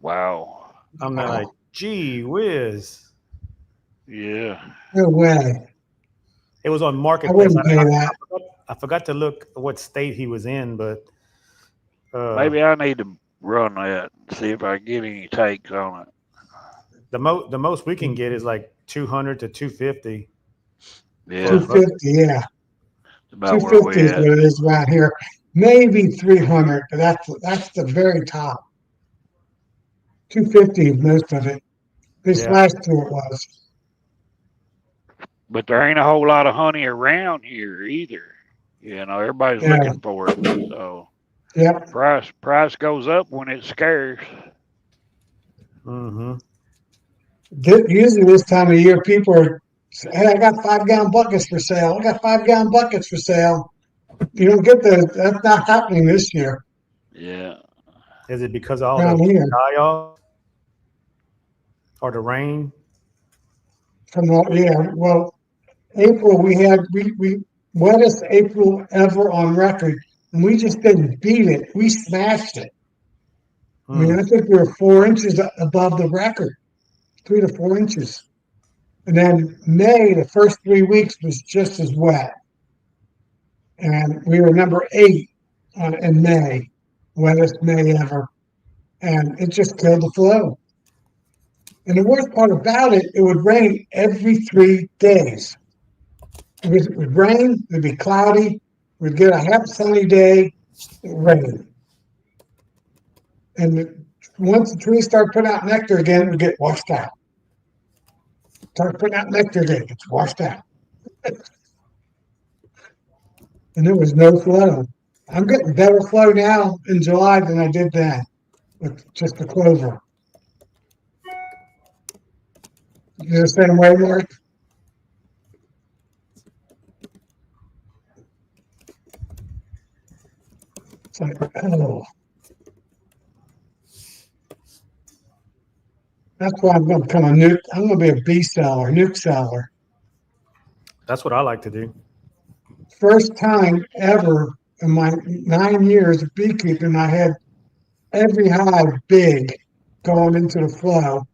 Wow. I'm Wow. like, gee whiz. Yeah. No way. It was on I Marketplace. wouldn't pay that. I forgot to look what state he was in, but Maybe I need to run that and see if I can get any takes on it. the most we can get is like 200 to 250. Yeah. 250, yeah. About where 250 we is at. what it is around here. Maybe 300, but that's the very top. 250 is most of it. This Yeah. last year it was. But there ain't a whole lot of honey around here either. You know, everybody's Yeah. looking for it. So Yep. price goes up when it's scarce. Mm-hmm. Usually this time of year, people are, hey, I got 5 gallon buckets for sale. I got 5 gallon buckets for sale. You don't get that's not happening this year Yeah. Is it because of all around the here. die-off or the rain? Yeah, well, April, we wettest April ever on record, and we just didn't beat it. We smashed it. I mean, Hmm. I think we were 4 inches above the record, 3 to 4 inches. And then May, the first 3 weeks was just as wet. And we were number 8 in May, wettest May ever. And it just killed the flow. And the worst part about it, it would rain every 3 days. It would rain, it'd be cloudy, we'd get a half sunny day, it would rain. And once the trees start putting out nectar again, it would get washed out. Start putting out nectar again, it's washed out. And there was no flow. I'm getting better flow now in July than I did then with just the clover. You're the same way, Mark? It's like, oh, that's why I'm going to become a nuke. I'm going to be a bee seller, nuke seller. That's what I like to do. First time ever in my 9 years of beekeeping, I had every hive big going into the flow,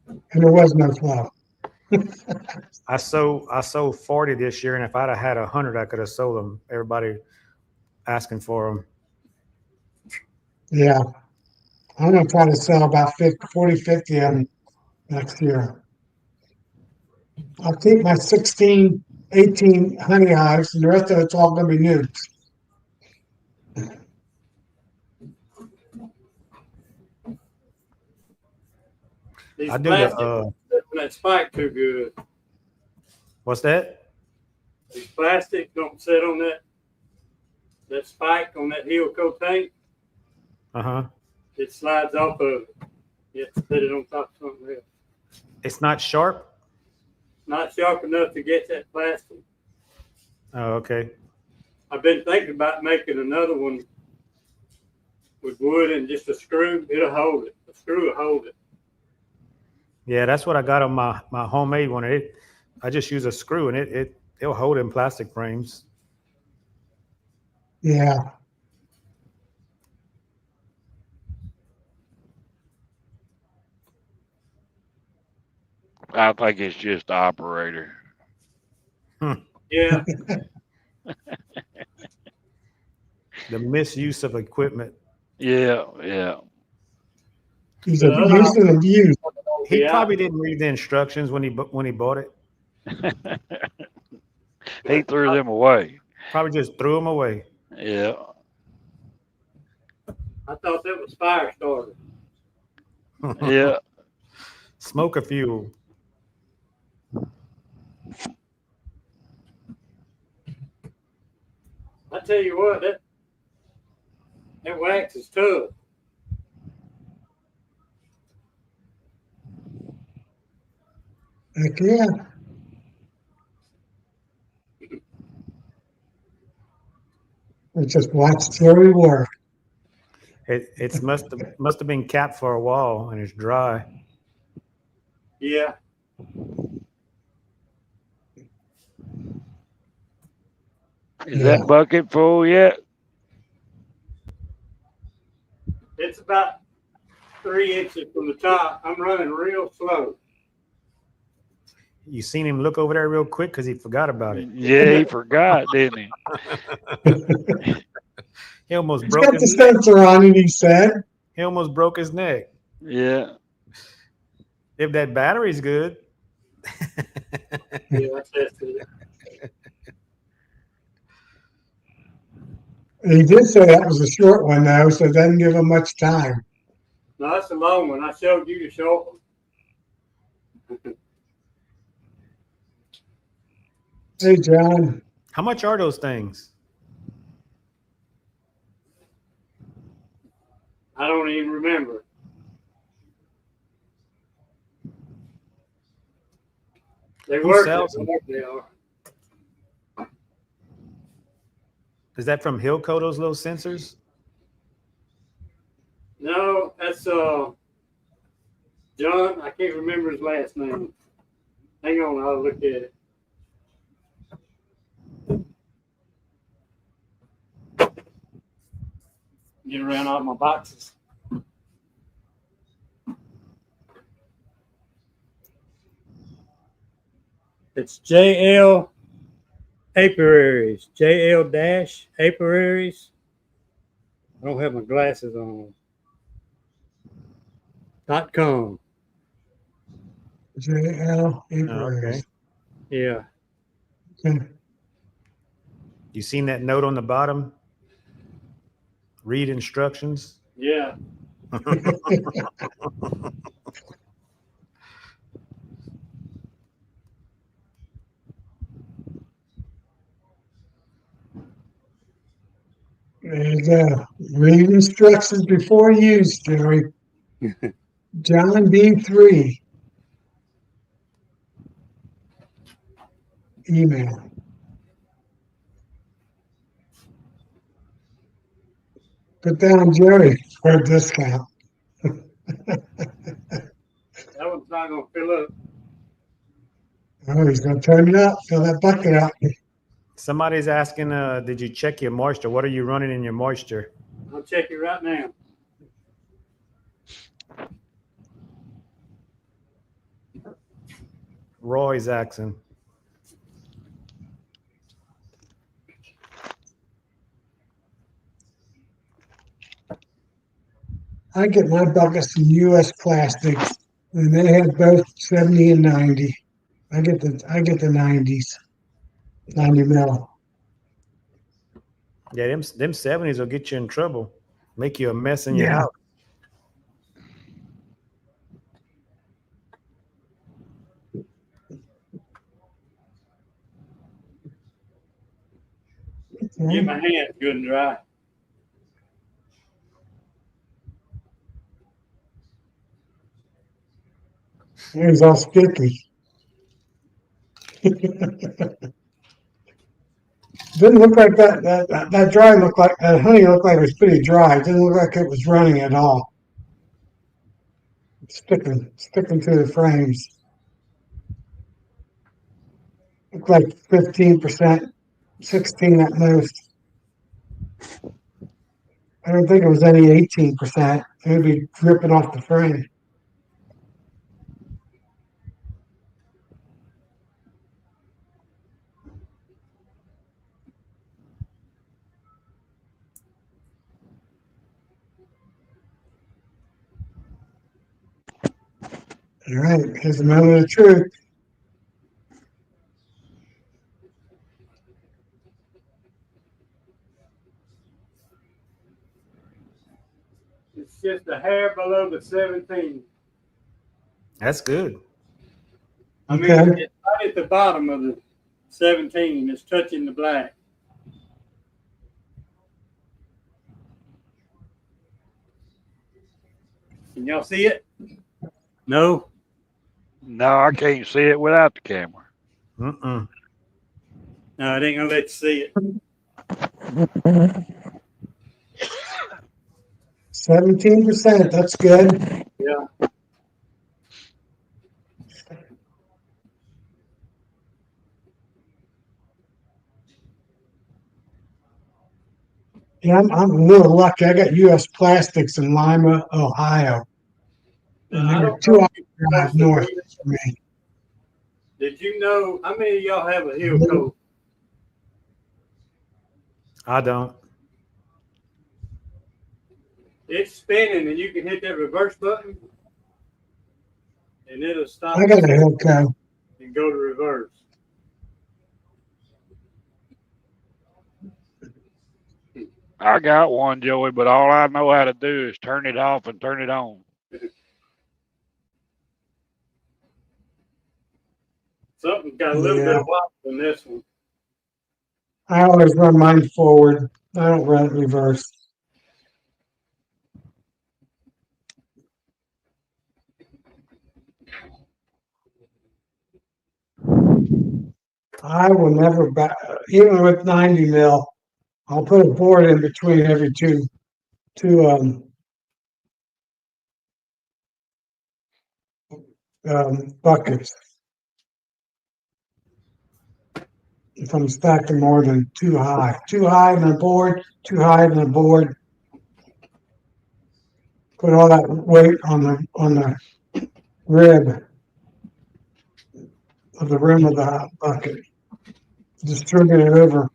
and there was no flow. I sold 40 this year, and if I'd have had 100, I could have sold them. Everybody asking for them. Yeah, I'm going to try to sell about 40, 50 of them next year. I'll keep my 16, 18 honey hives, and the rest of it's all going to be nukes. These I do the plastic, that spike too good. what's that? These plastic don't sit on that spike on that heel coat tank. Uh-huh. It slides off of it. You have to put it on top of something else. It's not sharp. Not sharp enough to get that plastic. Oh, okay. I've been thinking about making another one with wood and just a screw. It'll hold it. A screw will hold it. Yeah, that's what I got on my homemade one. I just use a screw and it'll hold in plastic frames. Yeah. I think it's just the operator. Yeah. The misuse of equipment. Yeah, yeah. He's The other abused and abused. He Yeah. probably didn't read the instructions when he bought it. He threw them away. Probably just threw them away. Yeah. I thought that was fire starter. Yeah. Smoker fuel. I tell you what, that wax is tough. Heck yeah. We just watched Terry work. It must have been capped for a while and it's dry. Yeah. Is that bucket full yet? It's about 3 inches from the top. I'm running real slow. You seen him look over there real quick because he forgot about it. Yeah, he forgot, didn't he? He almost He's broke got the his neck. sensor on it, he said. He almost broke his neck. Yeah. If that battery's good. Yeah, I tested it. He did say that was a short one, though, so it doesn't give him much time. No, that's a long one. I showed you the short one. Hey, John. How much are those things? I don't even remember. They Who work. sells them? They are. Is that from Hilco, those little sensors? No, that's John. I can't remember his last name. Hang on, I'll look at it. Get around all my boxes. It's JL Apiaries. JL dash Apiaries. I don't have my glasses on. .com. JL Oh, okay. Yeah. Okay. You seen that note on the bottom? Read instructions. Yeah. There you go. Read instructions before use, Jerry. John B3. Email. Put down Jerry for a discount. That one's not gonna fill up. Oh, he's gonna turn it up, fill that bucket up. Somebody's asking, did you check your moisture? What are you running in your moisture? I'll check it right now. Roy's asking. I get my buckets from US Plastics, and they have both 70 and 90. I get the 90s, 90 mil. Yeah, them 70s will get you in trouble, make you a mess in your Yeah. house. Get my hands good and dry. It's all sticky. Didn't look like that dry looked like that honey looked like it was pretty dry. It didn't look like it was running at all. Sticking to the frames. Looked like 15%, 16 at most. I don't think it was any 18%. It would be dripping off the frame. All right, here's the moment of truth. It's just a hair below the 17. That's good. I mean, Okay. it's right at the bottom of the 17. It's touching the black. Can y'all see it? No. No, I can't see it without the camera. Mm-mm. No, it ain't gonna let you see it. 17%, that's good. Yeah. Yeah, I'm a little lucky. I got US Plastics in Lima, Ohio. And I they're don't 2 know hours if drive you're north supposed to from me. Did you know how many of y'all have a heel coat? I don't. It's spinning and you can hit that reverse button and it'll stop I got a Hilco. and go to reverse. I got one, Joey, but all I know how to do is turn it off and turn it on. Something's got a little bit of wobble in this one. I always run mine forward. I don't run it reverse. I will never back, even with 90 mil, I'll put a board in between every two buckets. If I'm stacking more than too high in a board, too high in a board, put all that weight on the rib of the rim of the bucket. Distribute it over.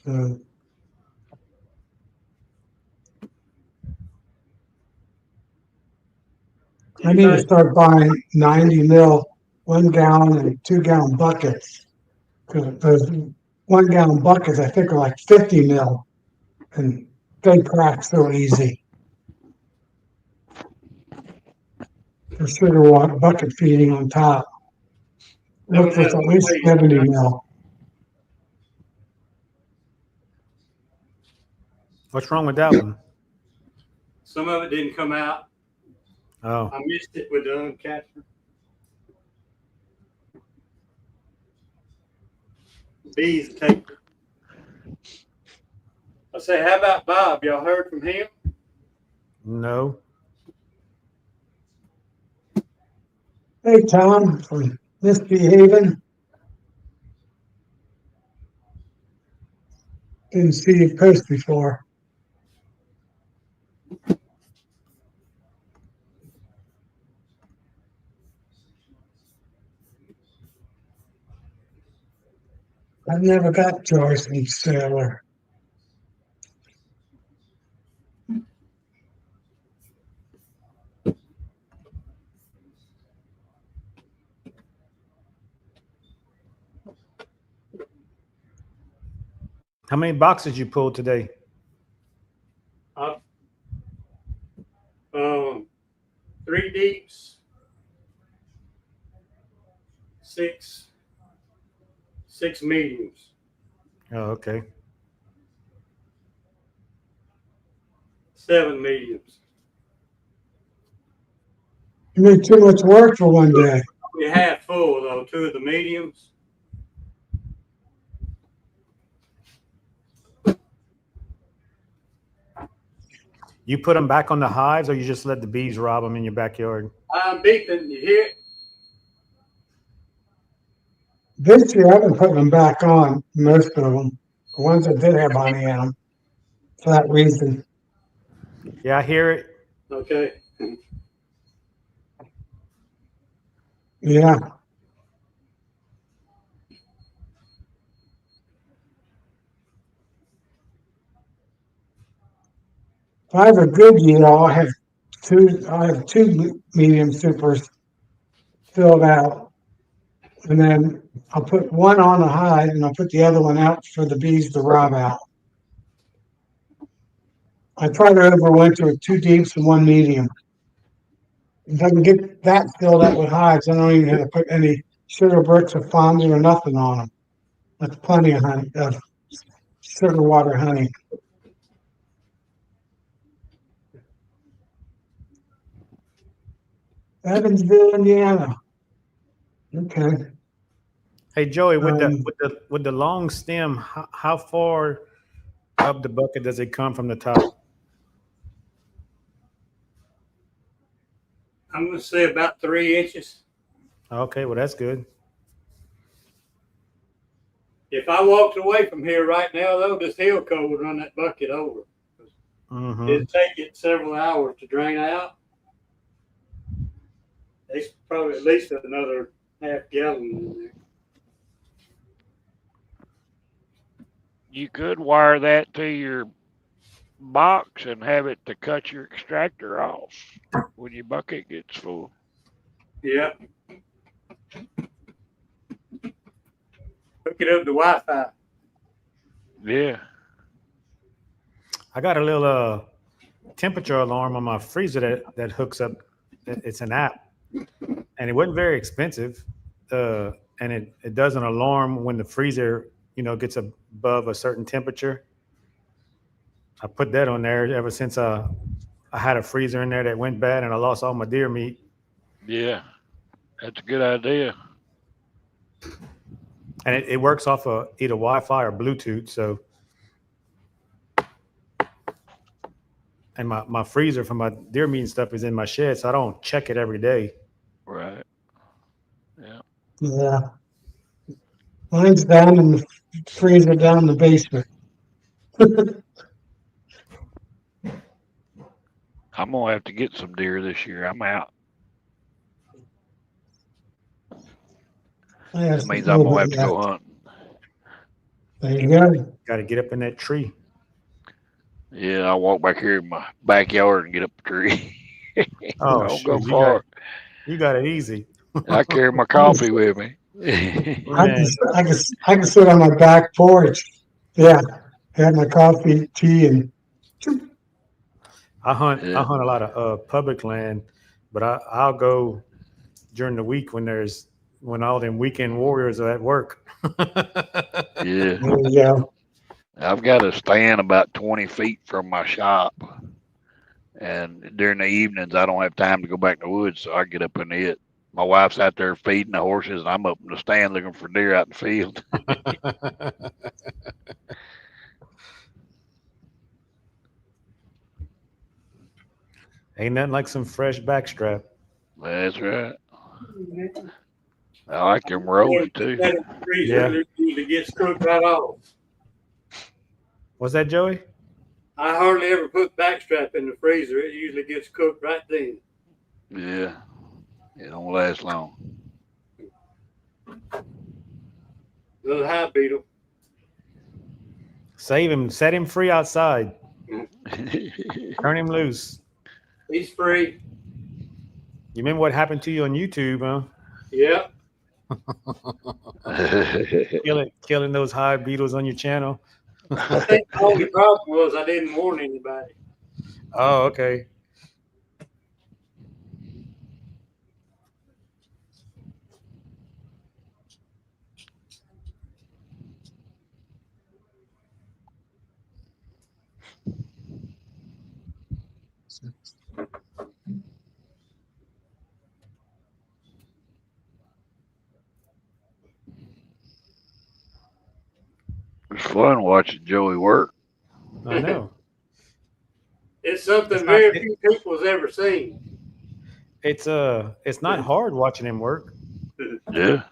So I need to start buying 90 mil 1 gallon and 2 gallon buckets, because those 1 gallon buckets I think are like 50 mil, and they crack so easy. For sugar water bucket feeding on top. Look for at least 70 mil. What's wrong with that one? Some of it didn't come out. Oh, I missed it with the uncatcher. Bees take it. I say, how about Bob? Y'all heard from him? no. Hey, Tom from Misbehaving. Didn't see you post before. I've never got Joyce and Sailor. How many boxes you pulled today? Three deeps, six mediums, Oh, okay. 7 mediums. You made too much work for one day. We half full though, 2 of the mediums. You put them back on the hives, or you just let the bees rob them in your backyard? I'm beeping. You hear it? This year I've been putting them back on, most of them. The ones that did have honey in them, for that reason. Yeah, I hear it. Okay. Yeah. If I have a good year, I have two medium supers filled out. And then I'll put one on the hive and I'll put the other one out for the bees to rob out. I try to overwinter with 2 deeps and 1 medium. If I can get that filled out with hives, I don't even have to put any sugar bricks or fondant or nothing on them. That's plenty of honey, of sugar water honey. Evansville, Indiana. Okay. Hey Joey, with the long stem, how far up the bucket does it come from the top? I'm going to say about 3 inches. Okay, well that's good. If I walked away from here right now, though, this hill coat would run that bucket over. Mm-hmm. It'd take it several hours to drain out. It's probably at least another half gallon in there. You could wire that to your box and have it to cut your extractor off when your bucket gets full. Yeah. Hook it up to Wi-Fi. Yeah. I got a little temperature alarm on my freezer that hooks up. It's an app, and it wasn't very expensive. And it does an alarm when the freezer, gets above a certain temperature. I put that on there ever since I had a freezer in there that went bad and I lost all my deer meat. Yeah. That's a good idea. And it works off of either Wi-Fi or Bluetooth. So, and my freezer for my deer meat and stuff is in my shed, so I don't check it every day. Right. Yeah. Yeah. Mine's down in the freezer down in the basement. I'm gonna have to get some deer this year. I'm out. I have That means a I'm little gonna have bit to go left. hunting. There you go. Got to get up in that tree. Yeah, I'll walk back here in my backyard and get up the tree. Oh, I don't go shoot, far. you got it easy. I carry my coffee with me. Man, I can sit on my back porch. Yeah. Have my coffee, tea, and I hunt Yeah. a lot of public land, but I'll go during the week when all them weekend warriors are at work. Yeah. there you go. I've got a stand about 20 feet from my shop. And during the evenings, I don't have time to go back in the woods, so I get up in it. My wife's out there feeding the horses, and I'm up in the stand looking for deer out in the field. Ain't nothing like some fresh backstrap. That's right. I like them roast too. Yeah. It usually gets cooked right off. What's that, Joey? I hardly ever put backstrap in the freezer. It usually gets cooked right then. Yeah. It don't last long. Little hive beetle. Save him, set him free outside. Turn him loose. He's free. You remember what happened to you on YouTube, huh? Yep. Killing those hive beetles on your channel. I think the only problem was I didn't warn anybody. Oh, okay. It's fun watching Joey work. I know. It's something It's not- very few people has ever seen. It's not hard watching him work. Yeah.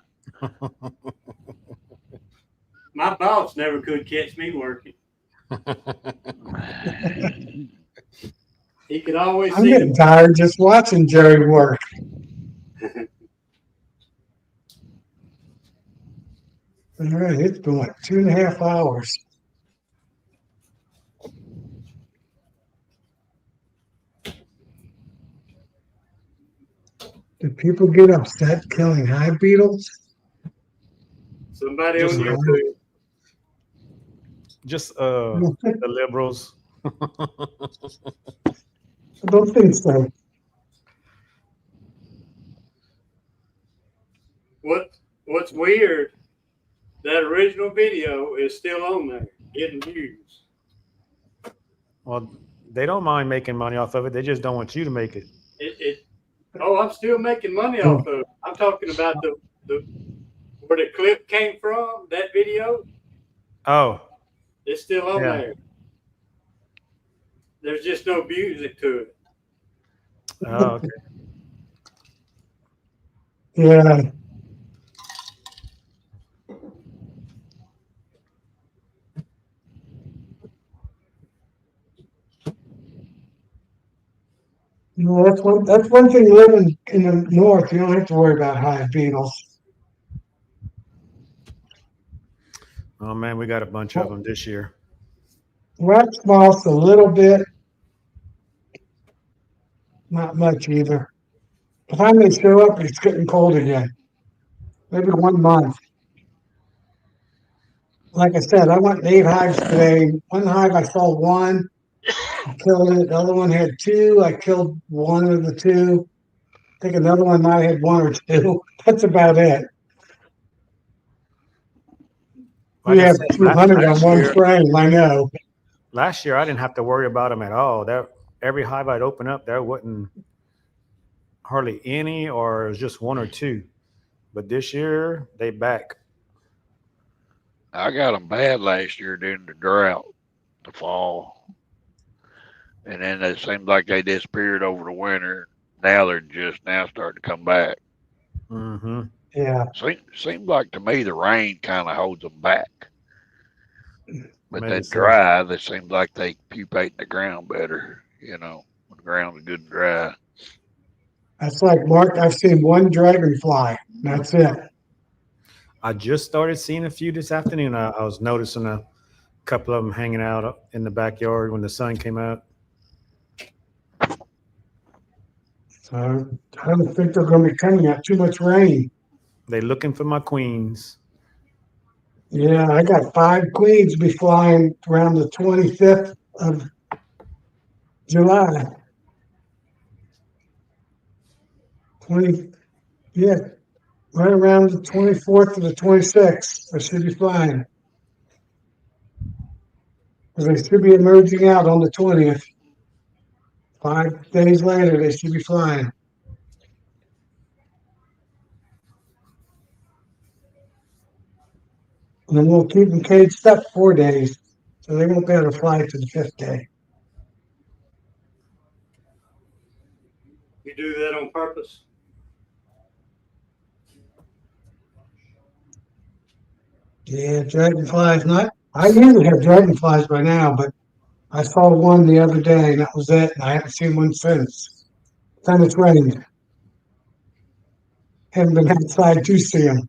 My boss never could catch me working. He could always I'm see getting tired just watching Jerry work. All right, it's been like 2.5 hours. Do people get upset killing hive beetles? somebody Just on like- YouTube. Just the liberals. I don't think so. What's weird, that original video is still on there, getting views. Well, they don't mind making money off of it. They just don't want you to make it. I'm still making money off of it. I'm talking about the where the clip came from, that video, Oh, it's still on Yeah. there. There's just no music to it. oh, okay. Yeah. You know, that's one thing living in the north, you don't have to worry about hive beetles. Oh man, we got a bunch of them this year. Rat moths a little bit. Not much either. By the time they show up, it's getting cold again. Maybe 1 month. Like I said, I went to 8 hives today. One hive I saw one. I killed it. The other one had 2. I killed one of the 2. I think another one might have had 1 or 2. That's about it. Like We I have said, 200 on last one year- frame. I know. Last year, I didn't have to worry about them at all. Every hive I'd open up, there wasn't hardly any, or just one or two. But this year they back. I got them bad last year during the drought, the fall, and then it seemed like they disappeared over the winter. Now they're just now starting to come back. Mm-hmm. Yeah, Seems like to me the rain kind of holds them back, but Maybe then so. dry, they seems like they pupate in the ground better. You know, when the ground is good and dry. that's like Mark. I've seen one dragonfly. That's it. I just started seeing a few this afternoon. I was noticing a couple of them hanging out in the backyard when the sun came out. So I don't think they're going to be coming out. Too much rain. They looking for my queens. Yeah, I got 5 queens be flying around the 25th of July. 20, yeah, right around the 24th to the 26th. I should be flying. Because they should be emerging out on the 20th. 5 days later, they should be flying. And then we'll keep them caged up 4 days. So they won't be able to fly to the 5th day. You do that on purpose? Yeah, dragonflies not. I usually have dragonflies by now, but I saw one the other day and that was it. And I haven't seen one since. Then it's rained. Haven't been outside to see them.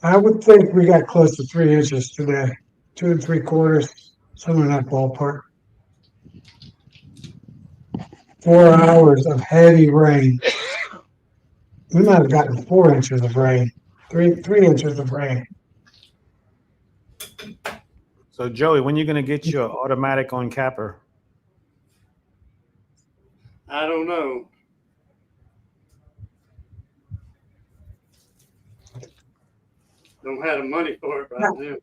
I would think we got close to 3 inches today, 2 3/4, somewhere in that ballpark. 4 hours of heavy rain. We might have gotten 4 inches of rain, 3 inches of rain. So Joey, when you gonna get your automatic on capper? I don't know. Don't have the money for it right now.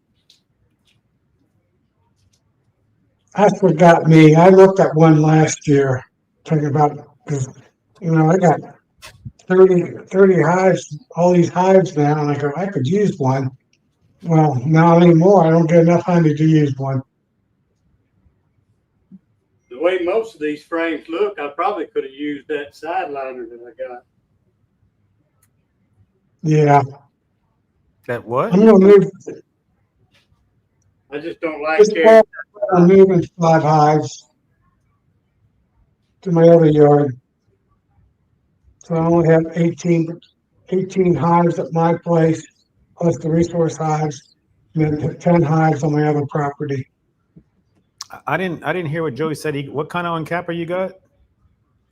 I forgot me. I looked at one last year, talking about, because, I got 30 hives, all these hives now, and I go, I could use one. Well, not anymore. I don't get enough honey to use one. The way most of these frames look, I probably could have used that sideliner that I got. Yeah, That what? I'm gonna move I just don't like this carrying. fall. I'm moving 5 hives to my other yard, so I only have 18 hives at my place, plus the resource hives, and then 10 hives on my other property. I didn't hear what Joey said. What kind of on capper you got?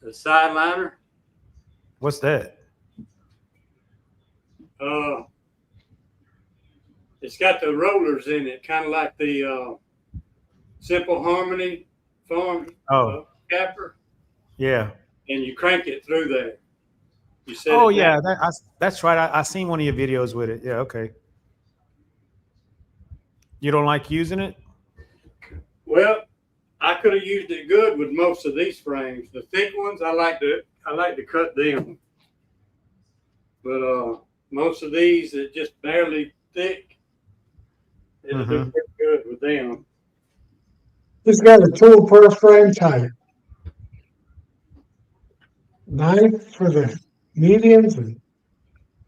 The sideliner. What's that? It's got the rollers in it, kind of like the Simple Harmony farm capper, Yeah. and you crank it through there. You set Oh it yeah, down. that's right. I seen one of your videos with it. Yeah. Okay. You don't like using it? Well, I could have used it good with most of these frames. The thick ones, I like to cut them, but most of these that just barely thick, it'll do pretty good with them. It's got a tool per frame type. Knife for the mediums and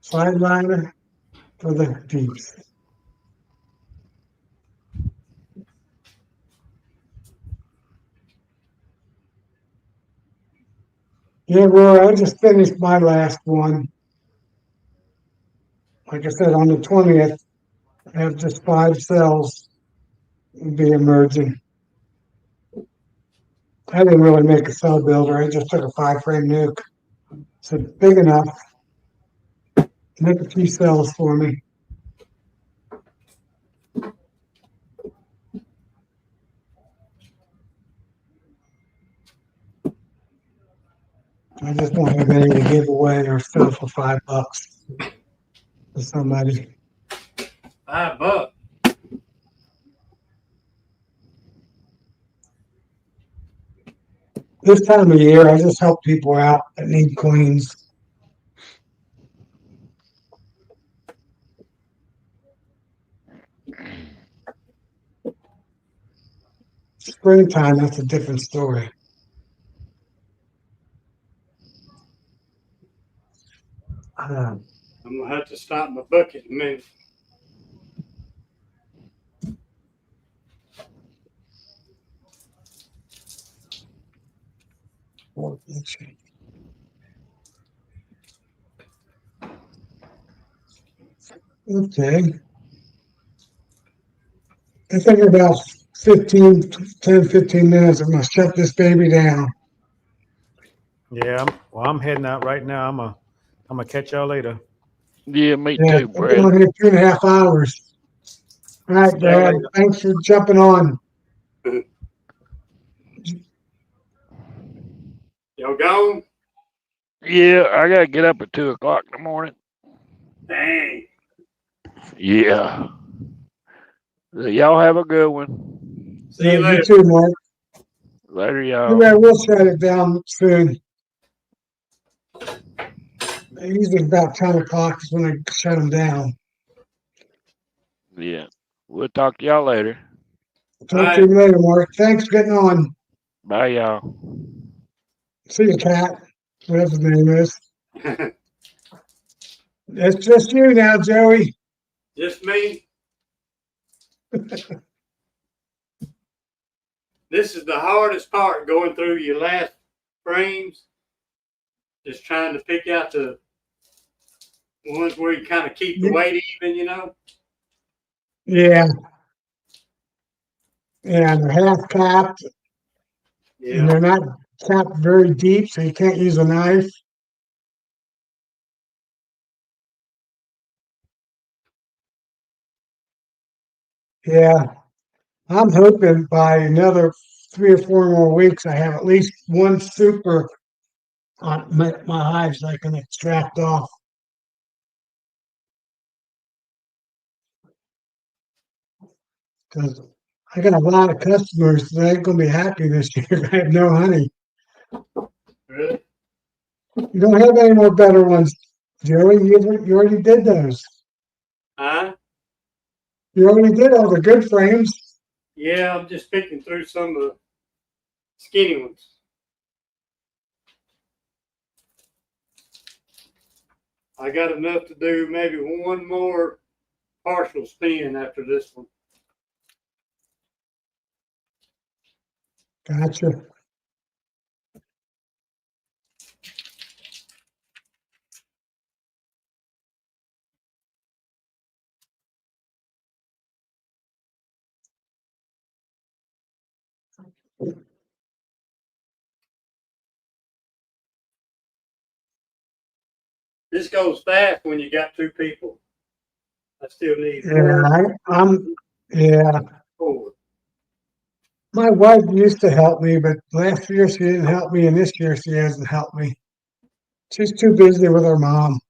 sideliner for the deeps. Yeah, Roy, I just finished my last one. Like I said, on the 20th, I have just 5 cells be emerging. I didn't really make a cell builder. I just took a 5-frame nuke. So big enough. Make a few cells for me. I just don't have any to give away or sell for $5 to somebody. $5. this time of year, I just help people out that need queens. Springtime, that's a different story. I'm gonna have to stop my bucket in a minute. Okay. I think about 10, 15 minutes, I'm gonna shut this baby down. Yeah, I'm heading out right now. I'm gonna catch y'all later. Yeah, me Yeah, too, I've been Brad. on here 2.5 hours. All right, See y'all Brad, later. thanks for jumping on. Y'all gone? Yeah, I gotta get up at 2 o'clock in the morning. Dang. Yeah. Y'all have a good one. See you You later. too, Mark. Later, y'all. Maybe I will shut it down soon. Usually about 10 o'clock is when I shut them down. Yeah. We'll talk to y'all later. Talk to you later, Mark. Thanks for getting on. Bye, y'all. See you, Cat. Whatever his name is. It's just you now, Joey. Just me. This is the hardest part, going through your last frames. Just trying to pick out the ones where you kind of keep the weight even, you know? Yeah. Yeah, they're half capped and Yeah. they're not capped very deep, so you can't use a knife. Yeah. I'm hoping by another 3 or 4 more weeks, I have at least one super on my hives I can extract off. Because I got a lot of customers that ain't gonna be happy this year. I have no honey. Really? You don't have any more better ones, Joey. You already did those. Huh? You already did all the good frames. Yeah, I'm just picking through some of the skinny ones. I got enough to do maybe one more partial spin after this one. Gotcha. This goes fast when you got two people. I still need Yeah, yeah. four. My wife used to help me, but last year she didn't help me, and this year she hasn't helped me. She's too busy with her mom.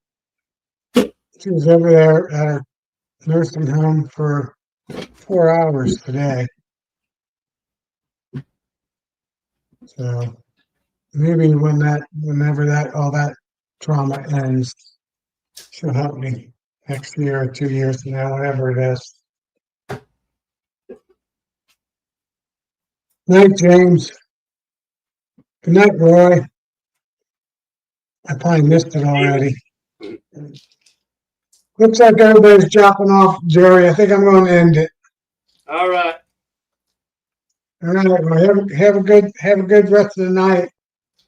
She was over there at her nursing home for 4 hours today. So maybe whenever all that trauma ends, she'll help me next year or 2 years from now, whatever it is. Night, James. Good night, Roy. I probably missed it already. Looks like everybody's dropping off, Jerry. I think I'm going to end it. All right. All right, well, have a good rest of the night.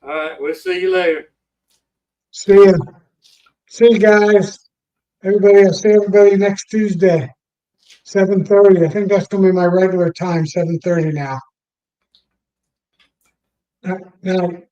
All right. We'll see you later. See you. See you guys. Everybody, I'll see everybody next Tuesday, 7:30. I think that's going to be my regular time, 7:30 now. Night.